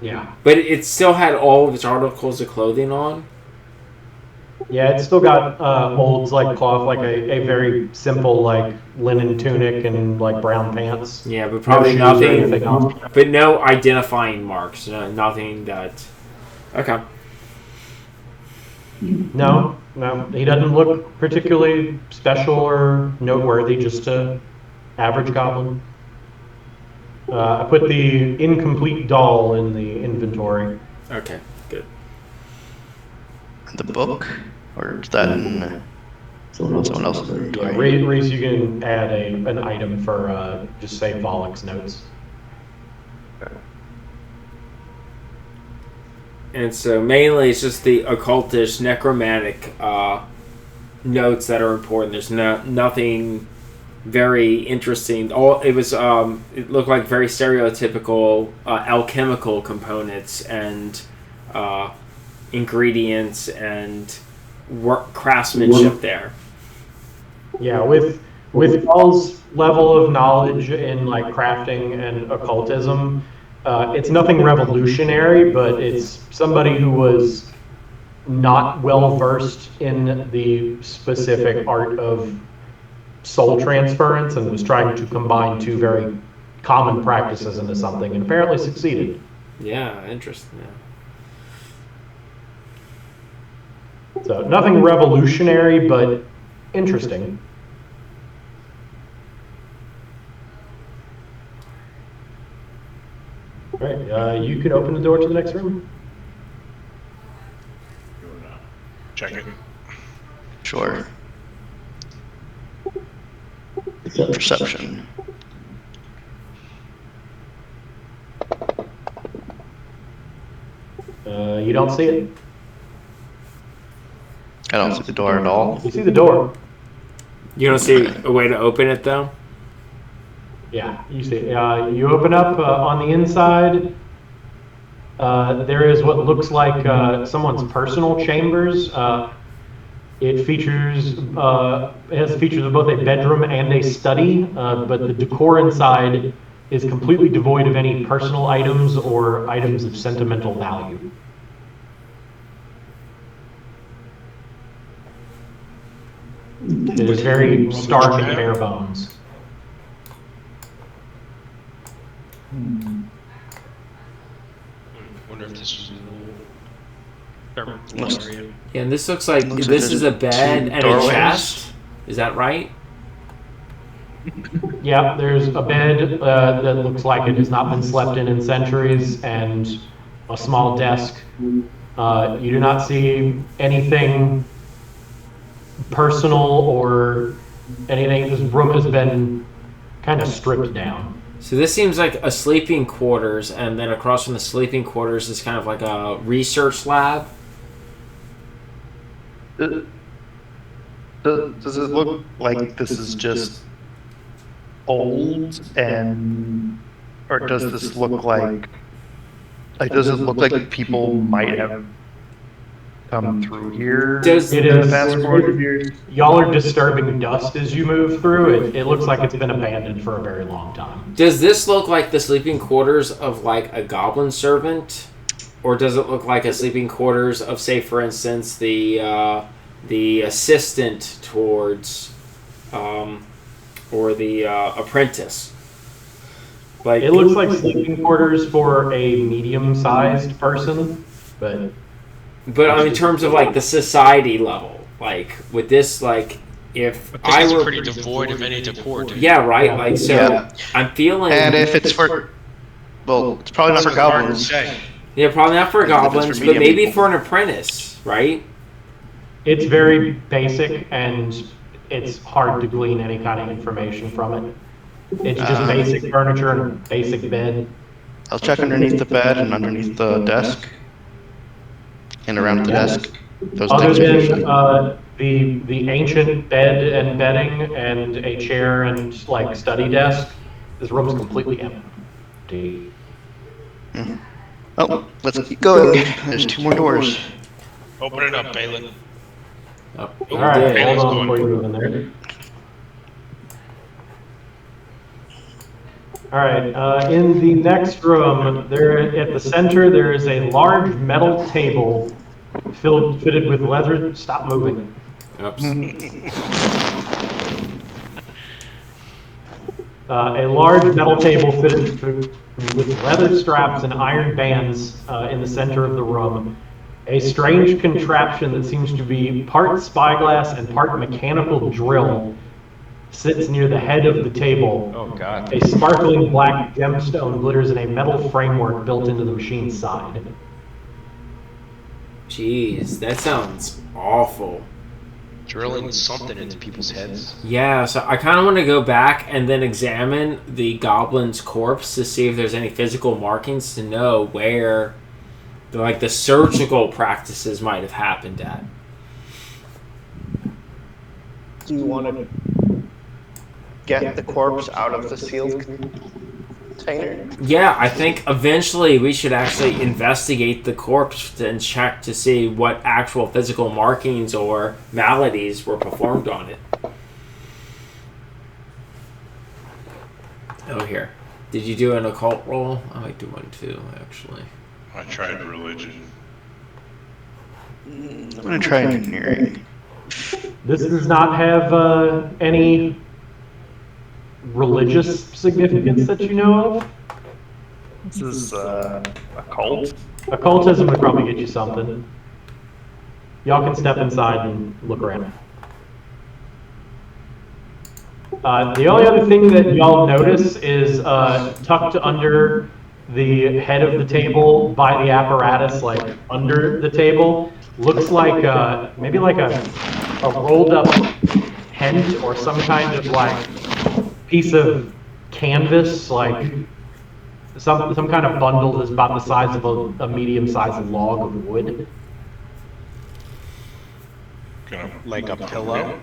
Yeah. but it still had all of its articles of clothing on. Yeah, it's still got molds like cloth, like a very simple like linen tunic and like brown pants. Yeah, but probably No shoes or nothing. anything else. But no identifying marks. Nothing that. Okay. No, he doesn't look particularly special or noteworthy. Just a average goblin. I put the incomplete doll in the inventory. Okay. Good. The book? Or is that in someone else's Yeah, inventory? Reese, you can add an item for just say Volek's notes. And so mainly it's just the occultish, necromantic notes that are important. There's nothing very interesting. It looked like very stereotypical alchemical components and ingredients and craftsmanship there. Yeah, with y'all's level of knowledge in like crafting and occultism, it's nothing revolutionary, but it's somebody who was not well versed in the specific art of soul transference and was trying to combine two very common practices into something and apparently succeeded. Yeah, interesting. Yeah. So nothing revolutionary, but interesting. All right, you can open the door to the next room. You wanna check it? Sure. Perception. You don't see it. I don't see the door at all. You see the door. You don't see a way to open it though? Yeah, you see. You open up on the inside. There is what looks like someone's personal chambers. It has features of both a bedroom and a study, but the decor inside is completely devoid of any personal items or items of sentimental value. It is very stark and bare bones. Wonder if this was a little Looks- area. Yeah, and this looks like Looks like this is a there's bed two and doorways. a chest. Is that right? Yeah, there's a bed that looks like it has not been slept in centuries, and a small desk. You do not see anything personal or anything. This room has been kind of stripped down. So this seems like a sleeping quarters, and then across from the sleeping quarters is kind of like a research lab. Does it look like this is just old and, or does this look like does it look like people might have come through here? Does- It in is. the past 400 years? Y'all are disturbing dust as you move through. It looks like it's been abandoned for a very long time. Does this look like the sleeping quarters of like a goblin servant, or does it look like a sleeping quarters of, say, for instance, the assistant towards, or the apprentice? Like It looks like sleeping quarters for a medium-sized person, but But in terms of like the society level, like with this, like if But I this is were, pretty devoid of any decor, dude. yeah, right. Like so, Yeah. I'm feeling. And if it's for, well, it's probably not for It's hard to goblins. say. Yeah, probably not for If it's for goblins, but medium maybe people. for an apprentice, right? it's very basic and it's hard to glean any kind of information from it. It's just basic furniture and a basic bed. I'll check underneath the bed and underneath the desk. And around the desk. Those Other things are than usually- the ancient bed and bedding and a chair and like study desk, this room is completely empty. Oh, let's keep going. There's two more doors. Open it up, Balin. Oh, All right, did. Bailey's hold on going. before you move in there. All right, in the next room, there at the center, there is a large metal table fitted with leather. Stop moving. Oops. A large metal table fitted with leather straps and iron bands in the center of the room. A strange contraption that seems to be part spyglass and part mechanical drill sits near the head of the table. Oh God. A sparkling black gemstone glitters in a metal framework built into the machine's side. Jeez, that sounds awful. Drilling something into people's heads. Yeah, so I kind of want to go back and then examine the goblin's corpse to see if there's any physical markings to know where the surgical practices might have happened at. Do you want to get the corpse out of the sealed container? Yeah, I think eventually we should actually investigate the corpse and check to see what actual physical markings or maladies were performed on it. Oh, here. Did you do an occult roll? I might do one too, actually. I tried religion. I'm gonna try engineering. This does not have any religious significance that you know of. This is a cult. Occultism would probably get you something. Y'all can step inside and look around. The only other thing that y'all notice is tucked under the head of the table by the apparatus, like under the table, looks like maybe like a rolled up tent or some kind of like piece of canvas, like some kind of bundle that's about the size of a medium-sized log of wood. Like a pillow?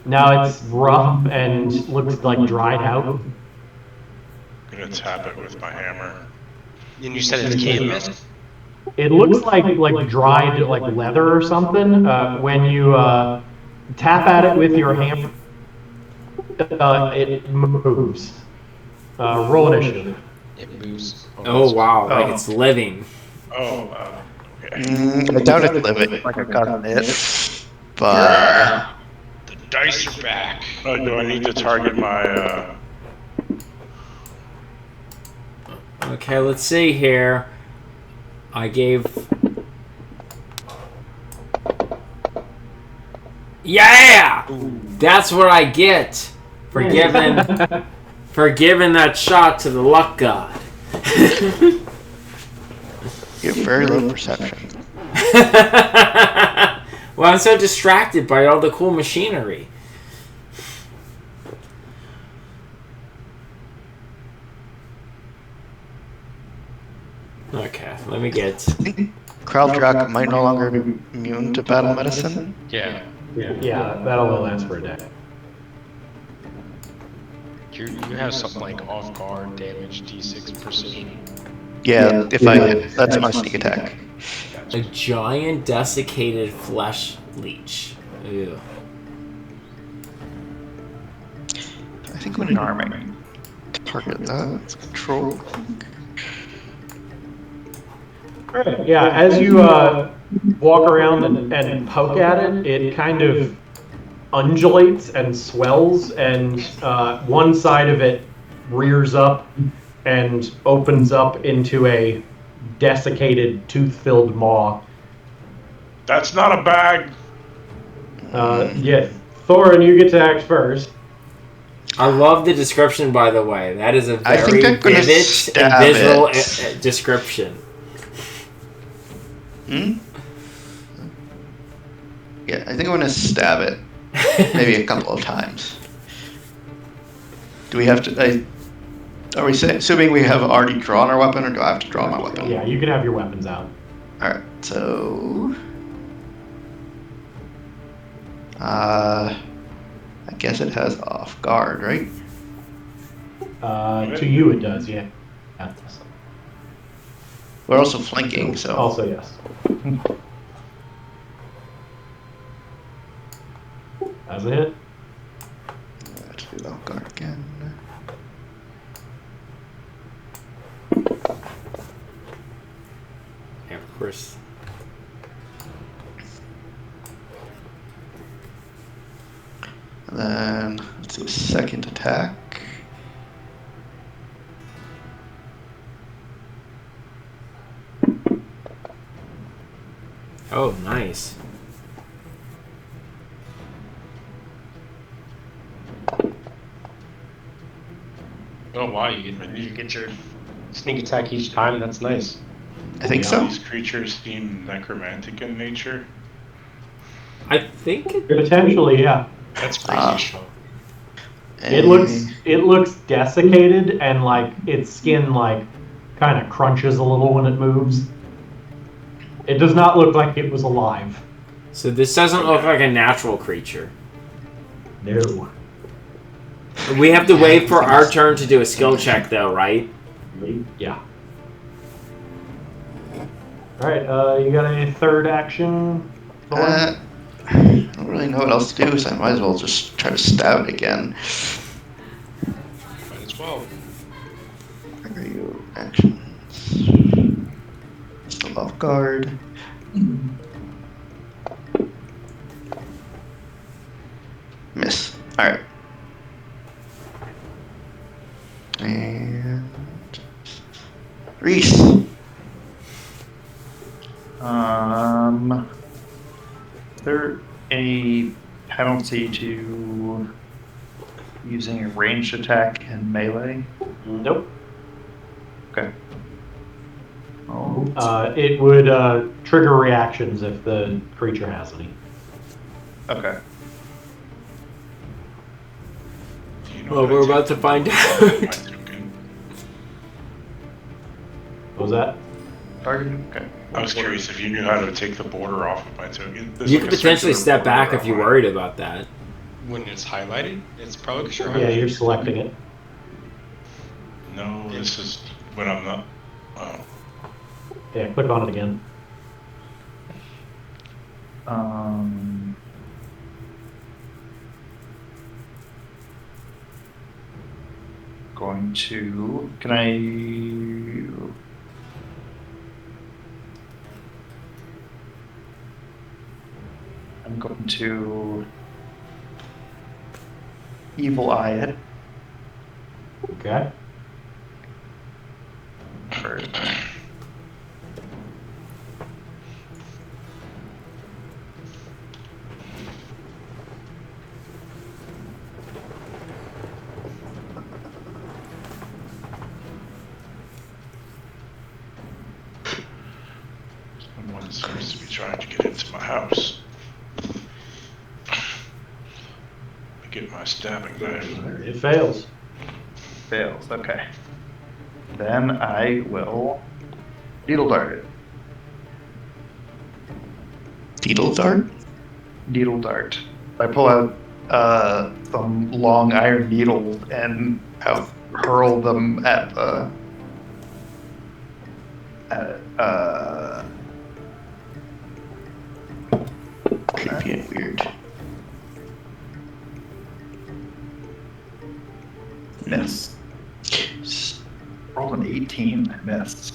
Now it's rough and looks like dried out. Gonna tap it with my hammer. And you said it's canvas? It looks like dried like leather or something. When you tap at it with your hammer, it moves. Roll initiative. It moves. Oh, wow. Like it's living. Oh, okay. I doubt it's living. Like a cousin it. But The dice are back. Do I need to target my, Okay, let's see here. I gave... Yeah! That's what I get for giving, that shot to the luck god. you have very low perception. Well, I'm so distracted by all the cool machinery. Okay, let me get... Kraldrak might no longer be immune to battle medicine. Yeah. Yeah, that'll only last for a day. You have something like off guard, damage, d6 precision. Yeah, if I hit, that's my sneak attack. A giant desiccated flesh leech. Ew. I think when Charming. target that, it's control. Alright, yeah, as you walk around and poke at it, it kind of undulates and swells, and one side of it rears up and opens up into a desiccated, tooth-filled maw. that's not a bag. Yes, Thorin, you get to act first. I love the description, by the way. That is a I think very I'm gonna vivid and stab visual it. description. Yeah, I think I'm gonna stab it. Maybe a couple of times. Do we have to? Are we assuming we have already drawn our weapon, or do I have to draw my weapon? Yeah, you can have your weapons out. All right. So, I guess it has off guard, right? To you it does, yeah. Yeah. We're also flanking, so. Also, yes. How's it hit? Let's do off guard again. Yeah, of course. And then let's do a second attack. Oh, nice. Oh wow, you get your sneak attack each time. That's nice. I think so. These creatures seem necromantic in nature. I think it... Potentially, yeah. That's crazy. It looks desiccated, and like its skin like kind of crunches a little when it moves. It does not look like it was alive. So this doesn't look like a natural creature. No. We have to wait for our turn to do a skill check, though, right? Yeah. All right. You got a third action, Thorn? I don't really know what else to do, so I might as well just try to stab it again. Might as well. Where are you? Actions. Still off guard. Miss. Alright. And Reese. Is there any penalty to using a ranged attack in melee? Nope. Okay. Oh, It would trigger reactions if the creature has any. okay. Do you know Well, how we're take about to the find border out. off of my token? What was that? Target. Okay. I was curious if you knew how to take the border off of my token. There's You like could a potentially circular step back border if you're on worried about that. When it's highlighted, it's probably because you're Yeah, highlighted. you're selecting it. No, this is when I'm not. Oh, Yeah, click on it again. Going to. Can I? I'm going to evil eye it Okay. first. someone seems to be trying to get into my house. Let me get my stabbing knife. It fails. Fails. Okay. Then I will needle dart it. Needle dart? Needle dart. I pull out some long iron needles and hurl them at the. Creepy and weird. Miss. Rolled an 18. Missed.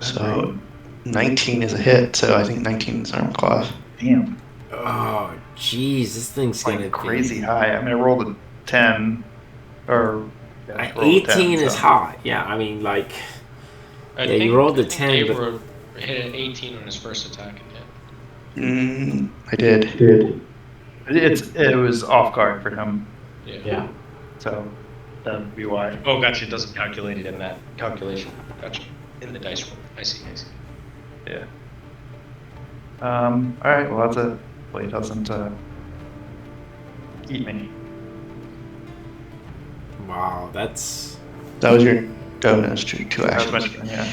So 19 is a hit, so I think 19 is arm class. Damn. Oh, jeez, this thing's gonna Like crazy high. I mean, I rolled a 10. Or. Yeah, I rolled a 18 10, is so. hot. Yeah, I mean, like, I Yeah, think, you rolled a I think 10, Dave but- hit an 18 on his first attack and hit. I did. It was off guard for him, Yeah. so that would be why. Oh, gotcha. It doesn't calculate it in that calculation. Gotcha. In the dice roll. I see. Yeah. All right. Well, that's it. Well, he doesn't eat me. wow, that's. That was your bonus to two That's actions. much, yeah.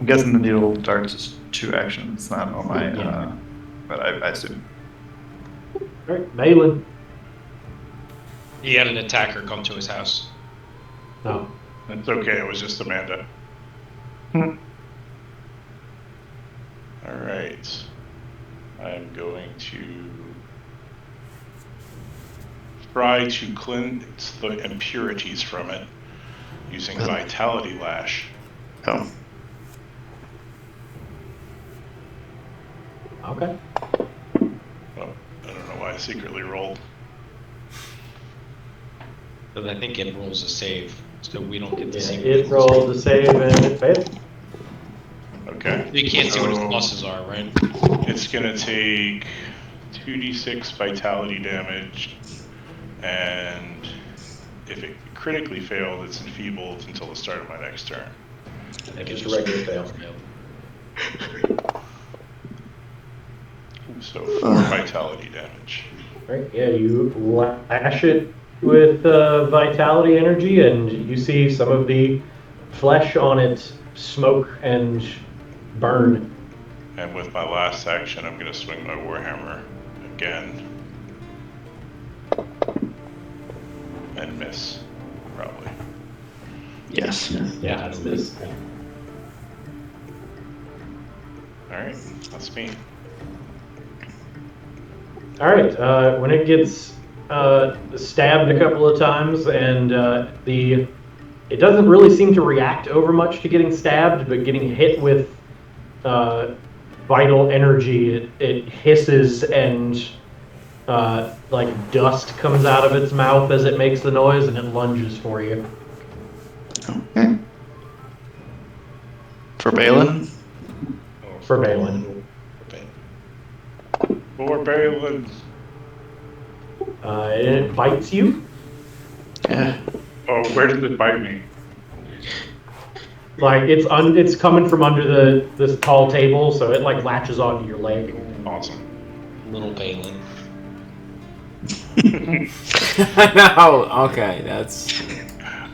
I'm guessing the needle darts is 2 actions, not on my. Yeah. But I assume. All right, Malin. He had an attacker come to his house. No. It's okay, it was just Amanda. Hmm. Alright. I'm going to try to cleanse the impurities from it using Vitality Lash. Oh. Okay. Oh, I don't know why I secretly rolled. But I think it rolls a save, so we don't get to Yeah, see. it rolled a save and it failed. Okay. You can't see what his So pluses are, right? It's gonna take 2d6 vitality damage, and if it critically failed, it's enfeebled until the start of my next turn. Like Just it's a regular fail. So 4 vitality damage. Right. Yeah, you lash it with vitality energy, and you see some of the flesh on it smoke and burn. And with my last action, I'm gonna swing my Warhammer again. Yeah, that's miss. Alright, that's me. All right. When it gets stabbed a couple of times, and it doesn't really seem to react over much to getting stabbed, but getting hit with vital energy, it hisses and like dust comes out of its mouth as it makes the noise, and it lunges for you. Okay. For Balin? For Balin. For Balin. And it bites you. Yeah. Oh, where did it bite me? Like it's coming from under this tall table, so it like latches onto your leg. Awesome. Little Balin. No, okay, that's.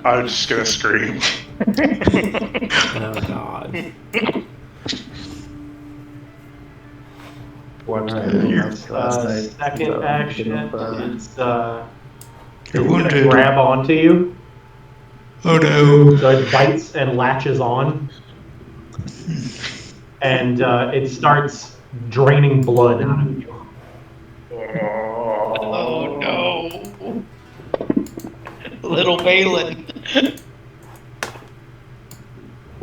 I'm just gonna scream. Oh god. Second action is You're it's gonna wounded. grab onto you. Oh no. So it bites and latches on, and it starts draining blood out of you. Oh no. Little Balin.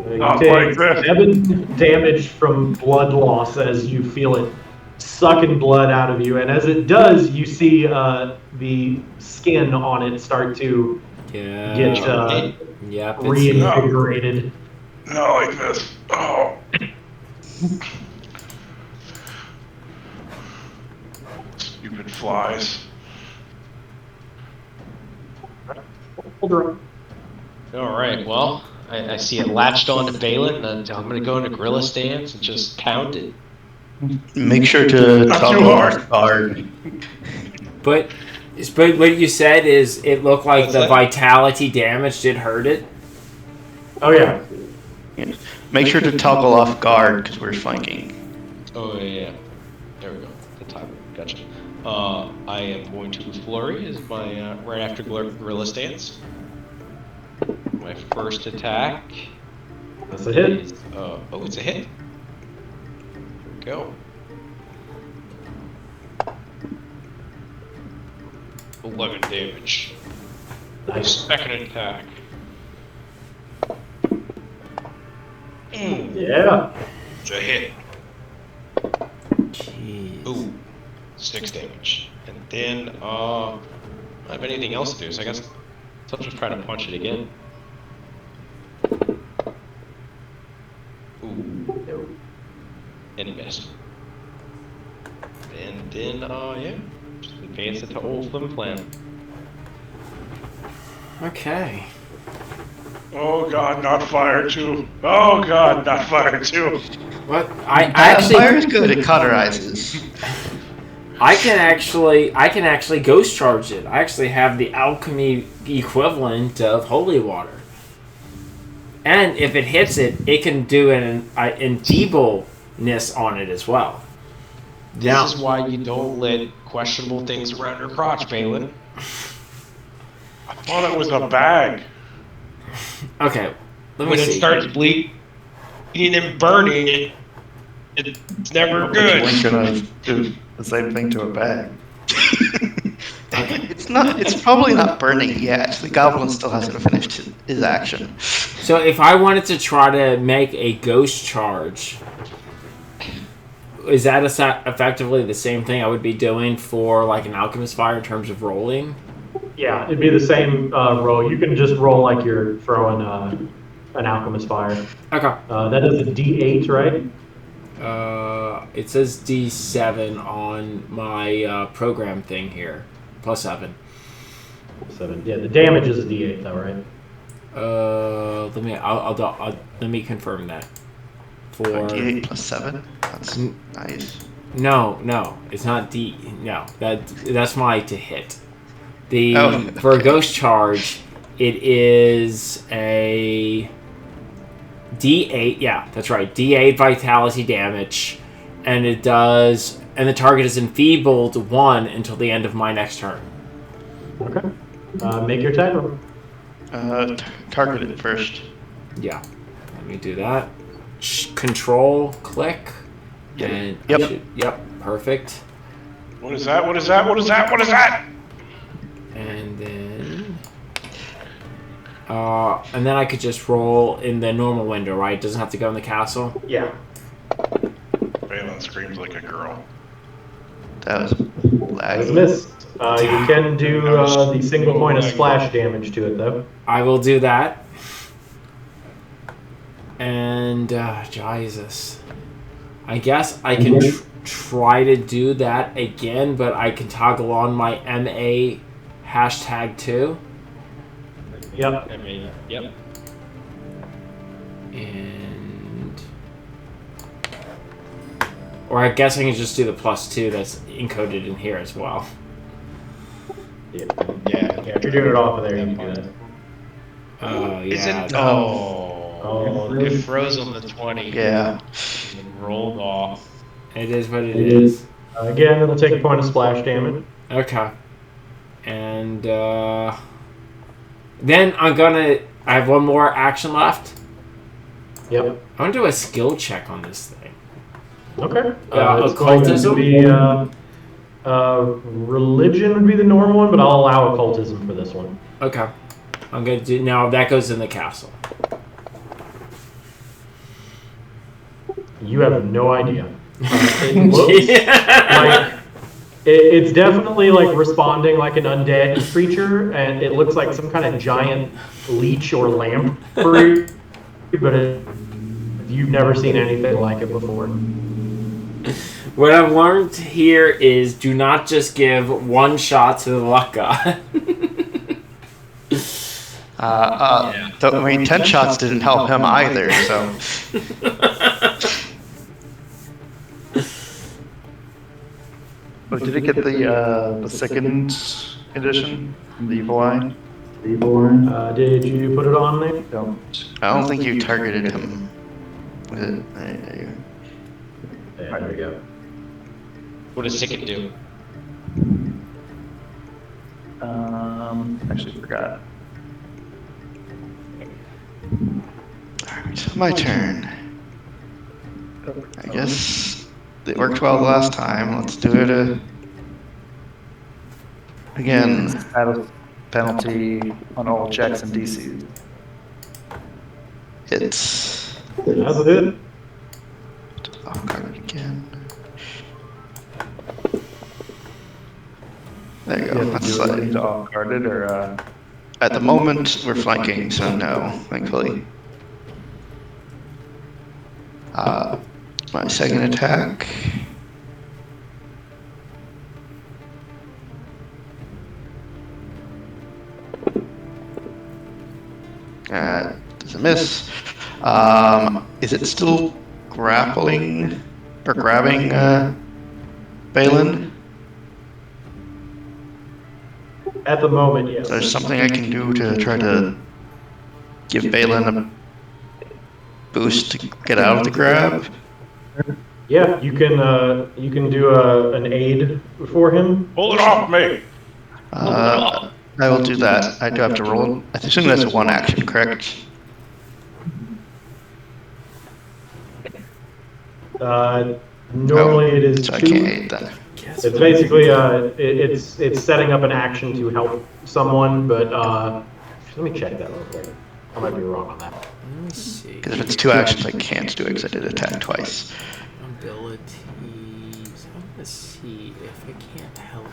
You Not take like this. 7 damage from blood loss as you feel it sucking blood out of you, and as it does, you see the skin on it start to Yeah. get Yep. reinvigorated. Not like this. Oh. Stupid flies. Hold her Alright, well, I see it latched onto Balin, and I'm gonna go into gorilla stance and just pound it. Make sure to Not too toggle hard. off guard. But what you said is it looked like What's the that? vitality damage did hurt it. Oh yeah. Make sure to toggle off guard because we're flanking. Oh, yeah. There we go. The time. Gotcha. I am going to flurry as my, right after gorilla stance. My first attack That's a hit. is, oh, it's a hit. Here we go. 11 damage. Nice. Second attack. Yeah. It's a hit. Jeez. Ooh. 6 damage. And then, I don't have anything else to do, so I guess I'll just try to punch it again. Ooh. And it missed. And then, yeah. Just advance it to old Flim Flam. Okay. Oh god, not fire too. Oh god, not fire too. What? I Fire is actually good. It cauterizes. I can actually ghost charge it. I actually have the alchemy equivalent of holy water. And if it hits it, it can do an enfeebleness on it as well. Now, This is why you don't let questionable things around your crotch, Balin. I thought it was a bag. okay, let me When it see. starts bleeding and burning, it's never good. We're gonna do the same thing to a bag. It's not. It's probably not burning yet. The goblin still hasn't finished his action. So if I wanted to try to make a ghost charge, is that effectively the same thing I would be doing for like an alchemist fire in terms of rolling? Yeah, it'd be the same roll. You can just roll like you're throwing an alchemist fire. Okay. That is a D8, right? It says D7 on my program thing here. +7. 7. Yeah, the damage is a D8 though, right? Let me confirm that. For D8 plus 7. That's nice. no, it's not D. No, that's my to hit. Oh, For a okay. ghost charge, it is a D8. Yeah, that's right. D8 vitality damage, and it does. And the target is enfeebled 1 until the end of my next turn. Okay. Make your attack roll. Target it first. Yeah. Let me do that. Control, click. Yep. And Yep. Yep. Perfect. What is that? What is that? What is that? What is that? And then I could just roll in the normal window, right? Doesn't have to go in the castle. Yeah. Balin screams like a girl. That was That was a laggy. miss. You can do the single point of splash damage to it, though. I will do that. And Jesus, I guess I can try to do that again, but I can toggle on my MA hashtag too. Yep. I mean, yep. And or I guess I can just do the +2 that's encoded in here as well. Yeah. Yeah. If you're doing it off of there, you can do that. Oh Is yeah. it? Oh, It froze on the 20. Yeah. It rolled off. It is what it is. Again, it'll take a point of splash damage. Okay. And then I have one more action left. Yep. I'm gonna do a skill check on this thing. Okay. It's going to Occultism? be religion would be the normal one, but I'll allow occultism for this one. Okay. I'm gonna do now. That goes in the castle. You have no idea. It looks like it's definitely like responding like an undead creature, and it looks like some kind of giant leech or lamprey. But you've never seen anything like it before. What I've learned here is do not just give one shot to the luck god. I mean, 10 shots didn't help him either, so. Oh, did it get the second edition? The Evil Eye? Did you put it on there? Don't. I don't think you targeted him with it. Yeah, there we go. What does Sicket do? Actually forgot. Alright, my turn. I guess it worked well the last time. Let's do it again. Battle penalty on all checks and DCs. It's That's it. off card again. There you go. That's Do it like, to off guarded or at the moment we're flanking, so no, thankfully. My second attack. Does a miss. Is it still grappling or grabbing Balin? At the moment, yes. There's something I can do to try to give Balin a boost to get out of the grab. Yeah, you can do an aid for him. Pull it off me! I will do that. I do have to roll. I assume that's one action, correct? Normally it is So I two. can't aid that. It's basically it's setting up an action to help someone, but let me check that real quick. I might be wrong on that. Let me see. Because if it's two actions, I can't do it because I did attack twice. Abilities. I'm gonna see if I can't help.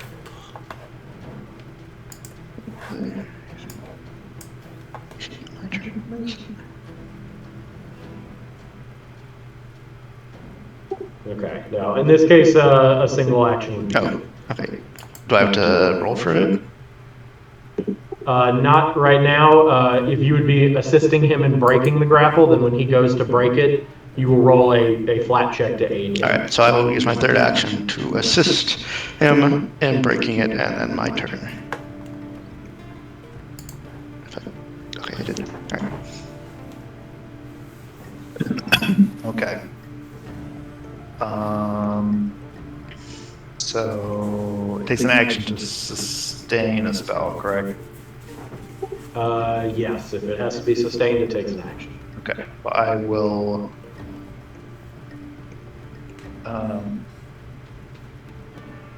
Okay. Now, in this case, a single action would be Oh, good. okay. Do I have to roll for it? Not right now. If you would be assisting him in breaking the grapple, then when he goes to break it, you will roll a flat check to aid him. Alright, so I will use my third action to assist him in breaking it, and then my turn. Okay, I did it. Alright. okay. So it takes an action to sustain a spell, correct? Yes, if it has to be sustained, it takes an action. Okay. Well, I will. Let's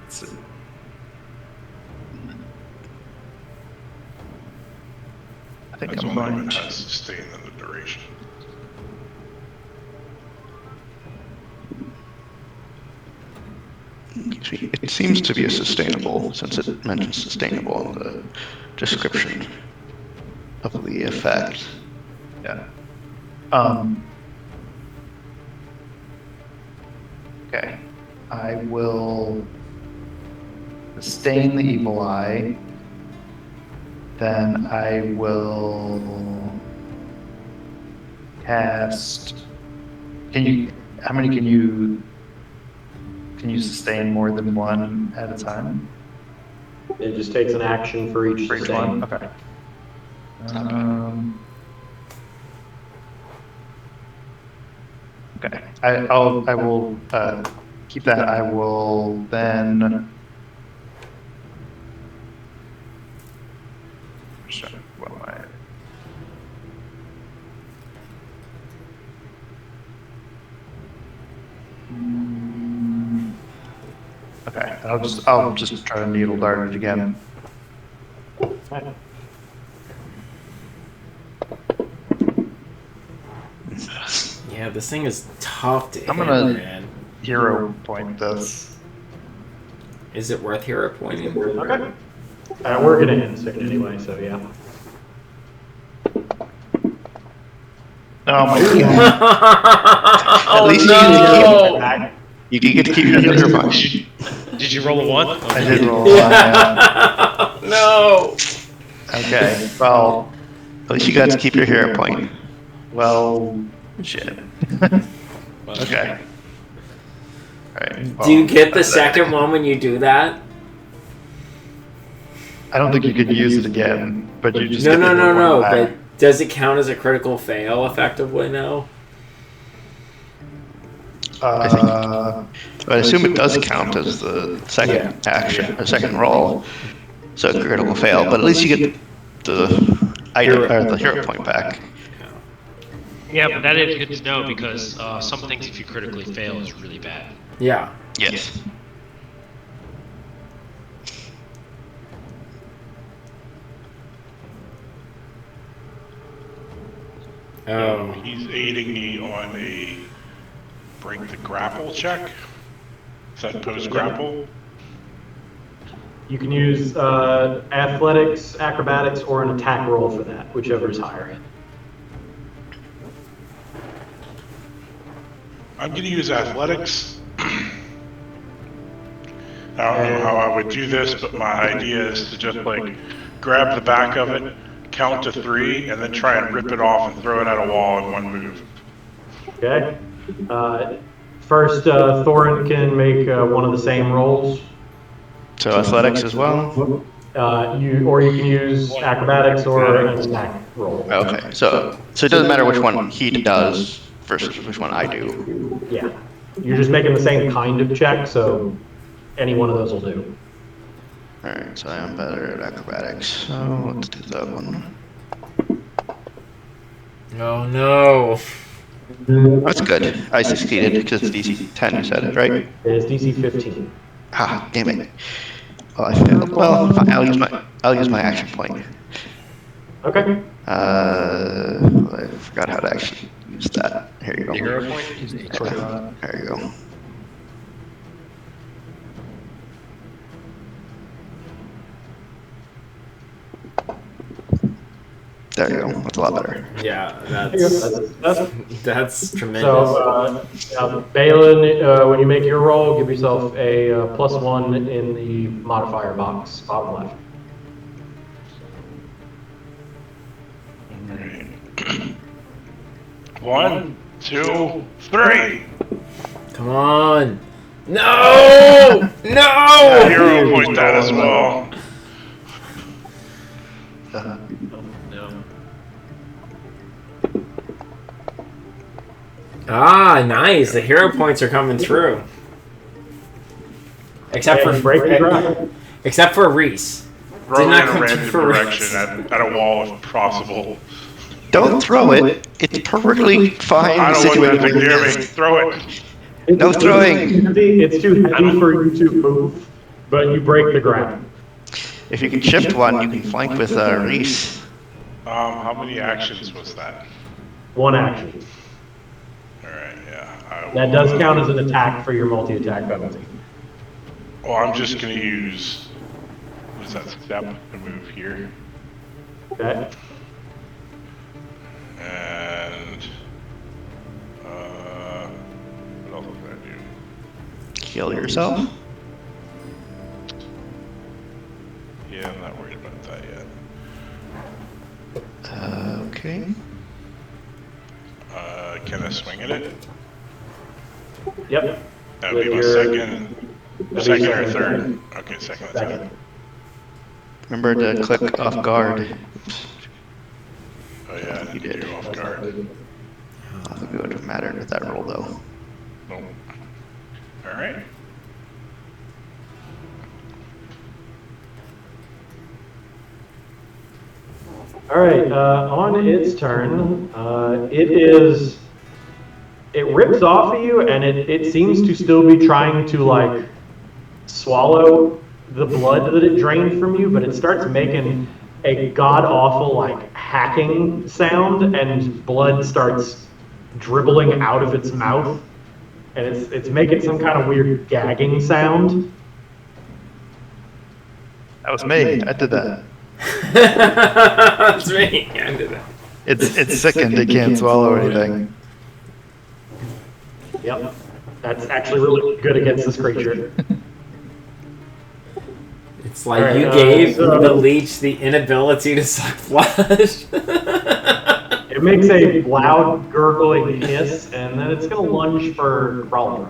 see. I think That's I'm only going when it to. has sustain in the duration. It seems to be a sustainable, since it mentions sustainable in the description of the effect. Yeah. Okay. I will sustain the evil eye. Then I will cast. How many can you sustain more than one at a time? It just takes an action for each For each sustain. one? Okay. Okay. I will keep that. I will then. What am I? Okay, I'll just try to needle dart it again. Yeah, this thing is tough to I'm hit, gonna man. hero point this. Is it worth hero pointing? Okay. We're gonna end soon anyway, so yeah. Oh my god! At least you get to keep your hero point. Did you roll a 1? I did roll a 1. Yeah. No. Okay. Well. At least you got to keep your hero point. Well. Shit. Okay. Alright. Do you get the second one when you do that? I don't think you could use it again, but you just No. get the one back. But does it count as a critical fail effectively now? I assume it does count as the second action, or second roll, so a critical fail. But at least you get the item or the hero point back. Yeah, but that is good to know because some things, if you critically fail, is really bad. Yeah. Yes. Oh. He's aiding me on a break the grapple check. Is that post grapple? You can use athletics, acrobatics, or an attack roll for that, whichever is higher. I'm going to use athletics. I don't know how I would do this, but my idea is to just like grab the back of it, count to 3, and then try and rip it off and throw it at a wall in one move. Okay. First, Thorin can make one of the same rolls. So athletics as well. You can use acrobatics or an attack roll. Okay. So it doesn't matter which one he does versus which one I do. Yeah. You're just making the same kind of check, so any one of those will do. All right. So I am better at acrobatics. So let's do that one. Oh no. That's good. I succeeded because it's DC 10. You said it right. It is DC 15. Ah, damn it. Well, I failed. Well, fine. I'll use my action point. Okay. I forgot how to actually use that. Here you go. Hero point? There you go. There you go. That's a lot better. Yeah, That's that's tremendous. So, Balin, when you make your roll, give yourself a +1 in the modifier box, bottom left. Alright. 1, 2, 3. Come on. No! No! Hero point that as well. Ah, nice. The hero points are coming through. Except for Reese. Throw Did it not in a come random through for direction at a wall if possible. Don't throw it. It's perfectly fine I don't want situated that thing where near it me. is. Throw it. No throwing. It's too heavy for you to move, but you break the ground. If you can shift one, you can flank with Reese. How many actions was that? One action. All right, yeah. I will, That does count as an attack for your multi-attack penalty. Well, I'm just gonna use. What is that step to move here? Okay. And what else did I do? Kill yourself. Yeah, I'm not worried about that yet. Okay. Can I swing at it? Yep. That would be my With your- second or third. Okay, second attack. Second. Remember to click off guard. Oh yeah, I didn't do off guard. I don't think it would have mattered with that roll though. Nope. All right. All right. On its turn, it rips off of you, and it seems to still be trying to like swallow the blood that it drained from you, but it starts making a god awful like hacking sound, and blood starts dribbling out of its mouth, and it's making some kind of weird gagging sound. That was me. I did that. That's me. I did that. It's sickened. It can't swallow anything. Yep, that's actually really good against this creature. It's like Alright, you gave so- the leech the inability to suck flesh. It makes a loud gurgling hiss, and then it's gonna lunge for Crawler.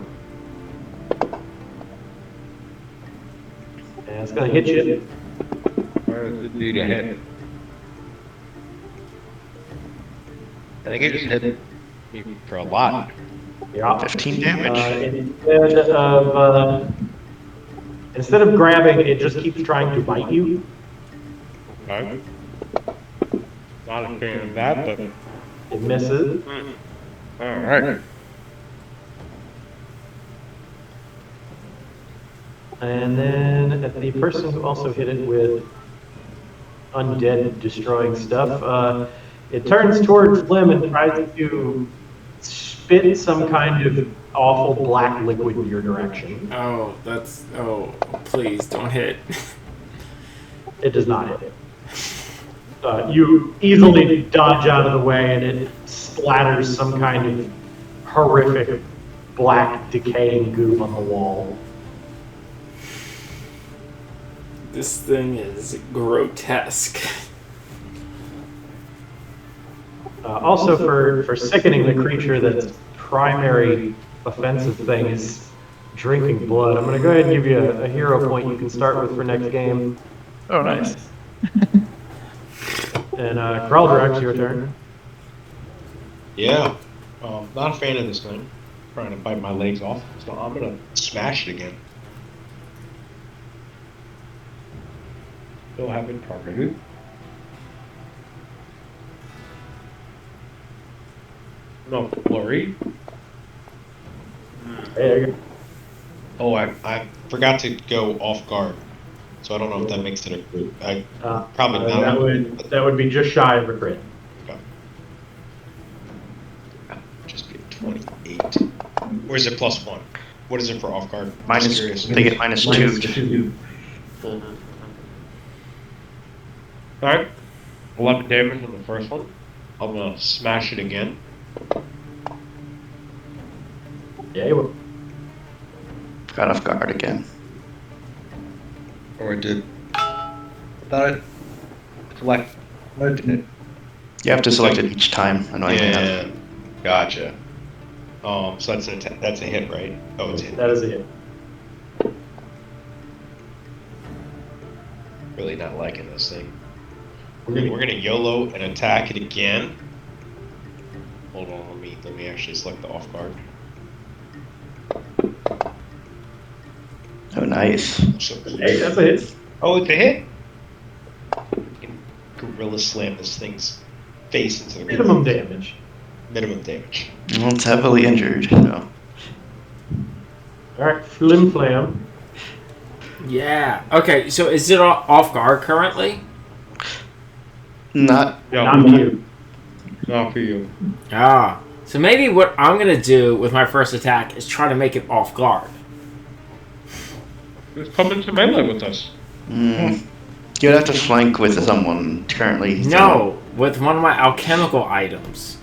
And it's gonna hit you. Where does it do to hit? I think it just hit me for a lot. Yeah. 15 damage. Instead of grabbing, it just keeps trying to bite you. Okay. Not a fan of that, but It misses. alright. And then the person who also hit it with undead destroying stuff, it turns towards Flim and tries to spit some kind of awful black liquid in your direction. Oh, please don't hit. It does not hit. You easily dodge out of the way, and it splatters some kind of horrific black decaying goop on the wall. This thing is grotesque. Also, for sickening the creature that's primary offensive thing is drinking blood, I'm going to go ahead and give you a hero point you can start with for next game. Oh, nice. And Kraldrak's your turn. Yeah. Not a fan of this thing. Trying to bite my legs off. So I'm gonna smash it again. Still haven't targeted. No flurry. There you go. Oh, I forgot to go off guard. So I don't know if that makes it a group. Probably not. That would be just shy of a crit. Okay. Just get 28. Or is it +1? What is it for off guard? Minus, they get minus 2. Alright. 11 damage on the first one. I'm gonna smash it again. Yeah, you will. Got off guard again. Or I did. I thought it select. No, it didn't. You have to select it each time, annoyingly enough. Yeah. Gotcha. So that's a hit, right? Oh, it's a hit. That is a hit. Really not liking this thing. We're gonna YOLO and attack it again. Hold on, let me actually select the off guard. Oh, nice. So, Hey, that's a hit. oh, it's a hit. Gorilla slam this thing's face into the Minimum damage. minimum damage. Well, it's heavily injured, so. All right, Flim Flam. Yeah. Okay, so is it off guard currently? Not. Not you. Not for you. Ah. So maybe what I'm going to do with my first attack is try to make it off guard. Just come into melee with us. You'd have to flank with someone currently. so- No, with one of my alchemical items.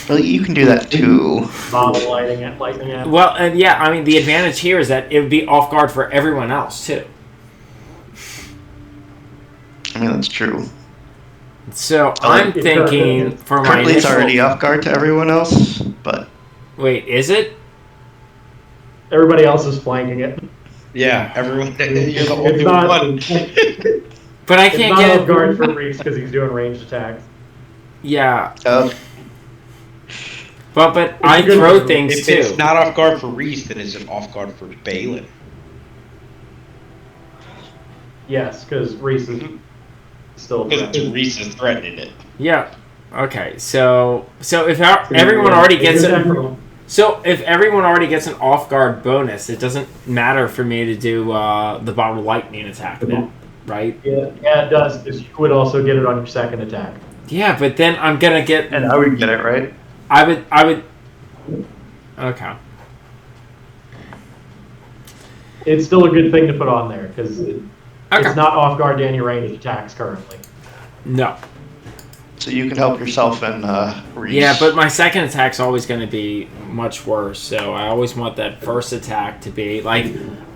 Well, you can do that too. Bottle lightning at. Well, and yeah, I mean, the advantage here is that it would be off guard for everyone else, too. I mean, that's true. So I'm thinking for my Currently, it's initial... already off guard to everyone else, but Wait, is it? Everybody else is flanking it. Yeah, everyone. You're the It's only not- one. But I It's can't not get... off guard for Reese because he's doing ranged attacks. Yeah, uh, but I good throw for- things, If too. it's not off guard for Reese, then is it off guard for Balin? Yes, because Reese is still. Because Reese is threatening it. Yeah. Okay, so if everyone already gets it... So if everyone already gets an off guard bonus, it doesn't matter for me to do the bottle lightning attack then, right? Yeah, it does, because you would also get it on your second attack. Yeah, but then I'm gonna get. And I would get it, right? I would. Okay. It's still a good thing to put on there, because Okay. it's not off guard to any ranged attacks currently. No. so you can help yourself and Reese. Yeah, but my second attack's always gonna be much worse. So I always want that first attack to be like.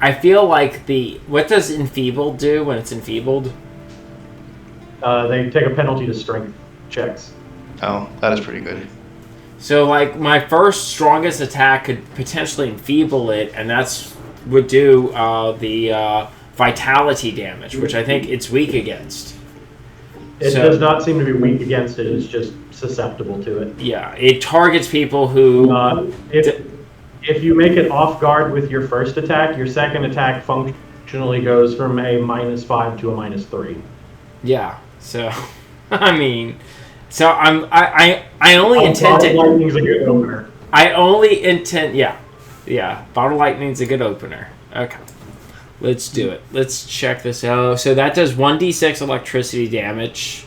I feel like what does enfeebled do when it's enfeebled? They take a penalty to strength checks. Oh, that is pretty good. So, like, my first strongest attack could potentially enfeeble it, and would do the vitality damage, which I think it's weak against. It So- does not seem to be weak against it, it's just susceptible to it. Yeah, it targets people who... If you make it off guard with your first attack, your second attack functionally goes from a -5 to a -3. Yeah, so... I mean... So, I only intend Bottle to... lightning's a good opener. I only intend... Yeah. Yeah, Bottle Lightning's a good opener. Okay. Let's do it. Let's check this out. So that does 1d6 electricity damage.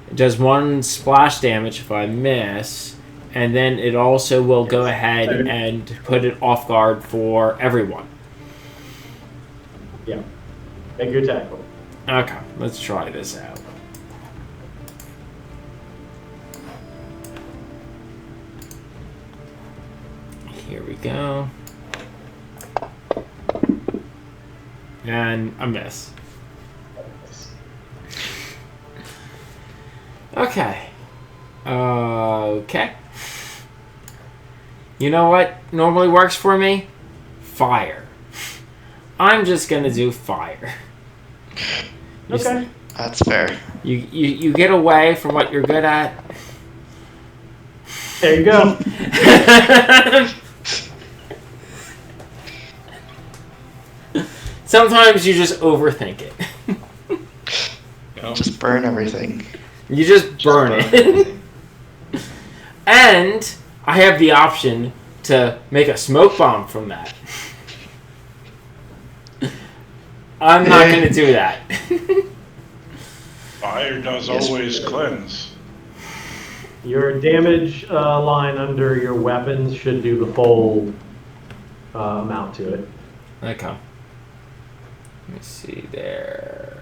It does 1 splash damage if I miss. And then it also will go ahead and put it off guard for everyone. Yeah. Make your attack roll. Okay, let's try this out. Here we go. And a miss. Okay. Okay. You know what normally works for me? Fire. I'm just gonna do fire. Okay. That's fair. You get away from what you're good at. There you go. Sometimes you just overthink it. Just burn everything. You just burn it. And I have the option to make a smoke bomb from that. I'm not going to do that. Fire does always cleanse. Your damage line under your weapons should do the full amount to it. Okay. Let me see there.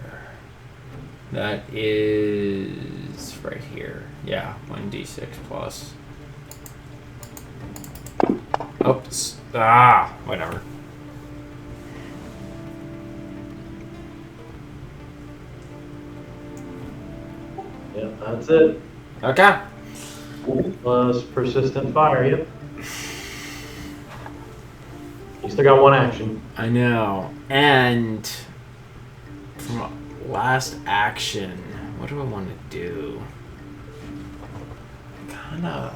That is right here. Yeah, 1d6 plus. Oops. Ah, whatever. Yep, that's it. Okay. Plus persistent fire, yep. You still got one action. I know. And from last action, what do I want to do? Kinda.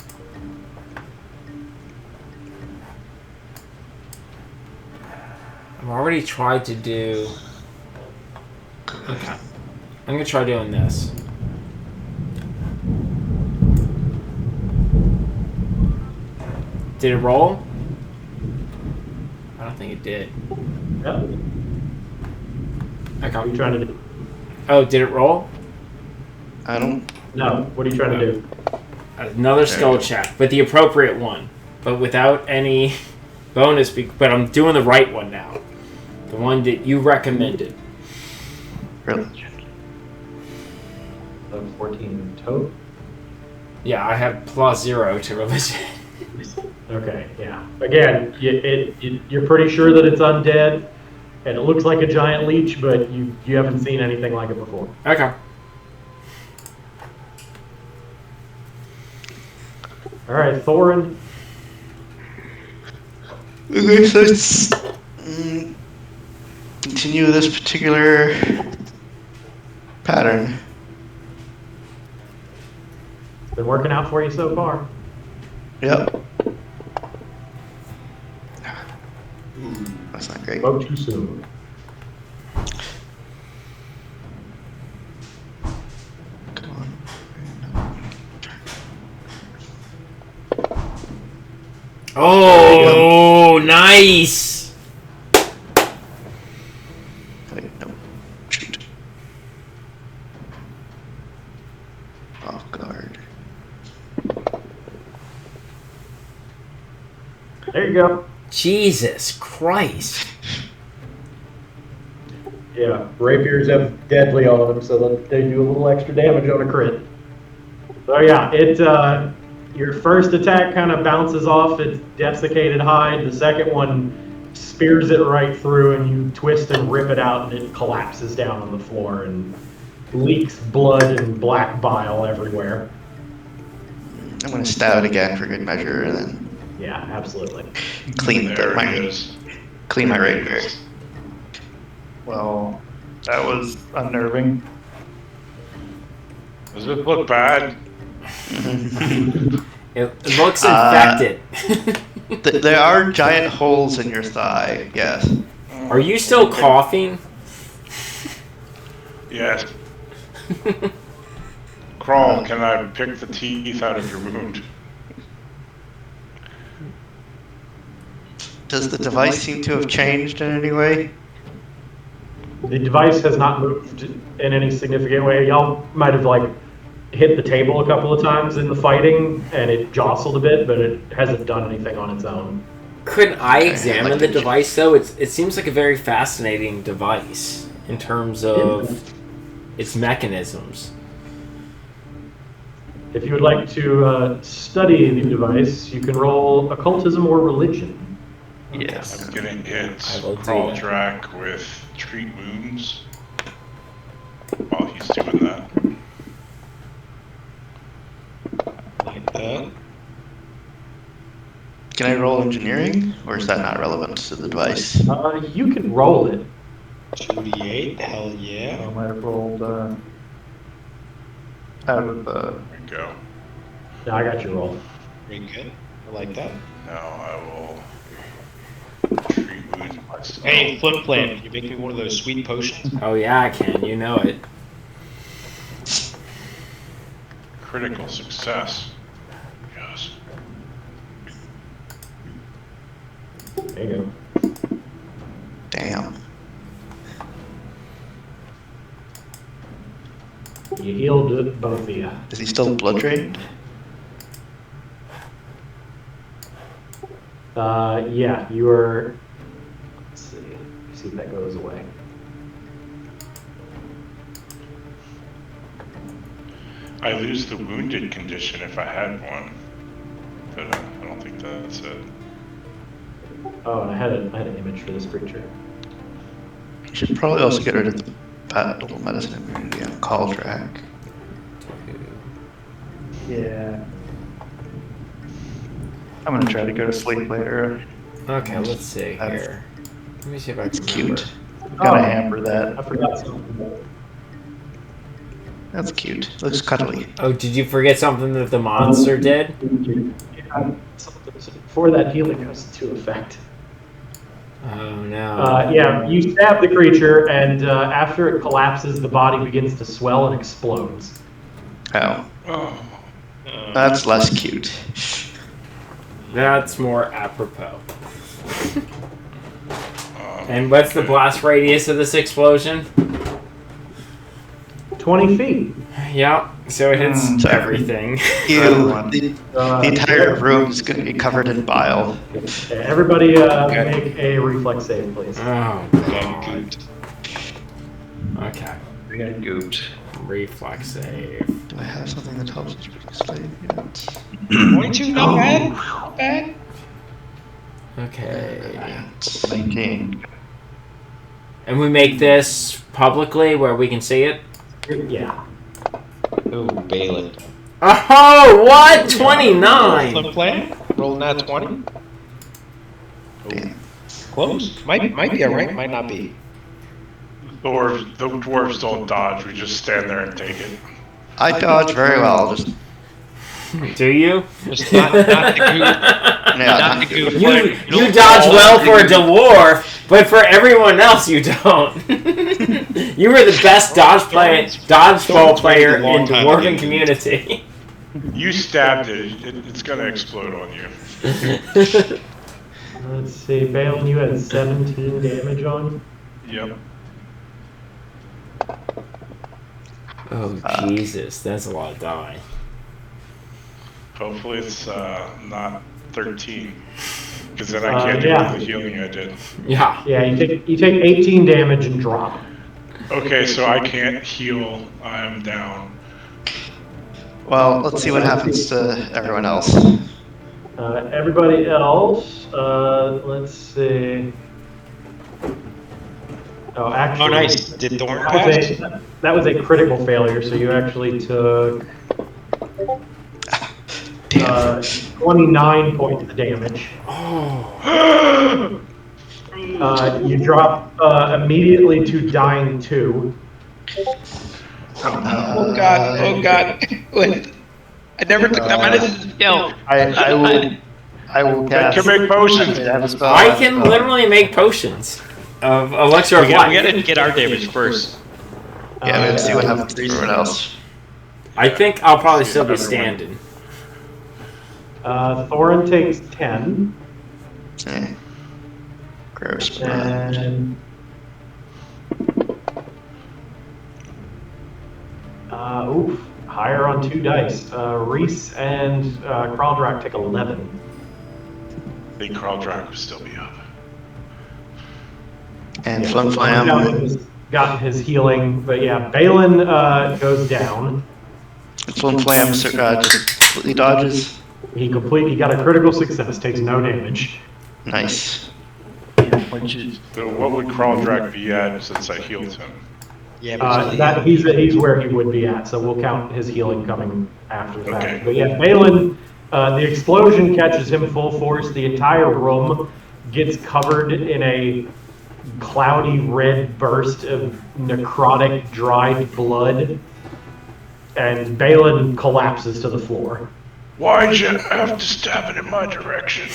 I've already tried to do. Okay. I'm gonna try doing this. Did it roll? I don't think it did. Yep. What are Okay. you trying to do? Oh, did it roll? I don't. No. What are you trying to do? Another skill check, but the appropriate one, but without any bonus. But I'm doing the right one now, the one that you recommended. Religion. 14 total. Yeah, I have +0 to religion. Okay, yeah. Again, you're pretty sure that it's undead, and it looks like a giant leech, but you haven't seen anything like it before. Okay. All right, Thorin. Okay, so let's continue this particular pattern. It's been working out for you so far. Yep. That's not great. Spoke too soon. Come on. Oh, nice! Wait, no. Shoot. Off guard. There you go. Jesus Christ! Yeah, rapiers have deadly on them, so that they do a little extra damage on a crit. So yeah, your first attack kind of bounces off its desiccated hide. The second one spears it right through, and you twist and rip it out, and it collapses down on the floor and leaks blood and black bile everywhere. I'm gonna stab it again for good measure, and then Yeah, absolutely. clean There my it is. clean my rapier. Well, that was unnerving. Does it look bad? It looks infected. There are giant holes in your thigh. Yes. Are you still coughing? Yes. Crawl, can I pick the teeth out of your wound? Does the device seem to have changed in any way? The device has not moved in any significant way. Y'all might have hit the table a couple of times in the fighting, and it jostled a bit, but it hasn't done anything on its own. Couldn't I Okay, examine like the the- device though? It seems like a very fascinating device in terms of its mechanisms. If you would like to study the device, you can roll occultism or religion. Yes. I'm getting hits. I will do Crawl that. Drac with treat wounds while he's doing that. Like that. Can I roll engineering, or is that not relevant to the device? You can roll it. 2d8, hell I yeah. might have rolled out of the. There we go. Yeah, I got your roll. Very good. I like that. Now I will treat wounds myself. Hey, Flip Plan, can you make me one of those sweet potions? Oh yeah, I can. You know it. Critical success. Yes. There you go. Damn. You healed both of you. Is he still blood drained? Yeah, you are. Let's see if that goes away. I lose the wounded condition if I had one, but I don't think that's it. Oh, and I had an image for this creature. You should probably also get rid of the battle medicine immunity on call track. Yeah. I'm gonna try to go to sleep later. Okay, let's see here. Let me see if I It's can remember. cute. Gotta Oh. hamper that. I forgot something. That's cute. Looks cuddly. Oh, did you forget something that the monster did? Before that healing goes into effect. Oh no. Yeah, you stab the creature, and after it collapses, the body begins to swell and explodes. Oh, Oh, that's less cute. That's more apropos. And what's the blast radius of this explosion? 20 feet. Yeah, so it hits So everything. the entire room is going to be covered in bile. Everybody make a reflex save, please. Oh, Got gooped. okay. We got gooped. Reflex save. Do I have something that helps us explain it? 22, not bad. Not bad. Okay. 19. And we make this publicly where we can see it? Yeah. Ooh, Balin. Oh, what? 29! Flip plan? Rolling that 20? Damn. Close. Might be alright, might not be. The dwarves don't dodge. We just stand there and take it. I dodge very well. Just Do you? Just not the goop. yeah, Not the goop. You dodge well for a dwarf, but for everyone else you don't. You were the best dodgeball player in the dwarven community. You stabbed it. It's gonna explode on you. Let's see, Balin, you had 17 damage on. Yep. Oh, Jesus, that's a lot of die. Hopefully it's not 13. Because then I can't yeah. do the healing I did. Yeah. Yeah, you take 18 damage and drop. Okay, so I can't heal. I'm down. well, let's see what happens to everyone else. Everybody else, let's see. Oh, actually, Oh, nice. Did Thorn pass? that was a critical failure, so you actually took 29 points of damage. You drop immediately to dying 2. Oh god. Wait. I never took that medicine skill. I will They cast. can make potions. I have a spell. I can literally make potions of elixir of We life. gotta get our damage first. Yeah, let's see what happens to everyone else. I think I'll probably still be standing. Thorin takes 10. Okay. Gross. And higher on 2 dice. Reese and Kraldrak take 11. I think Kraldrak will still be up. And Yeah, Flim Flam Flam. has got his healing, but yeah, Balin goes down. Flim Flam just completely dodges. He got a critical success, takes no damage. Nice. So what would Kraldrak be at since I healed him? Yeah, He's where he would be at, so we'll count his healing coming after the fact. Okay. But yeah, Balin, the explosion catches him full force. The entire room gets covered in a cloudy red burst of necrotic, dried blood, and Balin collapses to the floor. Why'd you have to stab it in my direction?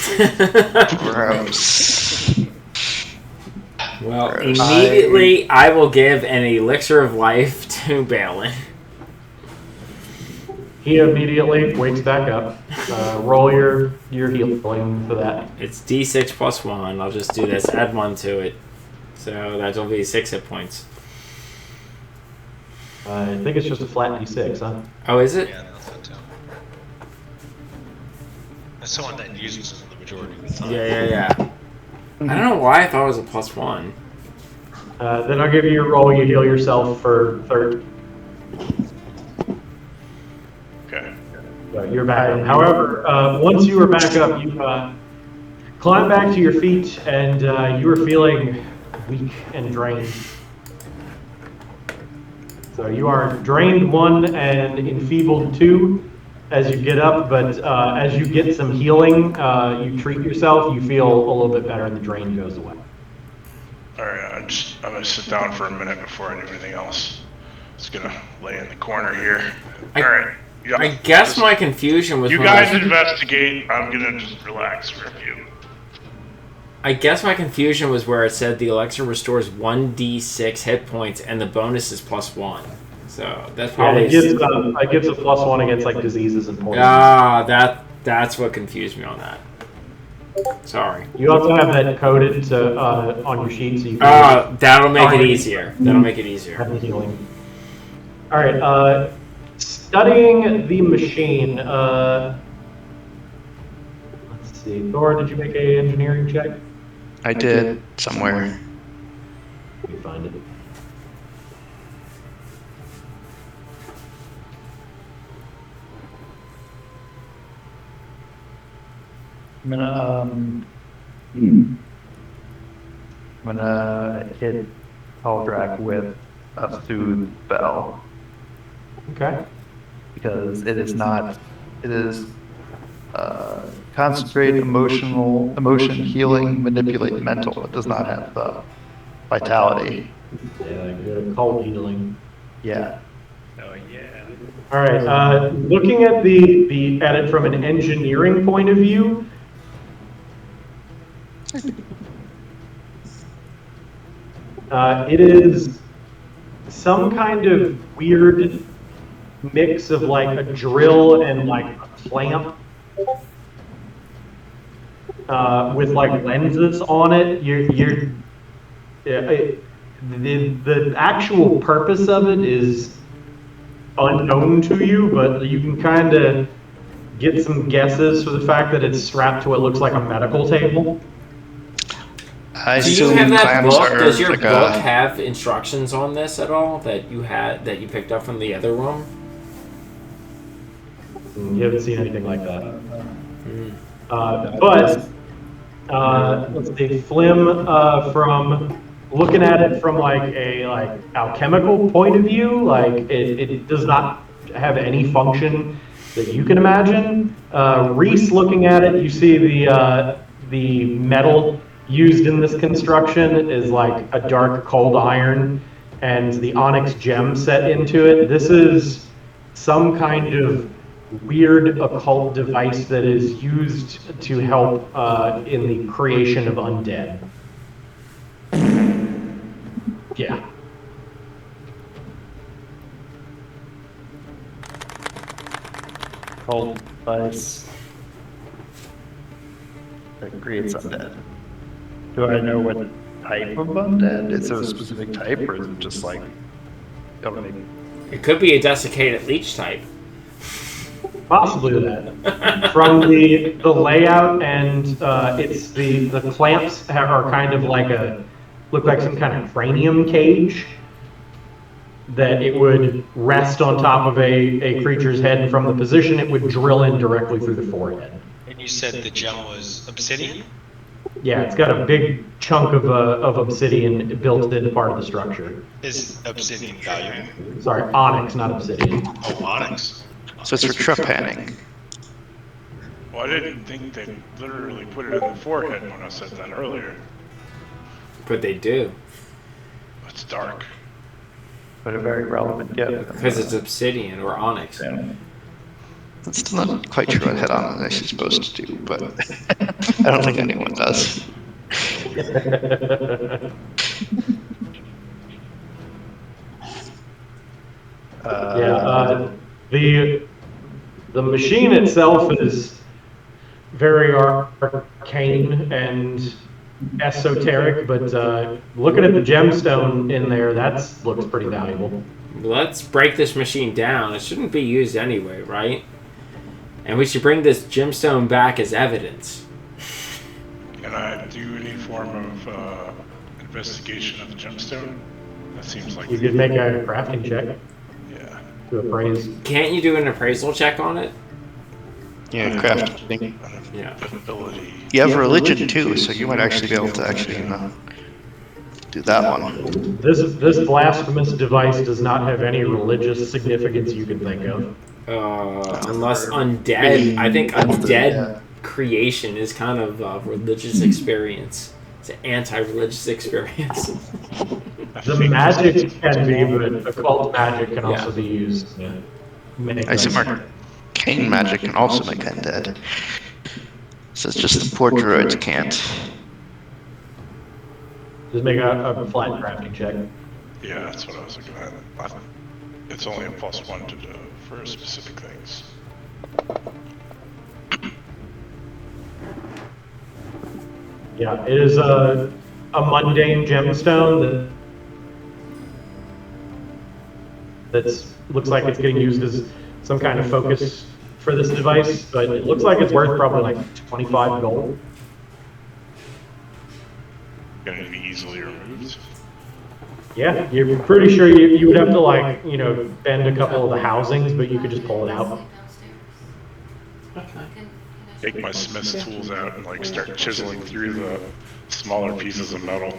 Gross. Well, immediately I will give an elixir of life to Balin. He immediately wakes back up. Roll your healing for that. It's d6 plus 1. I'll just do this. Add 1 to it. So that'll be 6 hit points. I think it's just a flat d6, huh? Oh, is it? Yeah, that's it too. That's the one that uses the majority of the time. Yeah. I don't know why I thought it was a plus 1. Then I'll give you your roll. You heal yourself for 30. Okay. So you're back up. However, once you are back up, you climb back to your feet, and you are feeling weak and drained. So you are drained 1 and enfeebled 2 as you get up, but as you get some healing, you treat yourself, you feel a little bit better, and the drain goes away. Alright, I'm gonna sit down for a minute before I do anything else. Just gonna lay in the corner here. Alright. Yeah, I guess my confusion was you when guys I was- investigate. I'm gonna just relax for a few. I guess my confusion was where it said the elixir restores 1d6 hit points and the bonus is plus 1. So that's probably it gives a +1 against like diseases and poisons. that's what confused me on that. Sorry. You also have that coded to, on your sheet, so you can That'll make it Alright. easier. That'll make it easier. have the healing. All right. Studying the machine. Let's see. Thor, did you make a engineering check? I did somewhere. Let me find it. I'm gonna hit Aldrak with a soothe spell Okay. because it is not. It is concentrate emotion healing, manipulate mental. It does not have the vitality. Yeah, good occult healing. Yeah. Oh yeah. All right. Looking at at it from an engineering point of view, it is some kind of weird mix of like a drill and like a clamp with like lenses on it. The actual purpose of it is unknown to you, but you can kind of get some guesses for the fact that it's strapped to what looks like a medical table. I Do you assume have that clams book? are Does your like book a. have instructions on this at all that you picked up from the other room? You haven't seen anything like that. Mm. Let's see, Flim, from looking at it from like a alchemical point of view, like it does not have any function that you can imagine. Reese, looking at it, you see the metal used in this construction is like a dark cold iron, and the onyx gem set into it. This is some kind of weird occult device that is used to help in the creation of undead. Yeah. Cold device that creates undead. Do I know what type of undead? Is there a specific type, or is it just like? It could be a desiccated leech type. Possibly that. From the layout, and it's the clamps are kind of like look like some kind of cranium cage that it would rest on top of a creature's head, and from the position it would drill in directly through the forehead. And you said the gem was obsidian? Yeah, it's got a big chunk of obsidian built into part of the structure. Is obsidian valuable? Sorry, onyx, not obsidian. Oh, onyx. So it's for trepanning. Well, I didn't think they literally put it in the forehead when I said that earlier. But they do. It's dark. But a very relevant gift. Because it's obsidian or onyx. That's still not quite sure what head on is supposed to do, but I don't think anyone does. The machine itself is very arcane and esoteric, but looking at the gemstone in there, looks pretty valuable. Let's break this machine down. It shouldn't be used anyway, right? And we should bring this gemstone back as evidence. Can I do any form of investigation of the gemstone? That seems like You could make a crafting check yeah. to appraise. Can't you do an appraisal check on it? Yeah, crafting. Yeah. Ability. You have religion too, so you might actually be able to do that one. This blasphemous device does not have any religious significance you can think of. Unless undead. I think undead creation is kind of a religious experience. It's an anti-religious experience. The magic can be, but occult magic can also be used. Yeah. I assume arcane magic can also make undead. So it's just the poor druids can't. Just make a flat crafting check. Yeah, that's what I was looking at. It's only a +1 to do for specific things. Yeah, it is a mundane gemstone that's looks like it's getting used as some kind of focus for this device, but it looks like it's worth probably like 25 gold. Gonna be easily removed. Yeah, you're pretty sure you would have to like, you know, bend a couple of the housings, but you could just pull it out. Take my smith's tools out and like start chiseling through the smaller pieces of metal.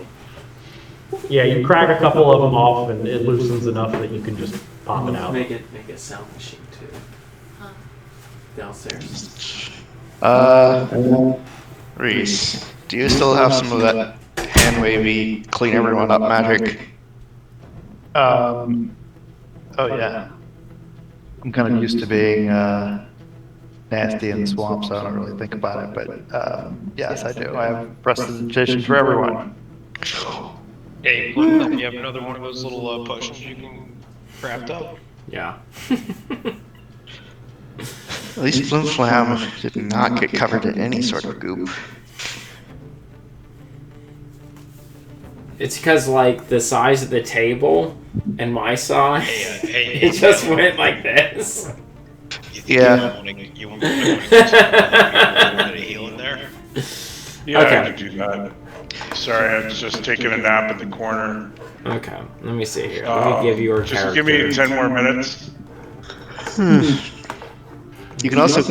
Yeah, you crack a couple of them off and it loosens enough that you can just pop it out. Make a sound machine too. Downstairs. Reese, do you still have some of that hand wavy, clean everyone up magic? Oh yeah. I'm kind of used to being nasty in the swamp, so I don't really think about it. But yes, I do. I have prestidigitation for everyone. Hey, look up, you have another one of those little potions you can craft up. Yeah. At least Flim Flam did not get covered in any sort of goop. It's because like the size of the table and my size, Hey, it just went like this. You think Yeah. you want to get a little bit of healing there? Yeah, Okay. I could do that. Sorry, I was just taking a nap in the corner. Okay, let me see here. Let me give you your Just character. give me 10 more minutes. You can also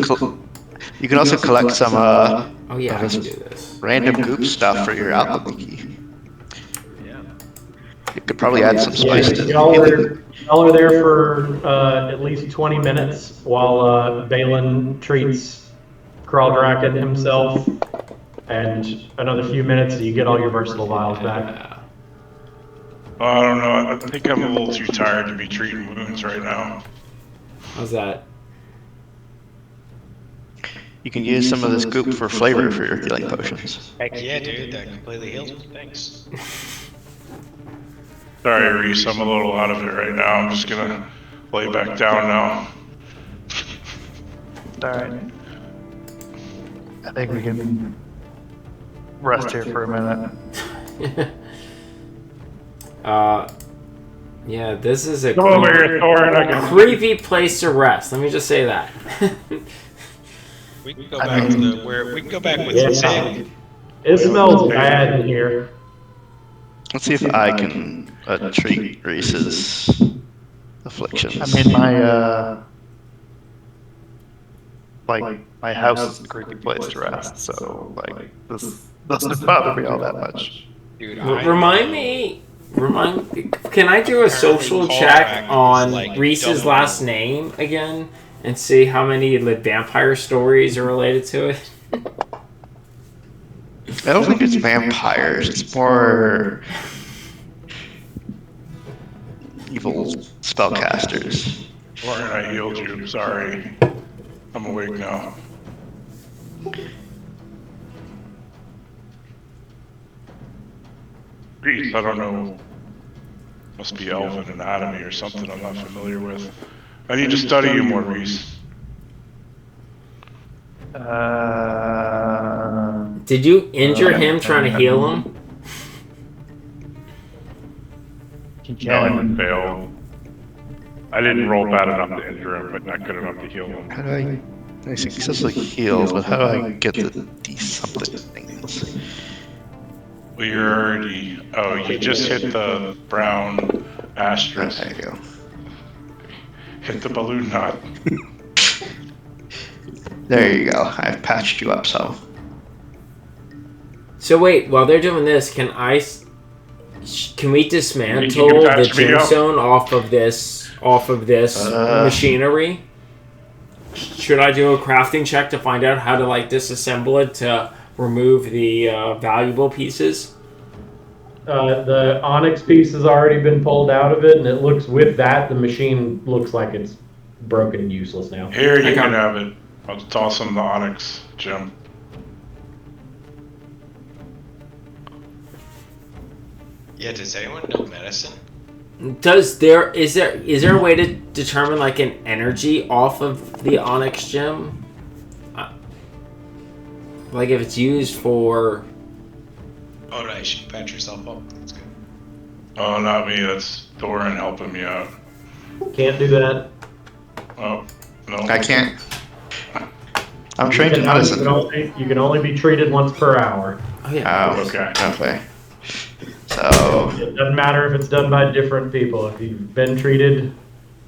collect some Oh yeah, I this can do this. random goop stuff for your alchemy. Yeah. You could probably add some Yeah, spice to y'all are there for at least 20 minutes while Balin treats Kraldraken himself, and another few minutes so you get all your versatile vials back. I don't know. I think I'm a little too tired to be treating wounds right now. How's that? You can use some of this goop for flavor for your healing potions. Heck yeah, dude, that completely heals me. Thanks. Sorry, Reese, I'm a little out of it right now. I'm just gonna lay back down now. Alright. I think we can rest here for a minute. Yeah, this is a Come over here, Thorin. I can creepy place to rest. Let me just say that. We can go back to the where we can go back with Yeah. Zig. It smells bad in here. Let's see if I can treat Reese's afflictions. I mean, my house is a creepy place to rest, so like this doesn't bother me all that much. Dude, Remind me. Can I do a social check on Reese's last name again and see how many like, vampire stories are related to it? I don't think it's vampires. It's more evil spellcasters. Thorin, I healed you. Sorry. I'm awake now. Reese, I don't know. Must be elven anatomy or something I'm not familiar with. I need to study you more, Reese. Did you injure him trying to heal him? No, I failed. I didn't roll bad enough to injure him, but not good enough to heal him. How do I successfully heal, but how do I get the D-something things? Well, you're already... Oh, you just hit the brown asterisk. There you go. Hit the balloon knot. There you go. I've patched you up some. So wait, while they're doing this, can we dismantle You can the patch me up. gemstone off of this machinery? Should I do a crafting check to find out how to like disassemble it to remove the valuable pieces? The onyx piece has already been pulled out of it, and it looks with that, the machine looks like it's broken and useless now. Here, you Okay. can have it. I'll toss him the onyx gem. Yeah, does anyone know medicine? Is there a way to determine like an energy off of the onyx gem? Like if it's used for Oh, nice. You patch yourself up. That's good. Oh, not me. That's Thorin helping me out. Can't do that. Oh, no. I can't. I'm trained in You medicine. can only be treated once per hour. Oh yeah. Oh, Okay. okay. So, It doesn't matter if it's done by different people. If you've been treated,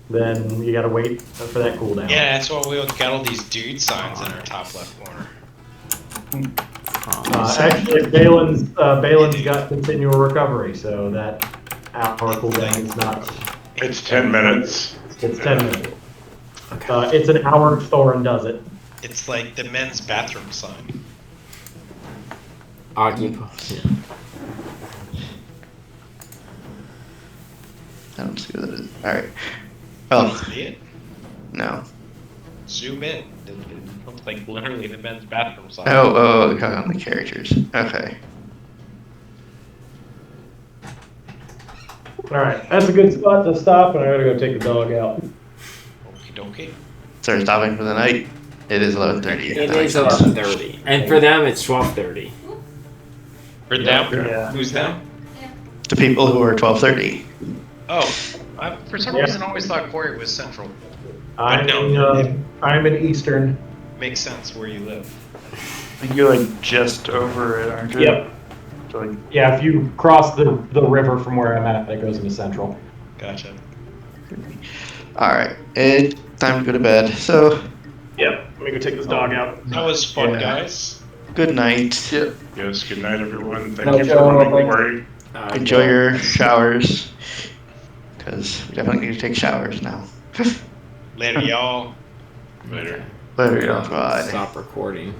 then you gotta wait for that cooldown. Yeah, that's why we got all these dude signs in our top left corner. Actually, Balin's got continual recovery, so that hour cooldown is not. It's 10 minutes. It's 10 minutes. It's an hour if Thorin does it. It's like the men's bathroom sign. Occupy. I don't see what that is. Alright. Well, See it? no. Zoom in. It looks like literally the men's bathroom sign. Oh, on the characters. Okay. Alright, that's a good spot to stop, and I gotta go take the dog out. Okie dokie. So we're stopping for the night. It is 11:30. It is 11:30, and for them it's 12:30. For them? Yeah. Who's them? The people who are 12:30. Oh, I for some reason always thought Corey was central. I'm in Eastern. Makes sense where you live. I think you're like just over it, aren't you? Yep. So, like, Yeah, if you cross the river from where I'm at, that goes into Central. Gotcha. Alright. It's time to go to bed. So, Yep. Let me go take this dog out. That was fun, Yeah. guys. good night. Yes, good night, everyone. Thank Night, you for y'all. running, Corey. Enjoy your showers. Because we definitely need to take showers now. Later, y'all. Later. Later, y'all. Bye. Stop recording.